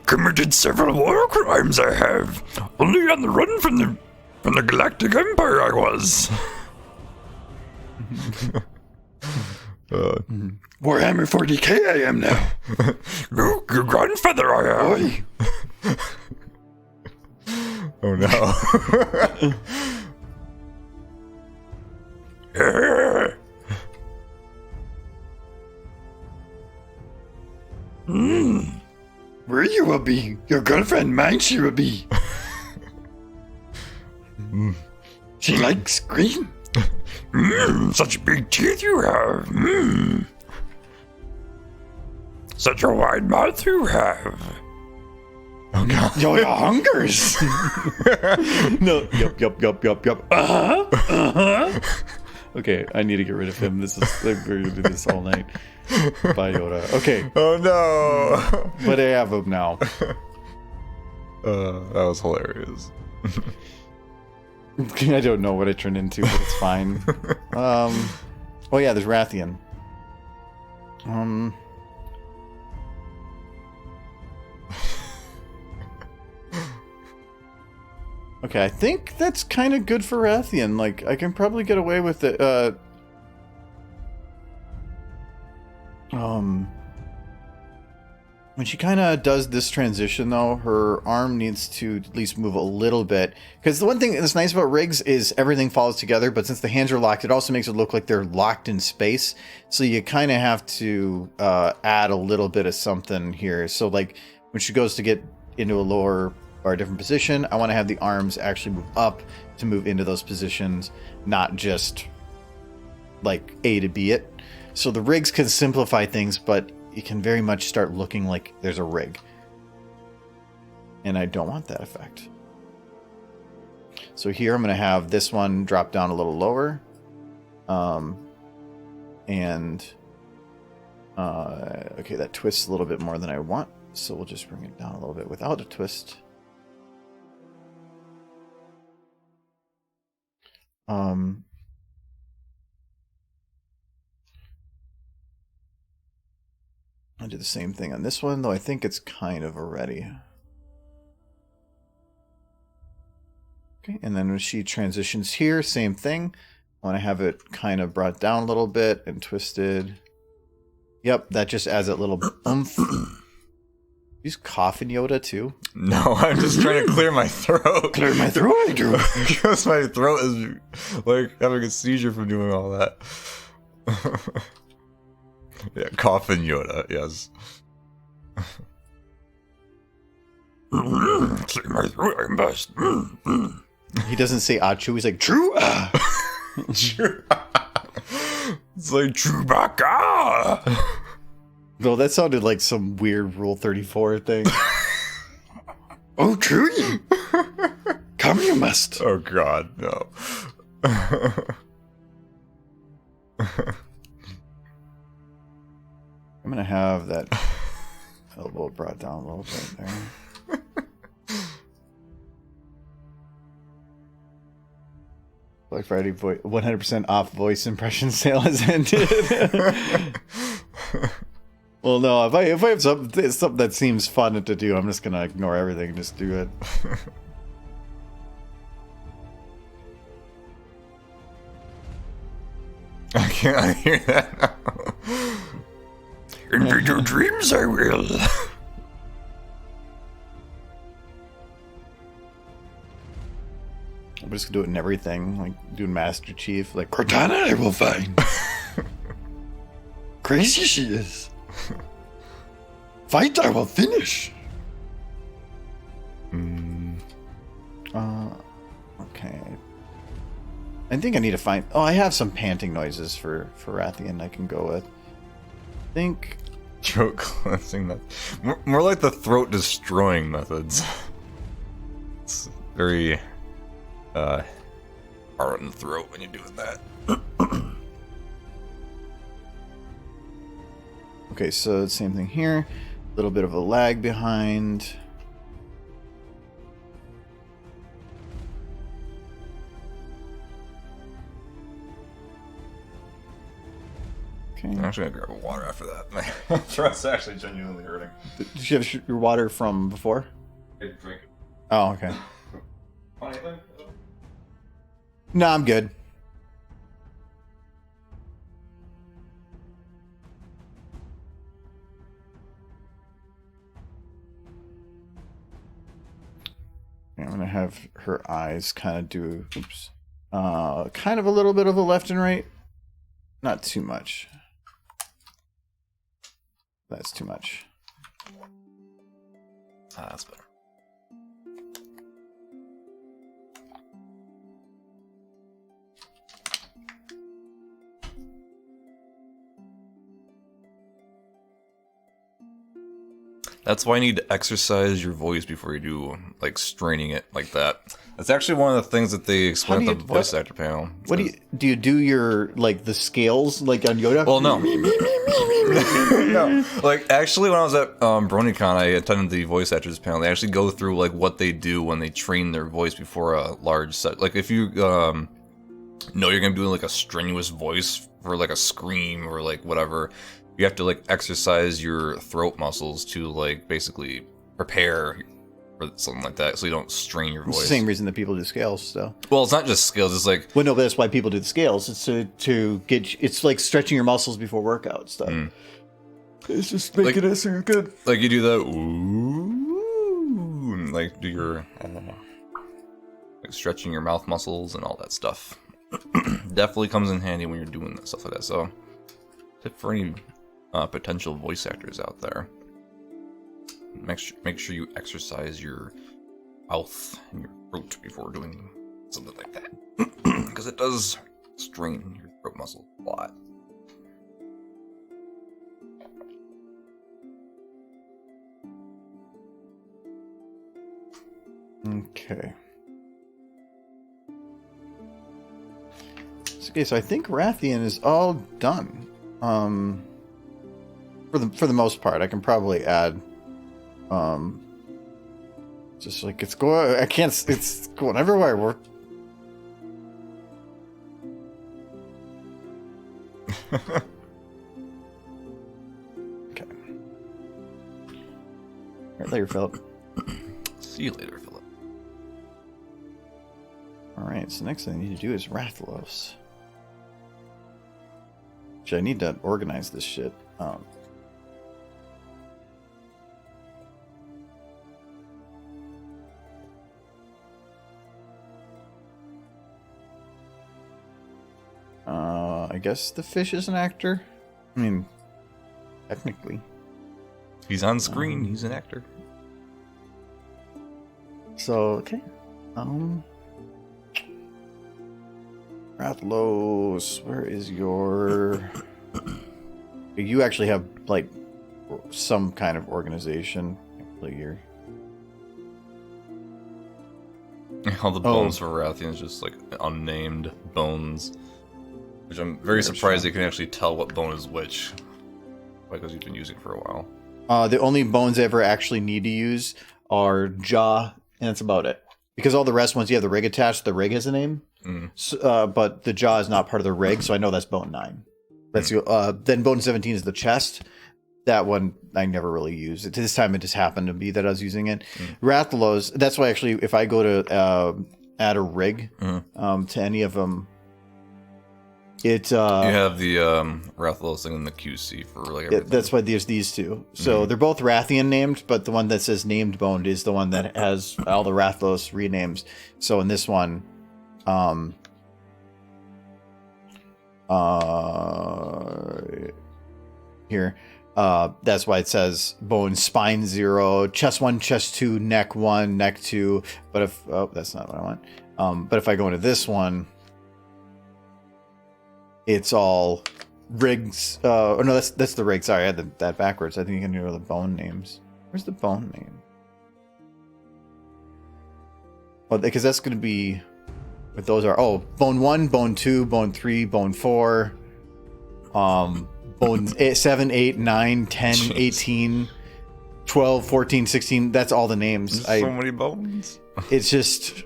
Committed several war crimes I have. Only on the run from the Galactic Empire I was. Warhammer 40k I am now. Your grandfather I am. Boy. Oh no. Where you will be. Your girlfriend, mine she will be. She likes green. Such big teeth you have. Such a wide mouth you have. Oh god. Your hungers. No. Yup. Okay, I need to get rid of him. This is like, we're gonna do this all night. Bye, Yoda. Okay, Oh no. but I have him now. That was hilarious. I don't know what I turned into, but it's fine. Oh yeah, there's Rathian. Okay, I think that's kind of good for Rathian. Like, I can probably get away with it. When she kind of does this transition, though, her arm needs to at least move a little bit. Because the one thing that's nice about rigs is everything follows together, but since the hands are locked, it also makes it look like they're locked in space. So you kind of have to add a little bit of something here. So, like, when she goes to get into a lower or a different position, I want to have the arms actually move up to move into those positions, not just, like, A to B it. So the rigs can simplify things, but it can very much start looking like there's a rig. And I don't want that effect. So here I'm going to have this one drop down a little lower. Okay, that twists a little bit more than I want. So we'll just bring it down a little bit without a twist. I'll do the same thing on this one, though I think it's kind of already. Okay, and then when she transitions here, same thing. I want to have it kind of brought down a little bit and twisted. Yep, that just adds that little oomph. Use coughing Yoda too? No, I'm just trying to clear my throat. Clear my throat, I do. Because my throat is like having a seizure from doing all that. Yeah, coughing Yoda, yes. Clear my throat I must. He doesn't say Achu, he's like, True. It's like Chewbacca. No, that sounded like some weird Rule 34 thing. Oh, Chewie! Come, you must. Oh God, no. I'm gonna have that elbow brought down a little bit there. Black Friday 100% off voice impression sale has ended. Well, no, if I have something that seems fun to do, I'm just gonna ignore everything and just do it. I can't hear that now. Into your dreams I will. I'm just gonna do it in everything, like doing Master Chief, like Cortana I will find. Crazy she is. Fight I will finish. Okay. I think I need to find. Oh, I have some panting noises for Rathian I can go with. I think. Throat cleansing methods. More like the throat destroying methods. It's very hard on the throat when you're doing that. Okay, so same thing here. A little bit of a lag behind. Okay. I'm actually gonna grab a water after that. My throat's actually genuinely hurting. Did you have your water from before? Drink it. Oh, okay. Anything? No, I'm good. I'm gonna have her eyes kind of do, oops, kind of a little bit of a left and right. Not too much. That's too much. Ah, that's better. That's why you need to exercise your voice before you do, like, straining it like that. That's actually one of the things that they explain at the voice actor panel. What do you do your, like, the scales, like, on Yoda? Well, no. No. Like, actually, when I was at BronyCon, I attended the voice actors panel. They actually go through, like, what they do when they train their voice before a large set. Like, if you know you're going to be doing, like, a strenuous voice for, like, a scream or, like, whatever, you have to, like, exercise your throat muscles to, like, basically prepare for something like that so you don't strain your voice. It's the same reason that people do scales, so. Well, it's not just scales, it's like... Well, no, but that's why people do the scales. It's to get, it's like stretching your muscles before workout stuff. It's just making it so you're good. Like, you do the ooh, and, like, do your, I don't know, like, stretching your mouth muscles and all that stuff. Definitely comes in handy when you're doing that stuff like that, so... Tip for any potential voice actors out there. Make sure you exercise your mouth and your throat before doing something like that. Because it does strain your throat muscles a lot. Okay. Okay, so I think Rathian is all done. For the most part, I can probably add. Just like it's going. I can't. It's going everywhere. Okay. Right later, Philip. See you later, Philip. All right. So next thing I need to do is Rathalos. Which I need to organize this shit. I guess the fish is an actor. I mean, technically. He's on screen. He's an actor. So okay. Rathalos, where is your... You actually have, like, some kind of organization. You're... All the bones for Rathian is just, like, unnamed bones. Which I'm very surprised they can actually tell what bone is which. Because you've been using it for a while. The only bones I ever actually need to use are jaw, and that's about it. Because all the rest, once you have the rig attached, the rig has a name. So, but the jaw is not part of the rig, so I know that's bone 9. That's then bone 17 is the chest. That one I never really used. It this time it just happened to be that I was using it. Rathalos, that's why actually if I go to add a rig to any of them, it you have the Rathalos thing in the QC for like everything. That's why there's these two. So they're both Rathian named, but the one that says named boned is the one that has all the Rathalos renames. So in this one, here, that's why it says bone spine 0, chest 1, chest 2, neck 1, neck 2. But if that's not what I want. But if I go into this one, it's all rigs. Oh no, that's the rig. Sorry, I had that backwards. I think you can do the bone names. Where's the bone name? Well, because that's going to be what those are. Oh, bone 1, bone 2, bone 3, bone 4, bone 7, 8, 9, 10, Jeez. 18, 12, 14, 16. That's all the names. There's so many bones. It's just,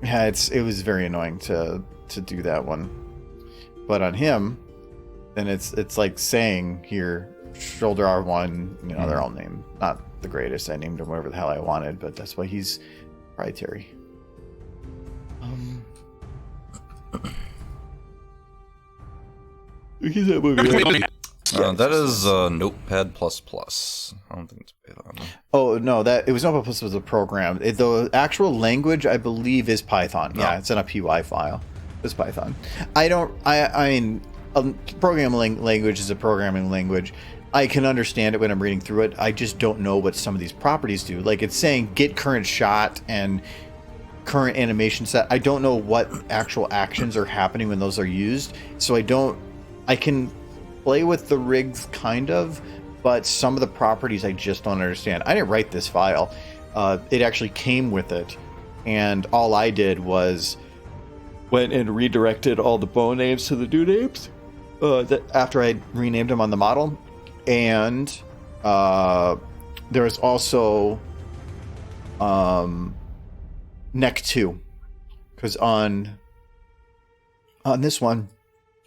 yeah, it was very annoying to do that one. But on him, then it's like saying here, shoulder R1, you know, they're all named. Not the greatest. I named him whatever the hell I wanted, but that's why he's proprietary. He's that movie. That is Notepad++. I don't think it's Python. Oh no, it was Notepad++ was a program. The actual language, I believe, is Python. No. Yeah, it's in a PY file. It's Python. I mean, a programming language is a programming language. I can understand it when I'm reading through it. I just don't know what some of these properties do. Like it's saying get current shot and current animation set. I don't know what actual actions are happening when those are used. So I can play with the rigs kind of, but some of the properties I just don't understand. I didn't write this file. It actually came with it. And all I did was went and redirected all the bone names to the new names after I renamed them on the model. And there was also neck 2, because on this one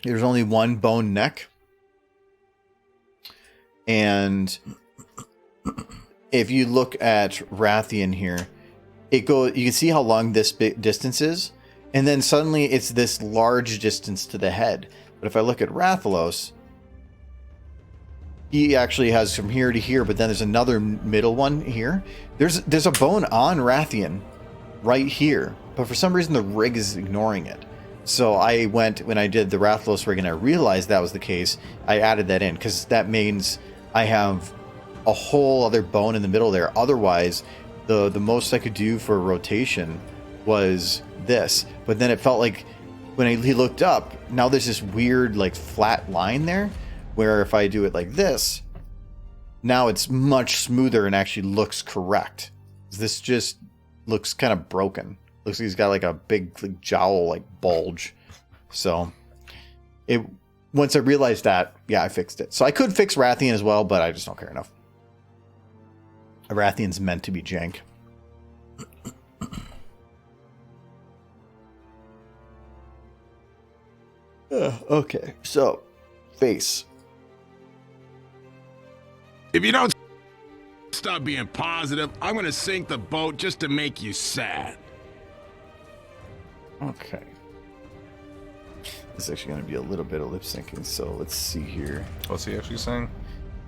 there's only one bone neck, and if you look at Rathian here, you can see how long this big distance is, and then suddenly it's this large distance to the head. But if I look at Rathalos, he actually has from here to here, but then there's another middle one here. There's a bone on Rathian right here, but for some reason the rig is ignoring it. So I went, when I did the Rathalos rig and I realized that was the case, I added that in, because that means I have a whole other bone in the middle there. Otherwise, the most I could do for rotation was this. But then it felt like when he looked up, now there's this weird like flat line there, where if I do it like this, now it's much smoother and actually looks correct. This just looks kind of broken. Looks like he's got like a big like, jowl like bulge. So once I realized that, yeah, I fixed it. So I could fix Rathian as well, but I just don't care enough. Rathian's meant to be jank. Okay, so face. If you don't stop being positive, I'm gonna sink the boat just to make you sad. Okay. This is actually going to be a little bit of lip syncing, so let's see here. What's he actually saying?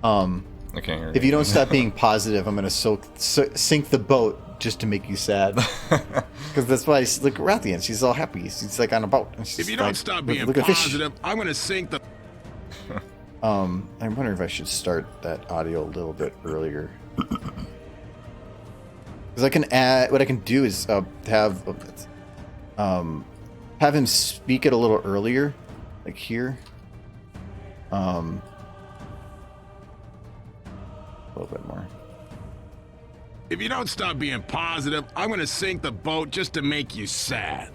I can't hear. If you don't stop being positive, I'm going to sink the boat just to make you sad. Because that's why look at Rathian. She's all happy. She's like on a boat. If you don't stop being positive, I'm going to sink the... I wonder if I should start that audio a little bit earlier. Because I can add... What I can do is have have him speak it a little earlier, like here. A little bit more. If you don't stop being positive, I'm gonna sink the boat just to make you sad.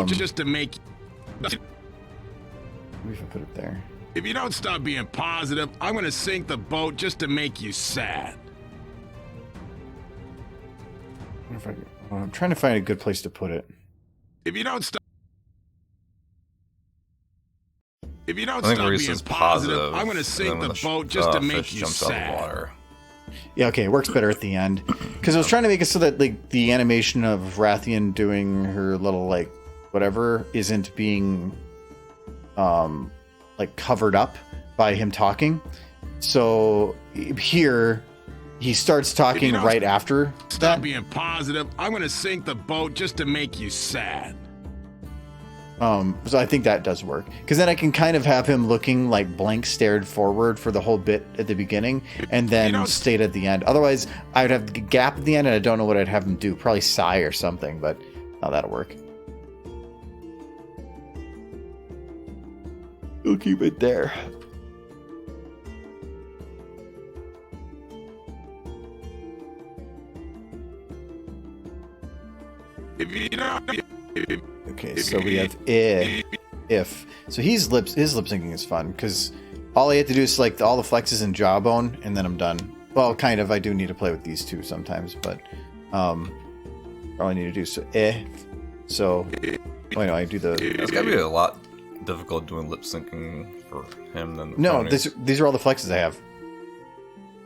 Just to make. Maybe if I put it there. If you don't stop being positive, I'm gonna sink the boat just to make you sad. I'm trying to find a good place to put it. If you don't stop. If you don't I think stop where he being says positive, I'm gonna sink the boat just to make fish you jumps out of the sad. water. Yeah, okay, it works better at the end. Because I was trying to make it so that like the animation of Rathian doing her little like whatever isn't being like covered up by him talking. So here he starts talking right after Stop that. being positive. I'm gonna sink the boat just to make you sad. So I think that does work, because then I can kind of have him looking like blank stared forward for the whole bit at the beginning and then state at the end. Otherwise I would have the gap at the end and I don't know what I'd have him do. Probably sigh or something, but no, that'll work. We'll keep it there. If you don't. Okay, so we have if. So his lip syncing is fun because all I have to do is select all the flexes and jawbone, and then I'm done. Well, kind of. I do need to play with these two sometimes, but all I need to do is So, wait, no, I do the. It's gotta be a lot difficult doing lip syncing for him than the No, ponies. these are all the flexes I have.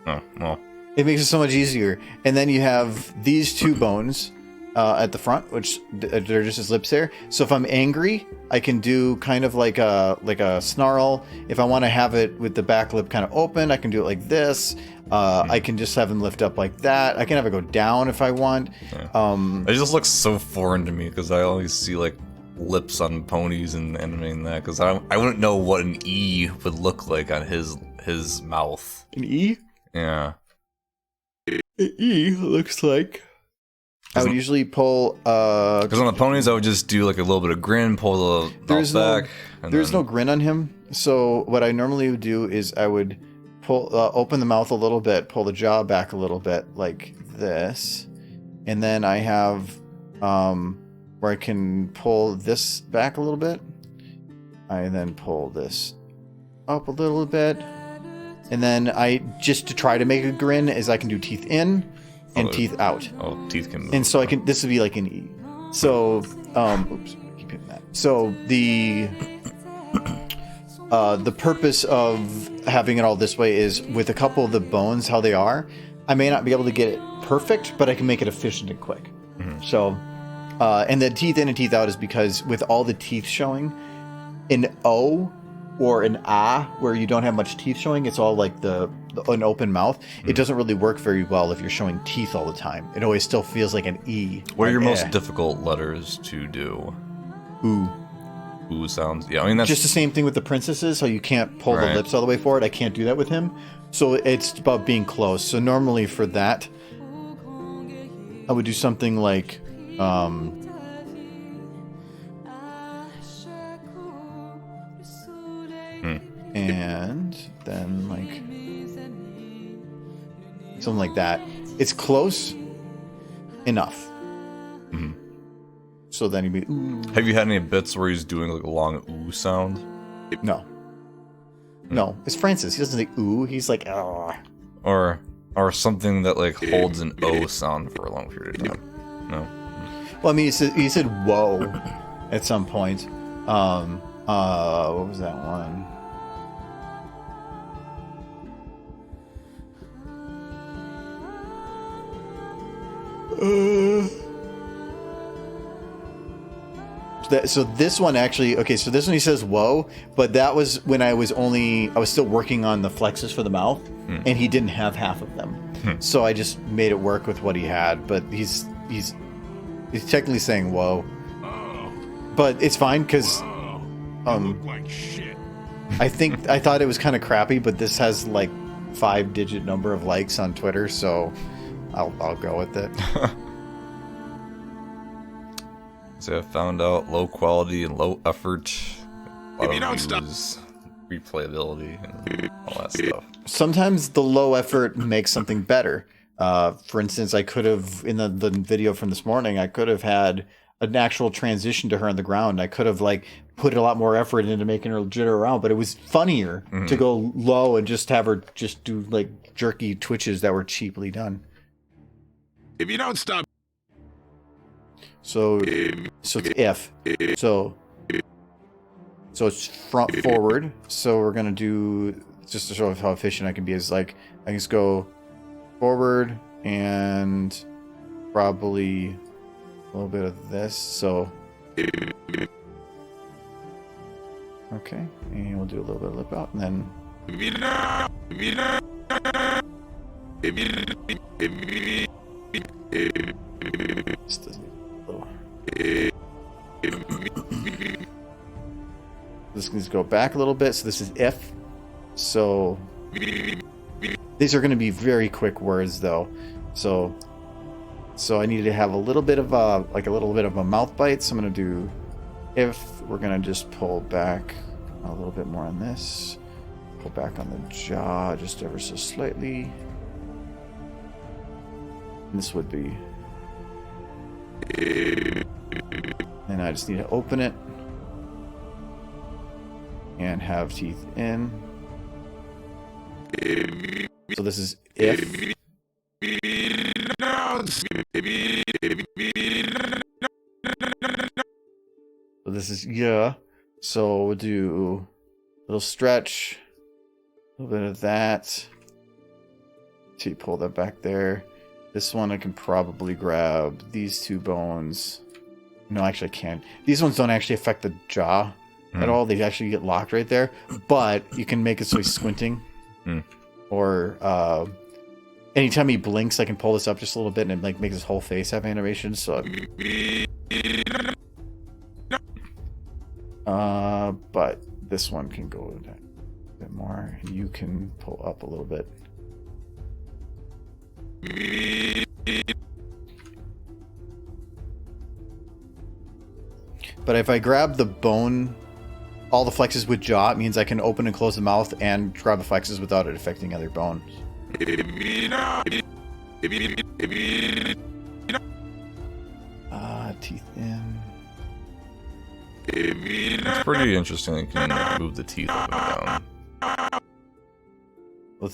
Oh, well. It makes it so much easier. And then you have these two bones at the front, which they're just his lips there. So if I'm angry, I can do kind of like a snarl. If I want to have it with the back lip kind of open, I can do it like this. I can just have him lift up like that. I can have it go down if I want. Yeah. It just looks so foreign to me because I always see like lips on ponies and animating that because I wouldn't know what an E would look like on his mouth. An E? Yeah. An E looks like. I would usually pull. Because on the ponies, I would just do like a little bit of grin, pull the mouth back. There's no grin on him. So what I normally would do is I would pull, open the mouth a little bit, pull the jaw back a little bit, like this, and then I have where I can pull this back a little bit. I then pull this up a little bit, and then I just to try to make a grin is I can do teeth in and teeth out. Oh, teeth can move. And so I can. This would be like an E. So, oops, keep hitting that. So the purpose of having it all this way is with a couple of the bones how they are. I may not be able to get it perfect, but I can make it efficient and quick. Mm-hmm. So, and the teeth in and teeth out is because with all the teeth showing, an O or an ah where you don't have much teeth showing, it's all like an open mouth. It doesn't really work very well if you're showing teeth all the time. It always still feels like an E. What are your most difficult letters to do? Ooh. Ooh sounds. Yeah, I mean that's just the same thing with the princesses. How you can't pull the lips all the way forward. I can't do that with him. So it's about being close. So normally for that, I would do something like. And then like something like that. It's close enough. Mm-hmm. So then he'd be ooh. Have you had any bits where he's doing like a long ooh sound? No. No, it's Francis. He doesn't say ooh. He's like ah. Or something that like holds an O sound for a long period of time. No. Well, I mean, he said whoa at some point. What was that one? So this one actually, okay, so this one he says whoa, but that was when I was still working on the flexes for the mouth, and he didn't have half of them. So I just made it work with what he had, but he's technically saying whoa. But it's fine because look like shit. I thought it was kind of crappy, but this has like 5-digit number of likes on Twitter, so I'll go with it. So I found out low quality and low effort. If you don't stop. Replayability and all that stuff. Sometimes the low effort makes something better. For instance, I could have, in the video from this morning, I could have had an actual transition to her on the ground. I could have like put a lot more effort into making her jitter around, but it was funnier to go low and just have her just do like jerky twitches that were cheaply done. If you don't stop. So it's if. So it's front forward. So we're gonna do, just to show how efficient I can be, is like I can just go forward and probably a little bit of this. So okay, and we'll do a little bit of lip out, and then this doesn't need a little. This needs to go back a little bit. So this is if. So these are going to be very quick words though. So I need to have a little bit of a mouth bite. So I'm going to do if. We're going to just pull back a little bit more on this. Pull back on the jaw just ever so slightly. And this would be. And I just need to open it. And have teeth in. So this is if. So this is yeah. So we'll do a little stretch, a little bit of that. So you pull that back there. This one I can probably grab these two bones. No, actually I can't. These ones don't actually affect the jaw at all. They actually get locked right there. But you can make it so he's squinting. Or anytime he blinks, I can pull this up just a little bit and it like makes his whole face have animation. So but this one can go a bit more. You can pull up a little bit. But if I grab the bone, all the flexes with jaw, it means I can open and close the mouth and grab the flexes without it affecting other bones. Teeth in. It's pretty interesting that you can move the teeth up and down.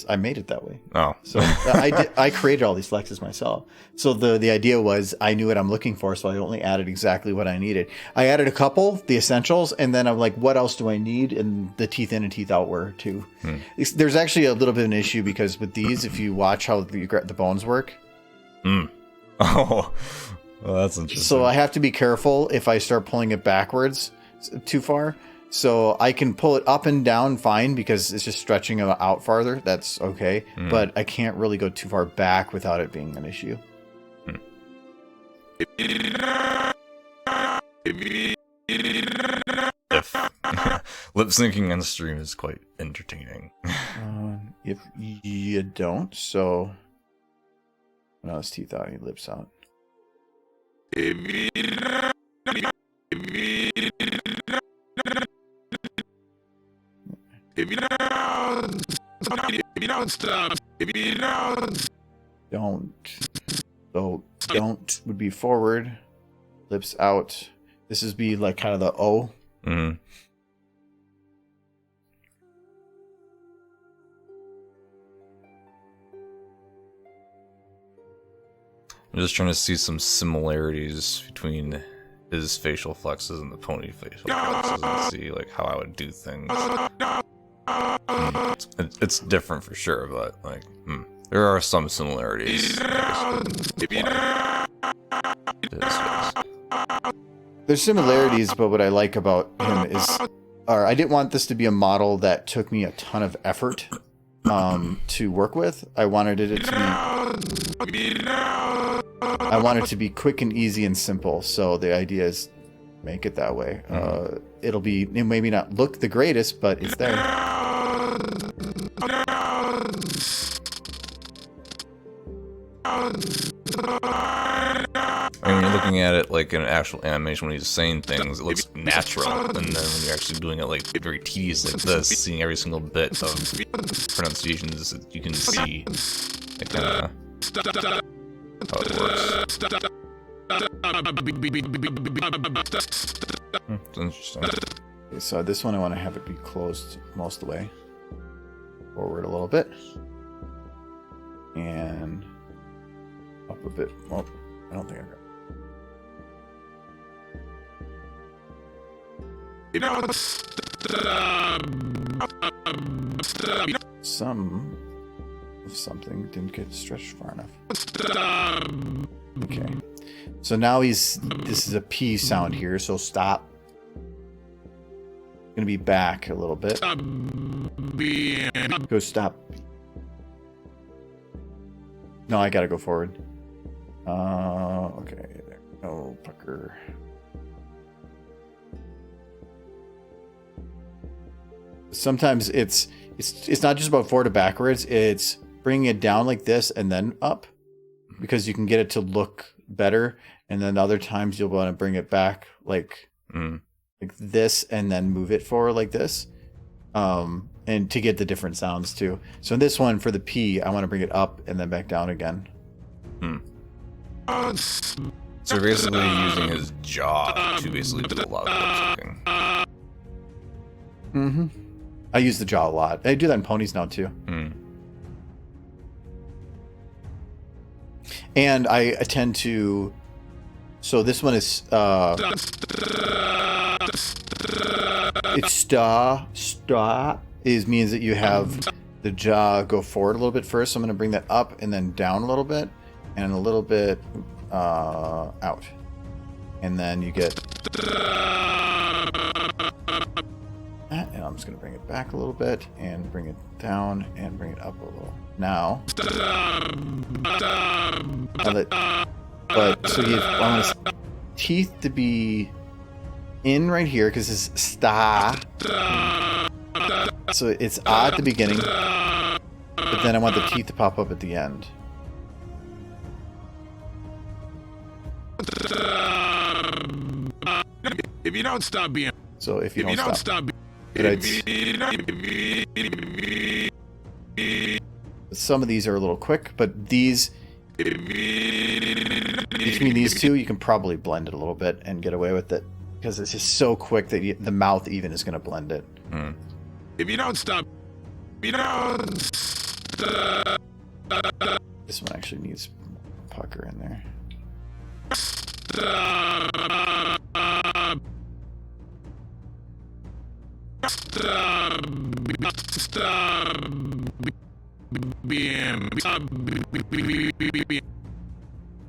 I made it that way. Oh. So I created all these flexes myself. So the idea was I knew what I'm looking for, so I only added exactly what I needed. I added a couple, the essentials, and then I'm like, what else do I need? And the teeth in and teeth out were too. There's actually a little bit of an issue because with these, if you watch how the bones work. Oh, well, that's interesting. So I have to be careful if I start pulling it backwards too far. So I can pull it up and down fine because it's just stretching it out farther. That's okay. But I can't really go too far back without it being an issue. Lip syncing on stream is quite entertaining. If you don't, so no, his teeth out, he lips out. Don't would be forward, lips out. This is be like kind of the O. I'm just trying to see some similarities between his facial flexes and the pony facial flexes and see like how I would do things. It's different for sure, but like there are some similarities. There's similarities, but what I like about him is, or I didn't want this to be a model that took me a ton of effort to work with. I wanted it to be quick and easy and simple. So the idea is make it that way. It maybe not look the greatest, but it's there. I mean, when you're looking at it like in an actual animation when he's saying things, it looks natural. And then when you're actually doing it like very tedious like this, seeing every single bit of pronunciations, you can see like how it works. It's interesting. Okay, so this one I want to have it be closed most of the way. Forward a little bit. And up a bit. Well, I don't think I got some of something didn't get stretched far enough. Okay. So now this is a P sound here, so stop. Gonna be back a little bit. Go stop. No, I gotta go forward. Okay. No pucker. Sometimes it's not just about forward to backwards. It's bringing it down like this and then up, because you can get it to look better. And then other times you'll want to bring it back like this and then move it forward like this, and to get the different sounds too. So in this one for the P, I want to bring it up and then back down again. So basically using his jaw to basically do a lot of lip syncing. I use the jaw a lot. I do that in ponies now too. And I tend to. So this one is. It's sta means that you have the jaw go forward a little bit first. So I'm going to bring that up and then down a little bit, and a little bit out, and then you get. And I'm just going to bring it back a little bit and bring it down and bring it up a little. Now, but so I want his teeth to be in right here because it's sta. So it's at the beginning, but then I want the teeth to pop up at the end. If you don't stop being. So if you don't stop. Some of these are a little quick, but these between these two, you can probably blend it a little bit and get away with it because it's just so quick that the mouth even is going to blend it. If you don't stop, you don't. This one actually needs pucker in there.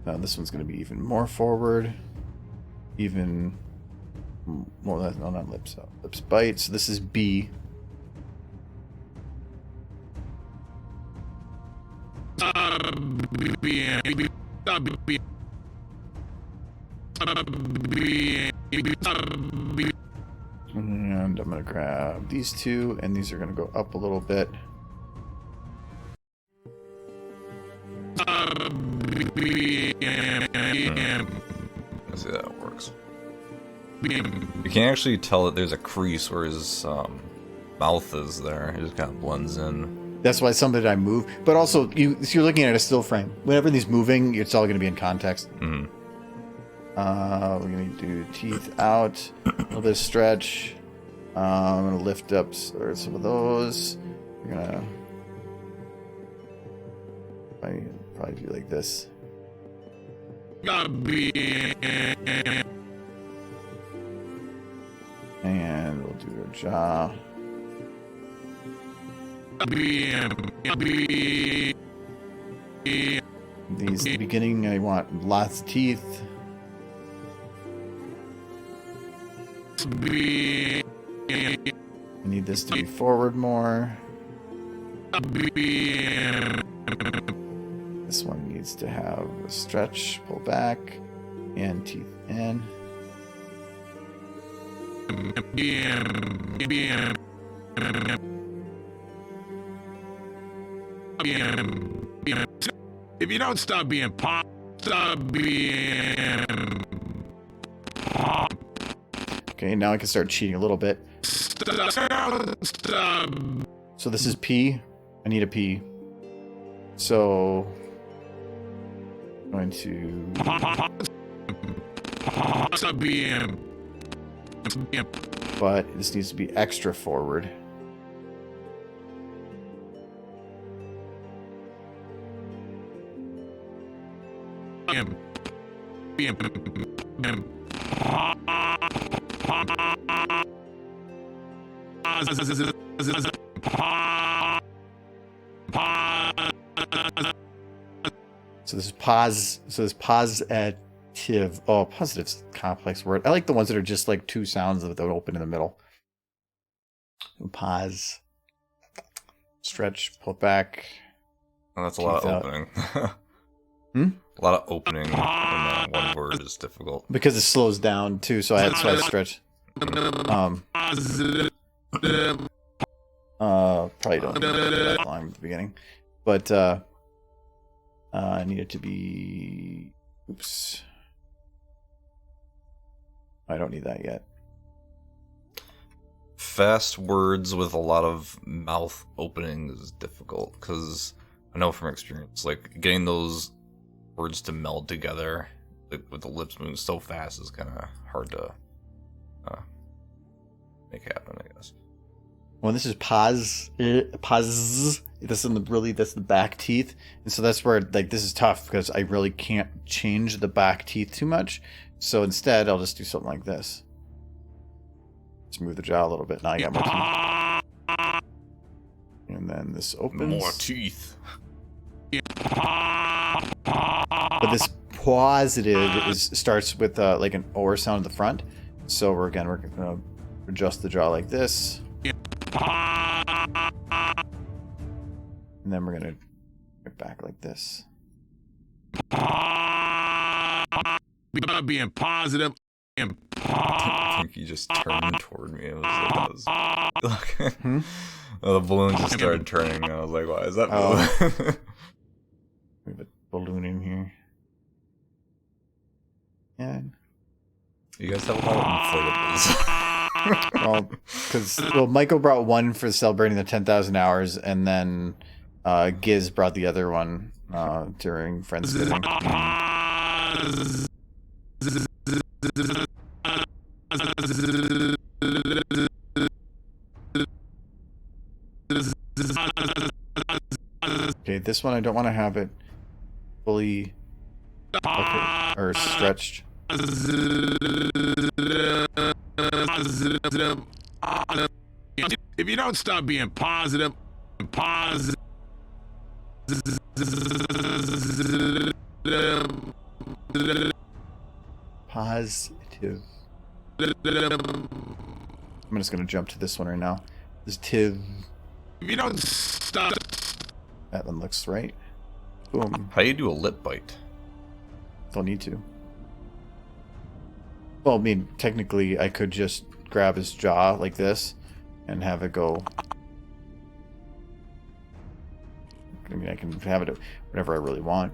Now this one's going to be even more forward, even more. No, not lips. Lips bite. So this is B. And I'm going to grab these two, and these are going to go up a little bit. Let's see how that works. You can actually tell that there's a crease where his mouth is there. It just kind of blends in. That's why some of it I move. But also, you're looking at a still frame. Whenever he's moving, it's all going to be in context. Mm-hmm. We're going to do teeth out, a little bit of stretch. I'm going to lift up some of those. We're going to probably do like this. And we'll do a jaw. These, the beginning, I want lots of teeth. I need this to be forward more. This one needs to have a stretch, pull back, and teeth in. If you don't stop being Stop being. Okay, now I can start cheating a little bit. Stop. So this is P. I need a P. So I'm going to. Stop being. But this needs to be extra forward. So this is pause. So this positive. Oh, positive's a complex word. I like the ones that are just like two sounds that don't open in the middle. Pause. Stretch. Pull back. Oh, that's a lot of out. opening. Hmm? A lot of opening when that one word is difficult. Because it slows down too, so I had to stretch. Probably don't need that long at the beginning, but I need it to be. Oops, I don't need that yet. Fast words with a lot of mouth opening is difficult because I know from experience, like getting those words to meld together like, with the lips moving so fast is kind of hard to make happen, I guess. Well, this is pause. Pause. That's the back teeth, and so that's where like this is tough because I really can't change the back teeth too much. So instead, I'll just do something like this. Let's move the jaw a little bit. Now I got more teeth. And then this opens. More teeth. But this positive starts with like an or sound at the front. So we're going to adjust the jaw like this. And then we're going to get back like this. Being positive. I think you just turned toward me. It was oh, the balloon just started turning. I was like, why is that moving? We have a balloon in here. Yeah. You guys have a lot of inflatables. Well, Michael brought one for celebrating the 10,000 hours, and then Giz brought the other one during Friendsgiving. Okay, this one I don't want to have it fully or stretched. If you don't stop being positive. Positive. I'm just gonna jump to this one right now. Positive. If you don't stop. That one looks right. Boom. How do you do a lip bite? Don't need to. Well, I mean, technically, I could just grab his jaw like this and have it go. I mean, I can have it whatever I really want.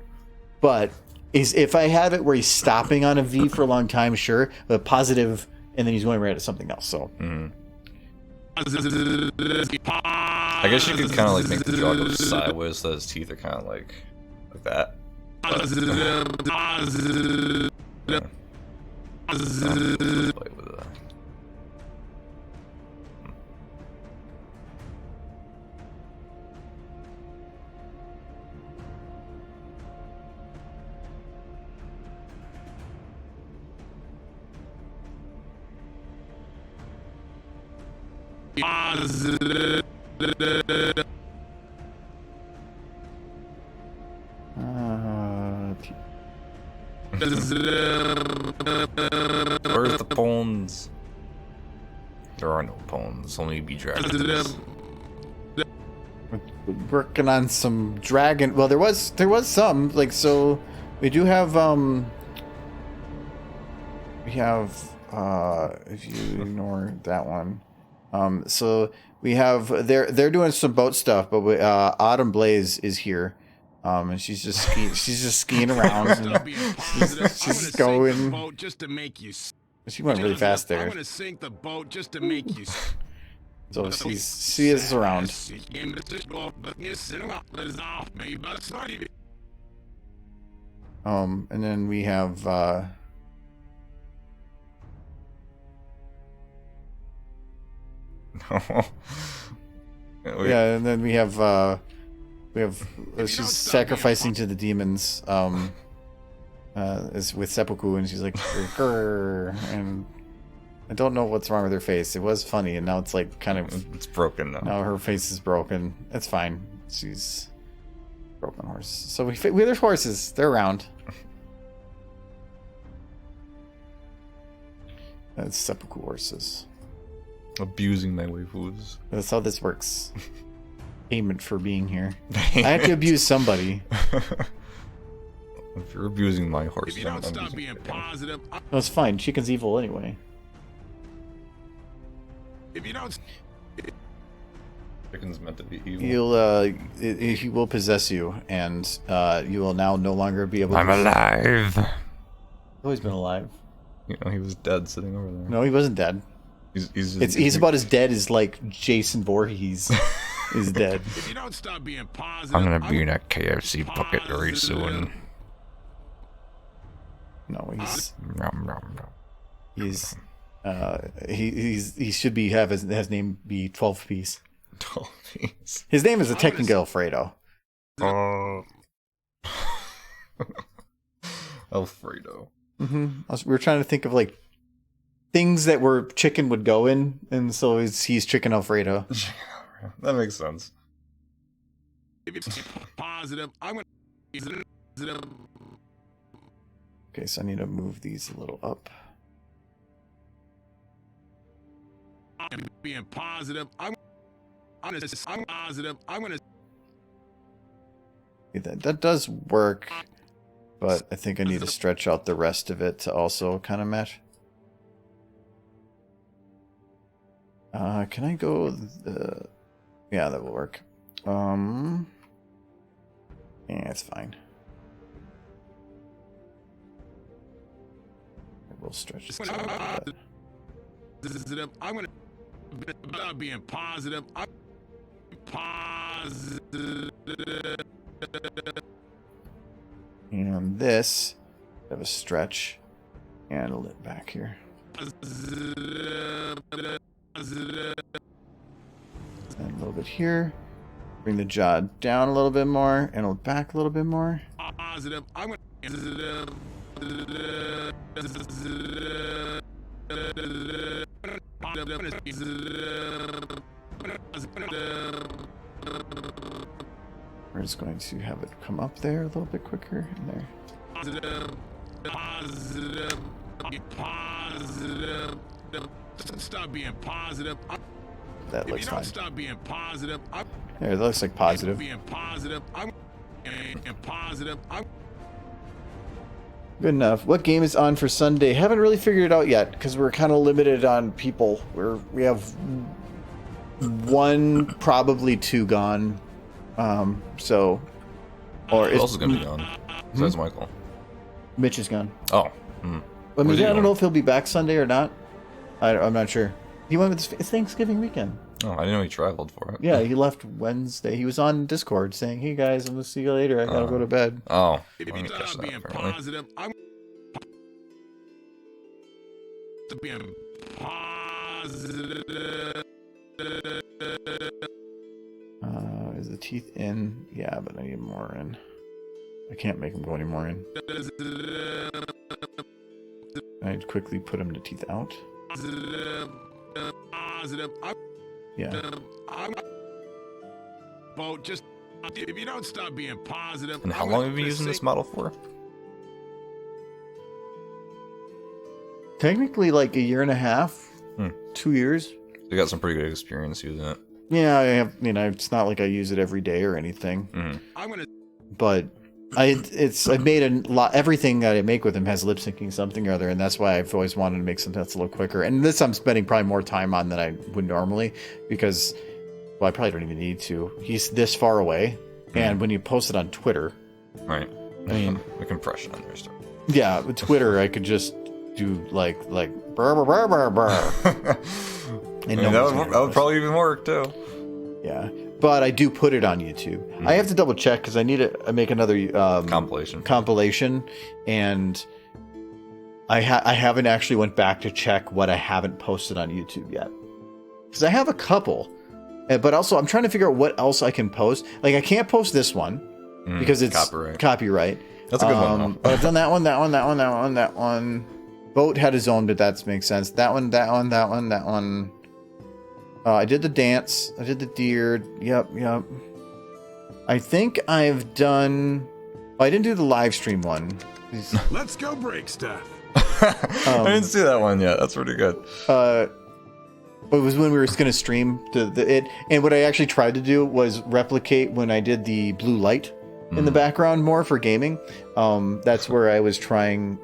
But if I have it where he's stopping on a V for a long time, sure. But positive, and then he's going right at something else. So. I guess you could kind of like make the jaw go sideways so his teeth are kind of like that. But, yeah. Bite with that. Where's the pawns? There are no pawns, only be dragons. Working on some dragon. Well, there was some like so. We do have we have if you ignore that one. So we have they're doing some boat stuff, but Autumn Blaze is here. And she's just skiing around. Stop being positive. She's I'm gonna sink the going. boat just to make you. She went really fast I'm there. gonna sink the boat just to make you. So she is around. And then we have yeah, and then we have she's sacrificing to the demons is with seppuku, and she's like grr, and I don't know what's wrong with her face. It was funny, and now it's like kind of It's broken now. now her face is broken. It's fine. She's broken horse. So there's horses. They're around. That's seppuku horses. Abusing my waifus. That's how this works. Payment for being here. I have to abuse somebody. If you're abusing my horse, If you then don't I'm stop abusing being your positive, No, it's fine. Chicken's evil anyway. if you don't, Chicken's meant to be evil. He will possess you, and you will now no longer be able. I'm to... alive. He's always been alive. You know, he was dead sitting over there. No, he wasn't dead. He's about as dead as like Jason Voorhees is dead. if you don't stop being positive, I'm gonna be in a KFC bucket very soon. No, Nom, nom, nom. he should be have his name be 12 piece. 12 piece. His name is a technical Alfredo. Alfredo. We were trying to think of like things that were chicken would go in, and so he's chicken Alfredo. That makes sense. if it's positive, I'm gonna be positive. Okay, so I need to move these a little up. I'm being positive. I'm positive. I'm gonna. Okay, that does work, but I think I need to stretch out the rest of it to also kind of match. Can I go? Yeah, that will work. Yeah, it's fine. We'll stretch this out a little bit. Positive. I'm gonna stop being positive. I'm positive. And this, I have a stretch and a lip back here. And a little bit here. Bring the jaw down a little bit more and back a little bit more. Positive. I'm gonna. We're just going to have it come up there a little bit quicker and there. Positive. Stop being positive. That If looks you don't fine. stop being positive, I'm There, that looks like positive. being positive. I'm being positive. I'm Good enough. What game is on for Sunday? Haven't really figured it out yet because we're kind of limited on people. We have one, probably two gone. So, or Who else is going to be on? Besides Hmm? Michael. Mitch is gone. Oh. I mean, Where's he I don't going? know if he'll be back Sunday or not. I'm not sure. He went with it's Thanksgiving weekend. Oh, I didn't know he traveled for it. Yeah, he left Wednesday. He was on Discord saying, "Hey guys, I'm gonna see you later. I gotta go to bed." Oh. I if you didn't catch stop that, being apparently. positive, I'm being positive. Is the teeth in? Yeah, but I need more in. I can't make him go any more in. I'd quickly put him the teeth out. Positive. Yeah. I'm boat just if you don't stop being positive. And how long have you been using this model for? Technically, like a year and a half, 2 years. You got some pretty good experience using it. Yeah, I have. You know, it's not like I use it every day or anything. I'm gonna But I've made a lot. Everything that I make with him has lip syncing something or other, and that's why I've always wanted to make something that's a little quicker. And this I'm spending probably more time on than I would normally because, well, I probably don't even need to. He's this far away, and when you post it on Twitter, Right. I mean, the compression on their story. yeah, with Twitter I could just do like brr, brr, brr, brr, brr. And That would probably even work too. Yeah, but I do put it on YouTube. I have to double check because I need to make another compilation, and I haven't actually went back to check what I haven't posted on YouTube yet, because I have a couple, but also I'm trying to figure out what else I can post. Like I can't post this one because it's copyright. That's a good one though. But I've done that one. Boat had his own, but that makes sense. That one. I did the dance. I did the deer. Yep. I think I've done... Oh, I didn't do the live stream one. Let's go break stuff. I didn't see that one yet. That's pretty good. It was when we were going to stream it. And what I actually tried to do was replicate when I did the blue light in the background more for gaming. That's where I was trying...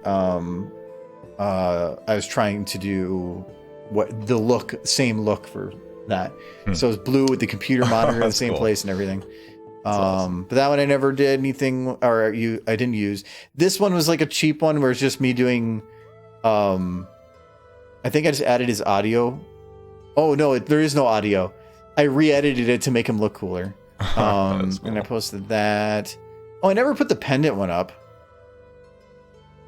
I was trying to do what the same look for that. So it's blue with the computer monitor in the same place and everything. Awesome. But that one I never did anything, or I didn't use. This one was like a cheap one where it's just me doing. I think I just added his audio. Oh no, there is no audio. I re-edited it to make him look cooler. Cool. And I posted that. Oh, I never put the pendant one up.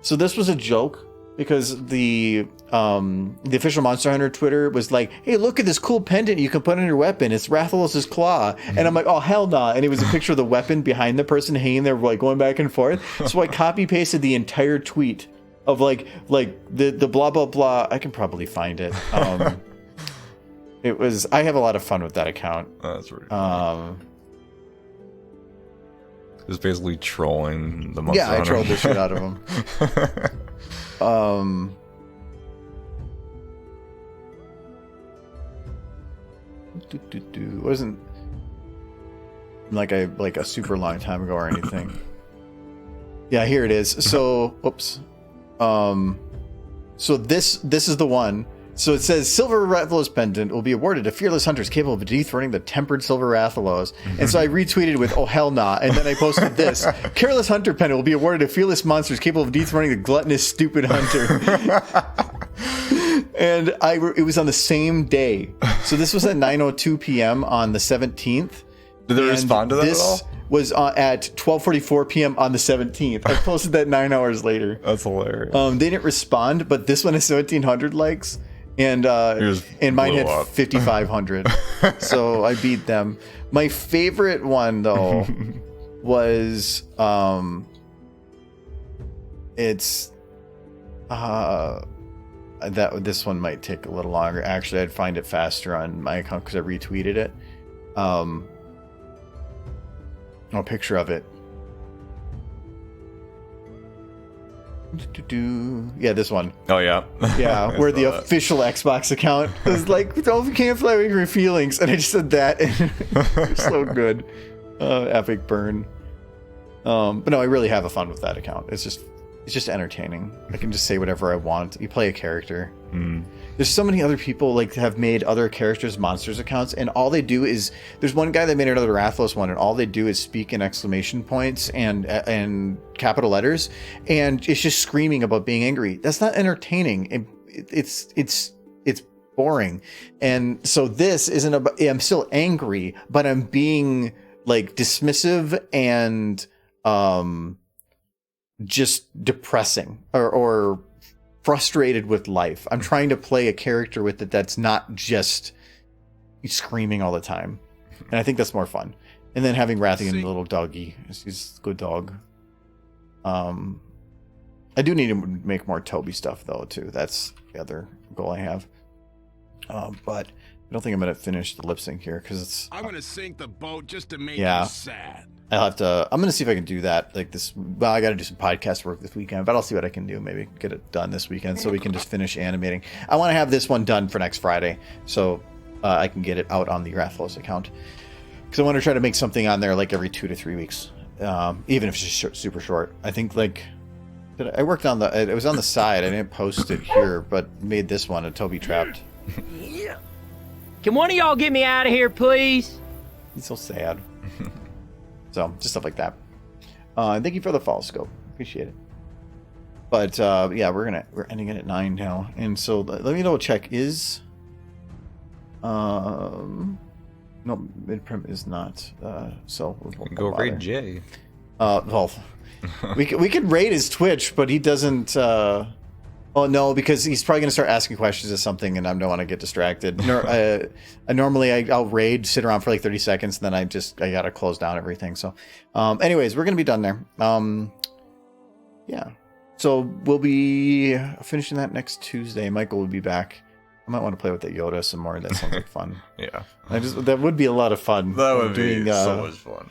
So this was a joke. Because the official Monster Hunter Twitter was like, hey, look at this cool pendant you can put on your weapon. It's Rathalos' claw. And I'm like, oh, hell nah. And it was a picture of the weapon behind the person hanging there, like going back and forth. So I copy pasted the entire tweet of like the blah, blah, blah. I can probably find it. I have a lot of fun with that account. That's really funny. Just basically trolling the Monster Hunter. I trolled the shit out of him. It wasn't like a super long time ago or anything. Yeah, here it is. So, oops. So this is the one. So it says Silver Rathalos pendant will be awarded to fearless hunters capable of dethroning the tempered Silver Rathalos. And so I retweeted with "Oh hell nah," and then I posted this: Careless Hunter pendant will be awarded to fearless monsters capable of dethroning the gluttonous stupid hunter. And it was on the same day. So this was at 9:02 p.m. on the 17th. Did they respond to that at all? This was at 12:44 p.m. on the 17th. I posted that 9 hours later. That's hilarious. They didn't respond, but this one has 1,700 likes. And mine had 5,500. So I beat them. My favorite one though was this one might take a little longer. Actually, I'd find it faster on my account because I retweeted it. A picture of it. Yeah, this one. Oh yeah. Yeah, where the official Xbox account is like, "Don't can't fly away from your feelings," and I just said that, and it's so good. Epic burn. But no, I really have a fun with that account. It's just entertaining. I can just say whatever I want. You play a character. There's so many other people like have made other characters monsters accounts, and all they do is there's one guy that made another Rathalos one, and all they do is speak in exclamation points and capital letters, and it's just screaming about being angry. That's not entertaining. It's boring. And so this isn't about. I'm still angry, but I'm being like dismissive and just depressing or frustrated with life. I'm trying to play a character with it that's not just screaming all the time, and I think that's more fun. And then having Rathian, the little doggy, he's a good dog. I do need to make more Toby stuff though too. That's the other goal I have. But I don't think I'm gonna finish the lip sync here because I'm gonna sink the boat just to make you sad. I'm gonna see if I can do that like this. Well, I gotta do some podcast work this weekend, but I'll see what I can do. Maybe get it done this weekend so we can just finish animating. I want to have this one done for next Friday so I can get it out on the Rathalos account, because I want to try to make something on there like every 2 to 3 weeks, even if it's just super short. I think like I worked on it was on the side. I didn't post it here, but made this one a Toby Trapped. Can one of y'all get me out of here, please? He's so sad. So just stuff like that. And thank you for the follow, Scope. Appreciate it. But yeah, we're ending it at 9 now, and so let me double check. Is no, mid-prim is not. So we'll Go raid Jay. Well, we could raid his Twitch, but he doesn't. Oh no, because he's probably gonna start asking questions or something, and I don't want to get distracted. Normally I'll raid, sit around for like 30 seconds, and then I gotta close down everything. So, anyways, we're gonna be done there. Yeah. So we'll be finishing that next Tuesday. Michael will be back. I might want to play with that Yoda some more. That sounds like fun. Yeah. That would be a lot of fun. That would be so much fun.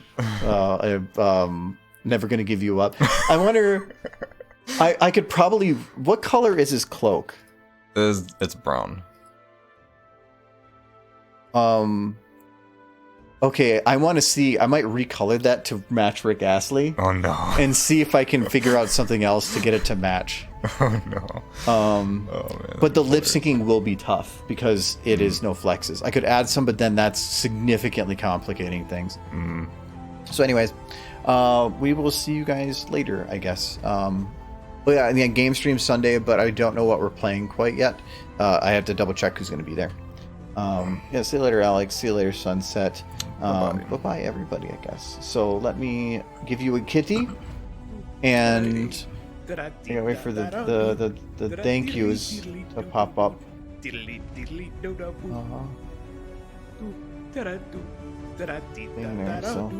Never gonna give you up. I wonder. I could probably. What color is his cloak? It's brown. Okay, I want to see. I might recolor that to match Rick Astley. Oh no. And see if I can figure out something else to get it to match. Oh no. Oh man. But the lip syncing will be tough because it is no flexes. I could add some, but then that's significantly complicating things. So, anyways, we will see you guys later, I guess. But yeah, the game stream Sunday, but I don't know what we're playing quite yet. I have to double check who's going to be there. Yeah, see you later, Alex. See you later, Sunset. Bye-bye, everybody, I guess. So let me give you a kitty, and I gotta wait for the thank yous to pop up. There, so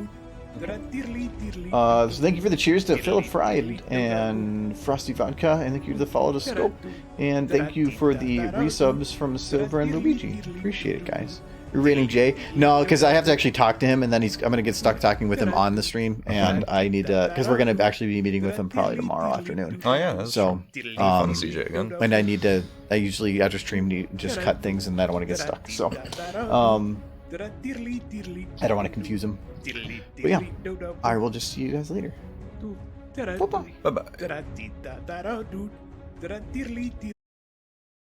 thank you for the cheers to Philip Fried and Frosty Vodka, and thank you to the follow to Scope, and thank you for the resubs from Silver and Luigi. Appreciate it, guys. You're rating Jay? No, because I have to actually talk to him, and then I'm gonna get stuck talking with him on the stream, and I need to, because we're gonna actually be meeting with him probably tomorrow afternoon. Oh yeah, that's so fun to see Jay again. And I need to. I usually after stream just cut things, and I don't want to get stuck. So I don't want to confuse him. But yeah, I will just see you guys later. Bye bye. Bye bye.